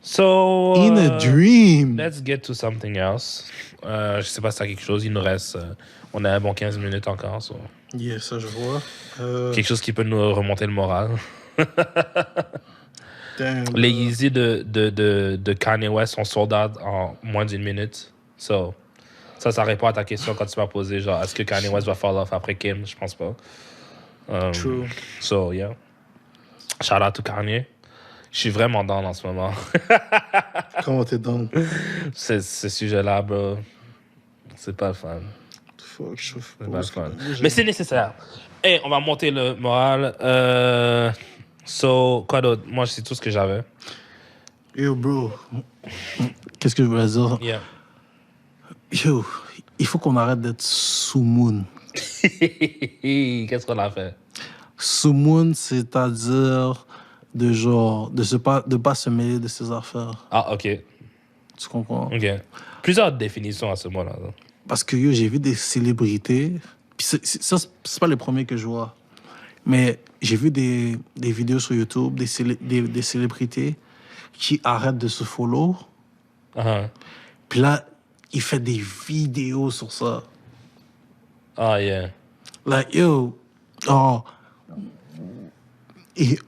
So, In a dream. let's get to something else. Je sais pas si t'as quelque chose. Il nous reste... on a un bon 15 minutes encore. So. Yeah, ça je vois. Quelque chose qui peut nous remonter le moral. Damn, Les Yeezy de Kanye West sont sold out en moins d'une minute. So, ça répond à ta question quand tu m'as posé, genre, est-ce que Kanye West va fall off après Kim? Je pense pas. True. So, yeah. Shout out to Kanye. Je suis vraiment down en ce moment. Comment t'es down? Ce sujet-là, bro, c'est pas le fun. Fuck, je suis C'est pas le fun. Mais c'est nécessaire. Hey, on va monter le moral. So, quoi d'autre? Moi, c'est tout ce que j'avais. Yo, bro. Qu'est-ce que je voulais dire? Yeah. Yo, il faut qu'on arrête d'être sous moon. Qu'est-ce qu'on a fait? Sous moon, c'est-à-dire de pas se mêler de ses affaires. Ah, OK. Tu comprends? OK. Plusieurs définitions à ce mot-là. Parce que yo, j'ai vu des célébrités. Puis c'est pas les premiers que je vois. Mais j'ai vu des vidéos sur YouTube, des célébrités qui arrêtent de se follow. Uh-huh. Puis là, il fait des vidéos sur ça. Ah, yeah. Like, yo, oh, he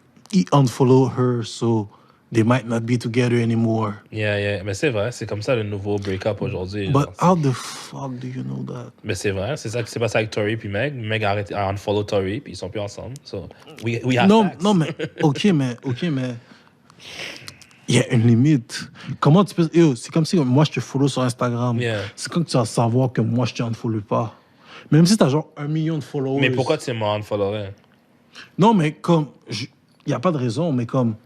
unfollow her, so they might not be together anymore. Yeah, yeah. Mais c'est vrai, c'est comme ça le nouveau break-up aujourd'hui. But genre. how the fuck do you know that? Mais c'est vrai, c'est ça qui s'est passé avec Tory puis Meg. Meg a arrêté, a unfollow Tory puis ils sont plus ensemble. So, we have facts. Non, mais, ok, mais, il y a une limite. Comment tu peux, yo, c'est comme si moi je te follow sur Instagram. Yeah. C'est comme que tu vas savoir que moi je te unfollow pas. Même si t'as genre 1 million de followers. Mais pourquoi tu m'as unfollowé? Non, mais comme, il n'y a pas de raison, mais comme,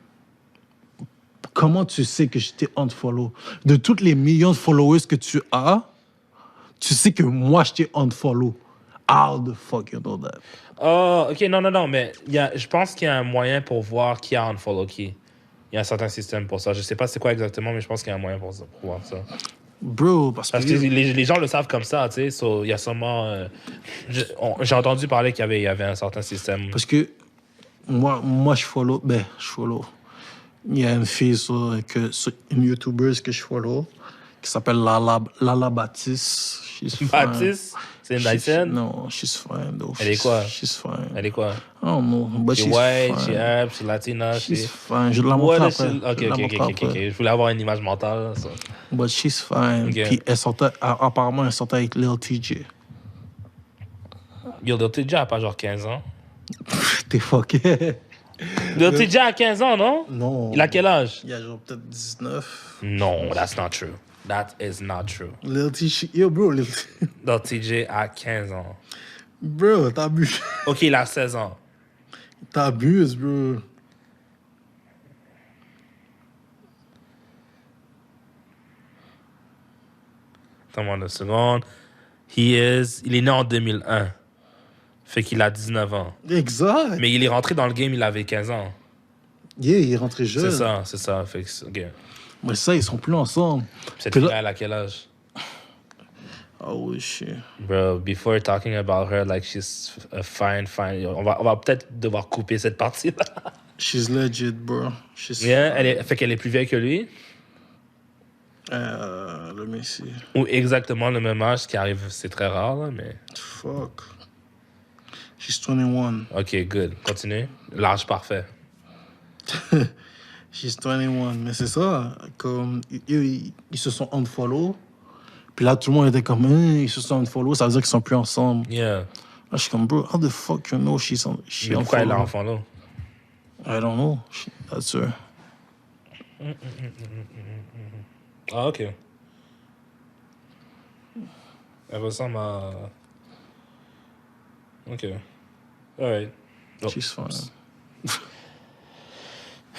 comment tu sais que je t'ai unfollow? De toutes les millions de followers que tu as, tu sais que moi, je t'ai unfollow. How the fuck you know that? Oh, OK, non, mais je pense qu'il y a un moyen pour voir qui a unfollow qui. Il y a un certain système pour ça. Je sais pas c'est quoi exactement, mais je pense qu'il y a un moyen pour voir ça. Bro, parce Parce que les gens le savent comme ça, tu sais. So, il y a sûrement... j'ai entendu parler qu'il y avait un certain système. Parce que moi je follow. Il y a une fille une YouTuber que je follow qui s'appelle Lala Baptiste. She's fine. Baptiste? C'est une Haïtienne? Non, she's fine though. Elle est quoi? She's fine. Elle est quoi? I don't know, but She's she's white, fine. she's Arab, she's Latina, She's fine. Je la montre après. OK. Je voulais avoir une image mentale. So. But she's fine. Ok. Puis apparemment, elle sortait avec Lil TJ. Yo, Lil TJ a pas genre 15 ans. T'es fucké. Lil TJ a 15 ans, non? Non. Il a quel âge? Il a genre peut-être 19. Non, that's not true. That is not true. Lil TJ. Yo, bro, Lil TJ a 15 ans. Bro, t'abuses. OK, il a 16 ans. T'abuses, bro. Attends-moi 2 secondes. Il est né en 2001. Fait qu'il a 19 ans. Exact. Mais il est rentré dans le game, il avait 15 ans. Yeah, il est rentré jeune. C'est ça. Fait que, OK. Mais ça, ils sont plus ensemble. Cette Puis là- fille, elle a quel âge? Oh, shit. Bro, before talking about her, like, she's fine. On va peut-être devoir couper cette partie-là. She's legit, bro. She's Yeah, fait qu'elle est plus vieille que lui. let me see. Ou exactement le même âge, ce qui arrive, c'est très rare, là, mais... Fuck. She's 21. OK, good. Continue. L'âge parfait. She's 21. Mais c'est ça, comme, ils se sont unfollow. Puis là, tout le monde était comme, ils se sont unfollow, ça veut dire qu'ils sont plus ensemble. Yeah. Là, je suis comme, bro, how the fuck you know she Mais pourquoi elle a unfollow? enfant, là? I don't know. That's her. Ah, OK. Elle ressemble à... OK. All right. Oh. She's fine.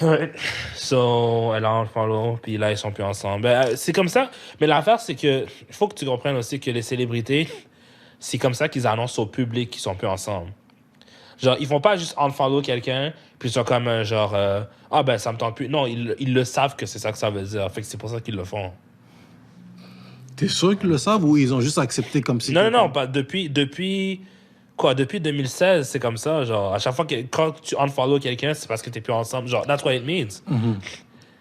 Ouais. So, elle a un follow, puis là, ils sont plus ensemble. Ben, c'est comme ça. Mais l'affaire, c'est que, il faut que tu comprennes aussi que les célébrités, c'est comme ça qu'ils annoncent au public qu'ils sont plus ensemble. Genre, ils vont pas juste unfollow quelqu'un, puis ils sont comme, ah ben, ça me tente plus. Non, ils le savent que c'est ça que ça veut dire. Fait que c'est pour ça qu'ils le font. T'es sûr qu'ils le savent ou ils ont juste accepté comme si... Non, pas depuis, quoi, depuis 2016, c'est comme ça. Genre, à chaque fois que, quand tu unfollow quelqu'un, c'est parce que t'es plus ensemble. Genre, that's what it means.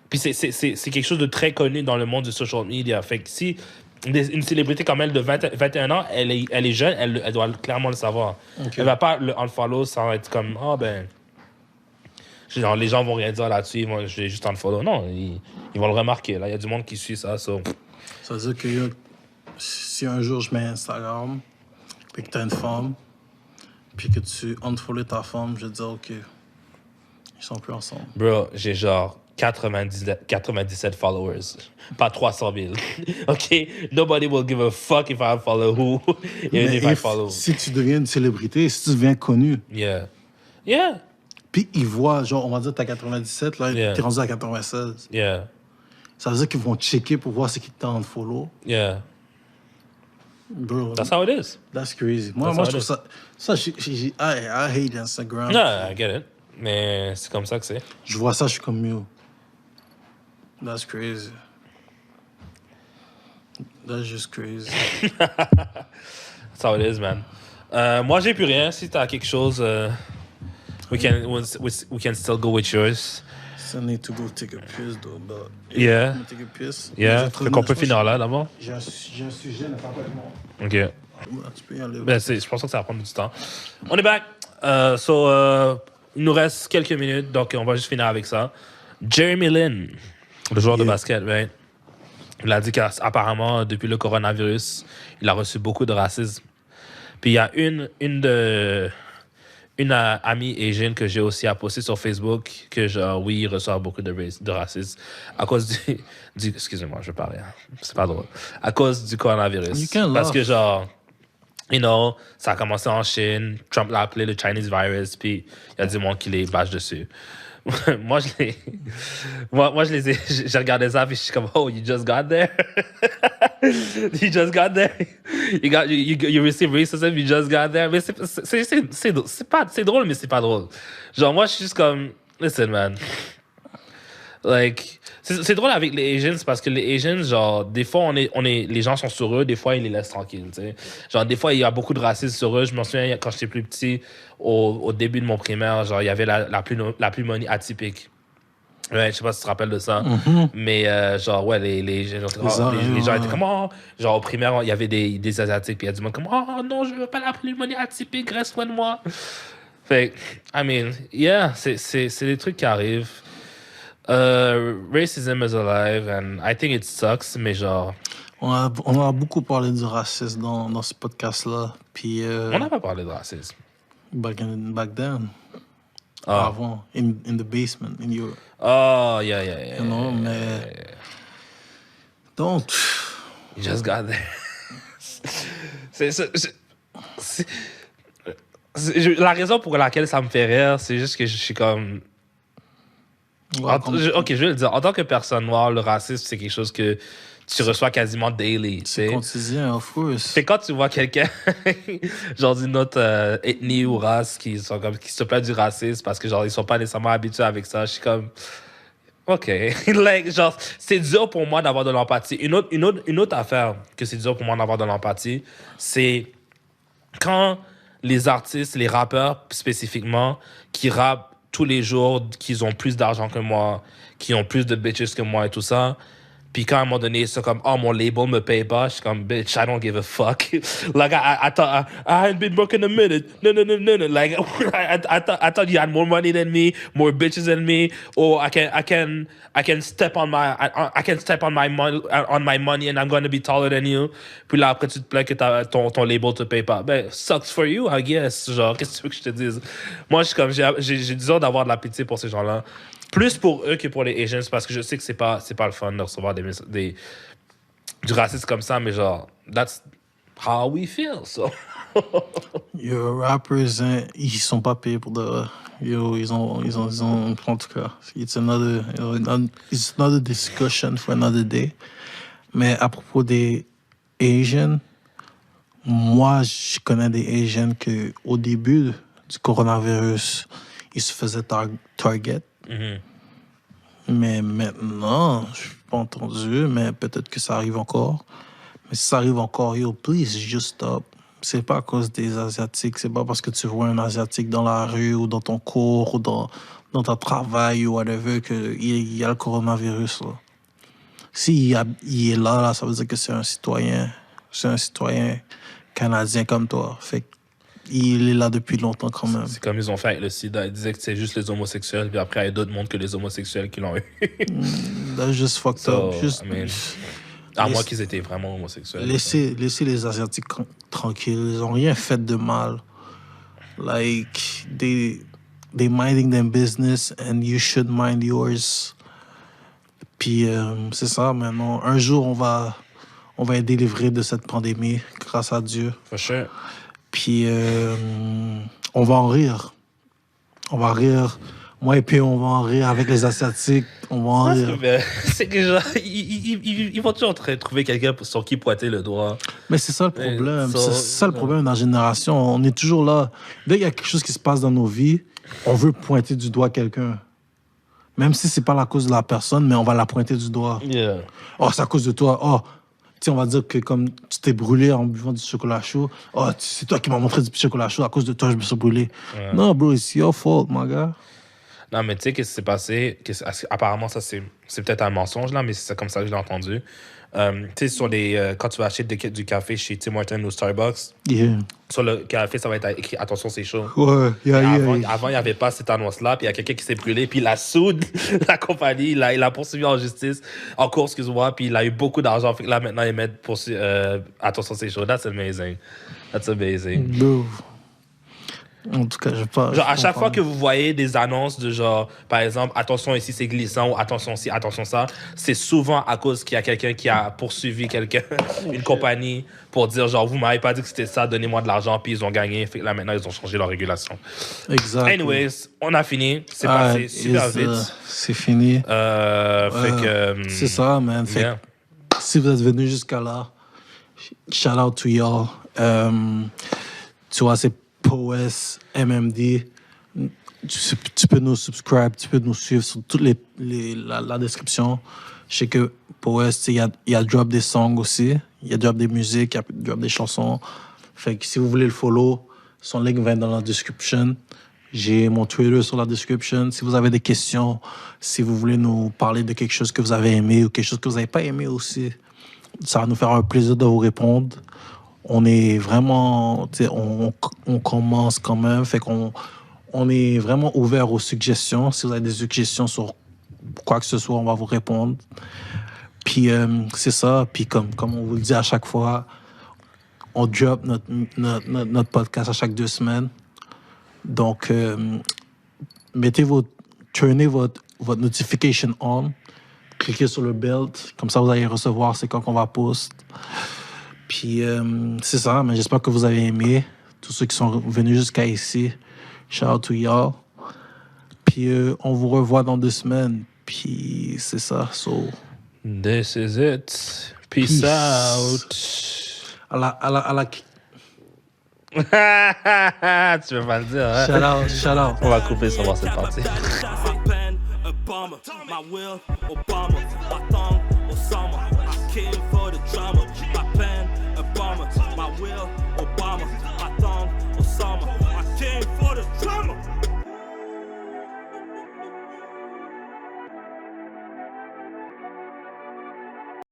Puis c'est quelque chose de très connu dans le monde du social media. Fait que si une célébrité comme elle de 21 ans, elle est jeune, elle doit clairement le savoir. Ok. Elle va pas le unfollow sans être comme, ah ben, genre, les gens vont rien dire là-dessus, je vais juste unfollow. Non, ils vont le remarquer. Là, il y a du monde qui suit ça. So. Ça veut dire que si un jour je mets Instagram, puis que t'as une femme, puis que tu unfollow ta femme, je vais te dire, OK, ils sont plus ensemble. Bro, j'ai genre 97 followers. Pas 300 000. OK? Nobody will give a fuck if I follow who, even Mais if I follow. si tu deviens une célébrité, si tu deviens connu, Yeah. Yeah. puis ils voient, genre, on va dire t'as 97, là, Yeah. t'es rendu à 96. Yeah. Ça veut dire qu'ils vont checker pour voir ce qui t'a unfollow. Yeah. Bro, That's how it is. that's crazy. Moi, That's je how trouve it ça... I hate Instagram. No, I get it. Mais c'est comme ça que c'est. Je vois ça, je suis comme, yo, that's crazy. That's just crazy. That's how it is, man. Moi, j'ai plus rien. Si t'as quelque chose, we can still go with yours. I need to go take a piss, though, but... Yeah. I'm gonna take a piss. Yeah. Je vais Fait qu'on peut je finir là, d'abord. J'ai un sujet, mais pas vraiment. OK. Tu peux y aller. Ben, je pense que ça va prendre du temps. On est back. Il nous reste quelques minutes, donc on va juste finir avec ça. Jeremy Lin, le joueur de Yeah. basket, right? Il a dit qu'apparemment, depuis le coronavirus, il a reçu beaucoup de racisme. Puis il y a une amie Asian que j'ai aussi à poster sur Facebook que, genre, oui, il reçoit beaucoup de racisme à cause du excusez-moi, je parle rien. C'est pas drôle. À cause du coronavirus. You can Parce laugh. que, genre, you know, ça a commencé en Chine. Trump l'a appelé le Chinese virus, puis il y a du monde qui les bâche dessus. Moi, je les ai, j'ai regardé ça, puis je suis comme, oh, you just got there? You just got there? You received racism, you just got there? Mais c'est drôle, mais c'est pas drôle. Genre, moi, je suis juste comme, listen, man. Like, c'est drôle avec les Asians parce que les Asians, genre, des fois, les gens sont sur eux, des fois, ils les laissent tranquilles, tu sais. Genre, des fois, il y a beaucoup de racisme sur eux. Je m'en souviens, quand j'étais plus petit, au début de mon primaire, genre, il y avait la pneumonie atypique. Ouais, je sais pas si tu te rappelles de ça. Mais, genre, ouais, les gens étaient comme, oh, genre, au primaire, il y avait des Asiatiques, puis il y a du monde comme, oh non, je veux pas la pneumonie atypique, reste loin de moi. Fait, I mean, yeah, c'est des trucs qui arrivent. Racism is alive and I think it sucks, mais genre... On a beaucoup parlé du racisme dans ce podcast-là. Puis, On n'a pas parlé de racisme. back then. Ah. Avant, in the basement, in Europe. Oh, yeah. You know, mais... Donc... You just got there. La raison pour laquelle ça me fait rire, c'est juste que je suis comme... Ok, je vais le dire. En tant que personne noire, le racisme, c'est quelque chose que tu reçois quasiment daily. C'est quotidien, of course. C'est quand tu vois quelqu'un, genre d'une autre ethnie ou race, qui se plaint du racisme parce que, genre, ils sont pas nécessairement habitués avec ça. Je suis comme, OK. Like, genre, c'est dur pour moi d'avoir de l'empathie. Une autre affaire que c'est dur pour moi d'avoir de l'empathie, c'est quand les artistes, les rappeurs spécifiquement, qui rappent tous les jours, qui ont plus d'argent que moi, qui ont plus de bitches que moi et tout ça. Puis quand à un moment donné, c'est comme, oh, mon label me paye pas, je suis comme, bitch, I don't give a fuck. Like, I thought I hadn't been working a minute. No. Like, I thought you had more money than me, more bitches than me, or I can step on my money and I'm gonna be taller than you. Puis là, après, tu te plains que ton label te paye pas. Ben, sucks for you, I guess. Genre, qu'est-ce que tu veux que je te dise? Moi, je suis comme, j'ai besoin d'avoir de la pitié pour ces gens-là. Plus pour eux que pour les Asians, parce que je sais que c'est pas le fun de recevoir du racisme comme ça, mais genre, how we feel. So. Yo, rappers, hein, ils sont pas payés pour de... Yo, ils ont, en tout cas, it's another discussion for another day. Mais à propos des Asians, moi, je connais des Asians que au début du coronavirus, ils se faisaient target. Mm-hmm. Mais maintenant, je suis pas entendu, mais peut-être que ça arrive encore. Mais si ça arrive encore, yo, please, just stop. C'est pas à cause des Asiatiques, c'est pas parce que tu vois un Asiatique dans la rue ou dans ton cours ou dans ton travail ou whatever qu'il y a le coronavirus, là. S'il il est là, ça veut dire que c'est un citoyen canadien comme toi. Fait qu'il est là depuis longtemps quand même. C'est comme ils ont fait avec le sida. Ils disaient que c'est juste les homosexuels, puis après, il y a d'autres mondes que les homosexuels qui l'ont eu. That's just fucked up. À moins qu'ils étaient vraiment homosexuels. Laissez les Asiatiques tranquilles. Ils n'ont rien fait de mal. Like, they minding their business and you should mind yours. Puis, c'est ça, maintenant. Un jour, on va être délivré de cette pandémie, grâce à Dieu. For sure. Puis, on va en rire. On va rire. Moi et puis, on va en rire avec les Asiatiques. On va en rire. C'est que genre, ils vont toujours trouver quelqu'un sur qui pointer le doigt. Mais c'est ça le problème. C'est ça le problème dans la génération. On est toujours là. Dès qu'il y a quelque chose qui se passe dans nos vies, on veut pointer du doigt quelqu'un. Même si c'est pas la cause de la personne, mais on va la pointer du doigt. Yeah. Oh, c'est à cause de toi. Oh, tu sais, on va dire que comme tu t'es brûlé en buvant du chocolat chaud. Oh, c'est toi qui m'as montré du chocolat chaud. À cause de toi, je me suis brûlé. Ouais. Non, bro, it's your fault, my gars. Non, mais tu sais, qu'est-ce qui s'est passé? Apparemment, ça, c'est peut-être un mensonge, là, mais c'est comme ça que je l'ai entendu. Tu sais, quand tu vas acheter du café chez Tim Hortons ou Starbucks, Yeah. sur le café, ça va être écrit « Attention, c'est chaud ». Ouais, Avant, il n'y avait pas cette annonce-là, puis il y a quelqu'un qui s'est brûlé, puis il a soude la compagnie, il a poursuivi en justice, en cours, excuse-moi, puis il a eu beaucoup d'argent. Fait que là, maintenant, ils mettent attention, c'est chaud. That's amazing. That's amazing. Bro. En tout cas, je pas. Genre, à chaque fois que vous voyez des annonces de genre, par exemple, attention ici c'est glissant ou attention ci, attention ça, c'est souvent à cause qu'il y a quelqu'un qui a poursuivi quelqu'un, une compagnie, pour dire genre, vous m'avez pas dit que c'était ça, donnez-moi de l'argent, puis ils ont gagné. Fait que là maintenant, ils ont changé leur régulation. Exact. Anyways, on a fini. C'est passé super vite. C'est fini. Fait que. C'est ça, man. Fait Yeah. si vous êtes venus jusqu'à là, shout out to y'all. Tu vois, c'est POS, MMD. Tu peux nous subscribe, tu peux nous suivre sur toute la description. Je sais que POS, il y a drop des songs aussi. Il y a drop des musiques, il y a drop des chansons. Fait que si vous voulez le follow, son link va être dans la description. J'ai mon Twitter sur la description. Si vous avez des questions, si vous voulez nous parler de quelque chose que vous avez aimé ou quelque chose que vous n'avez pas aimé aussi, ça va nous faire un plaisir de vous répondre. On est vraiment, on commence quand même, fait qu'on est vraiment ouvert aux suggestions. Si vous avez des suggestions sur quoi que ce soit, on va vous répondre. Puis c'est ça. Puis comme on vous le dit à chaque fois, on drop notre podcast à chaque 2 semaines. Donc turnez votre notification on, cliquez sur le bell, comme ça vous allez recevoir c'est quand qu'on va post. Puis c'est ça, mais j'espère que vous avez aimé. Tous ceux qui sont venus jusqu'à ici, shout out to y'all. Puis on vous revoit dans 2 semaines. Puis c'est ça, so... This is it. Peace out. À la... Tu veux pas le dire, hein? Shout out. On va couper sur cette partie. Obama, my will, Obama, my tongue, Osama. I came for the drama.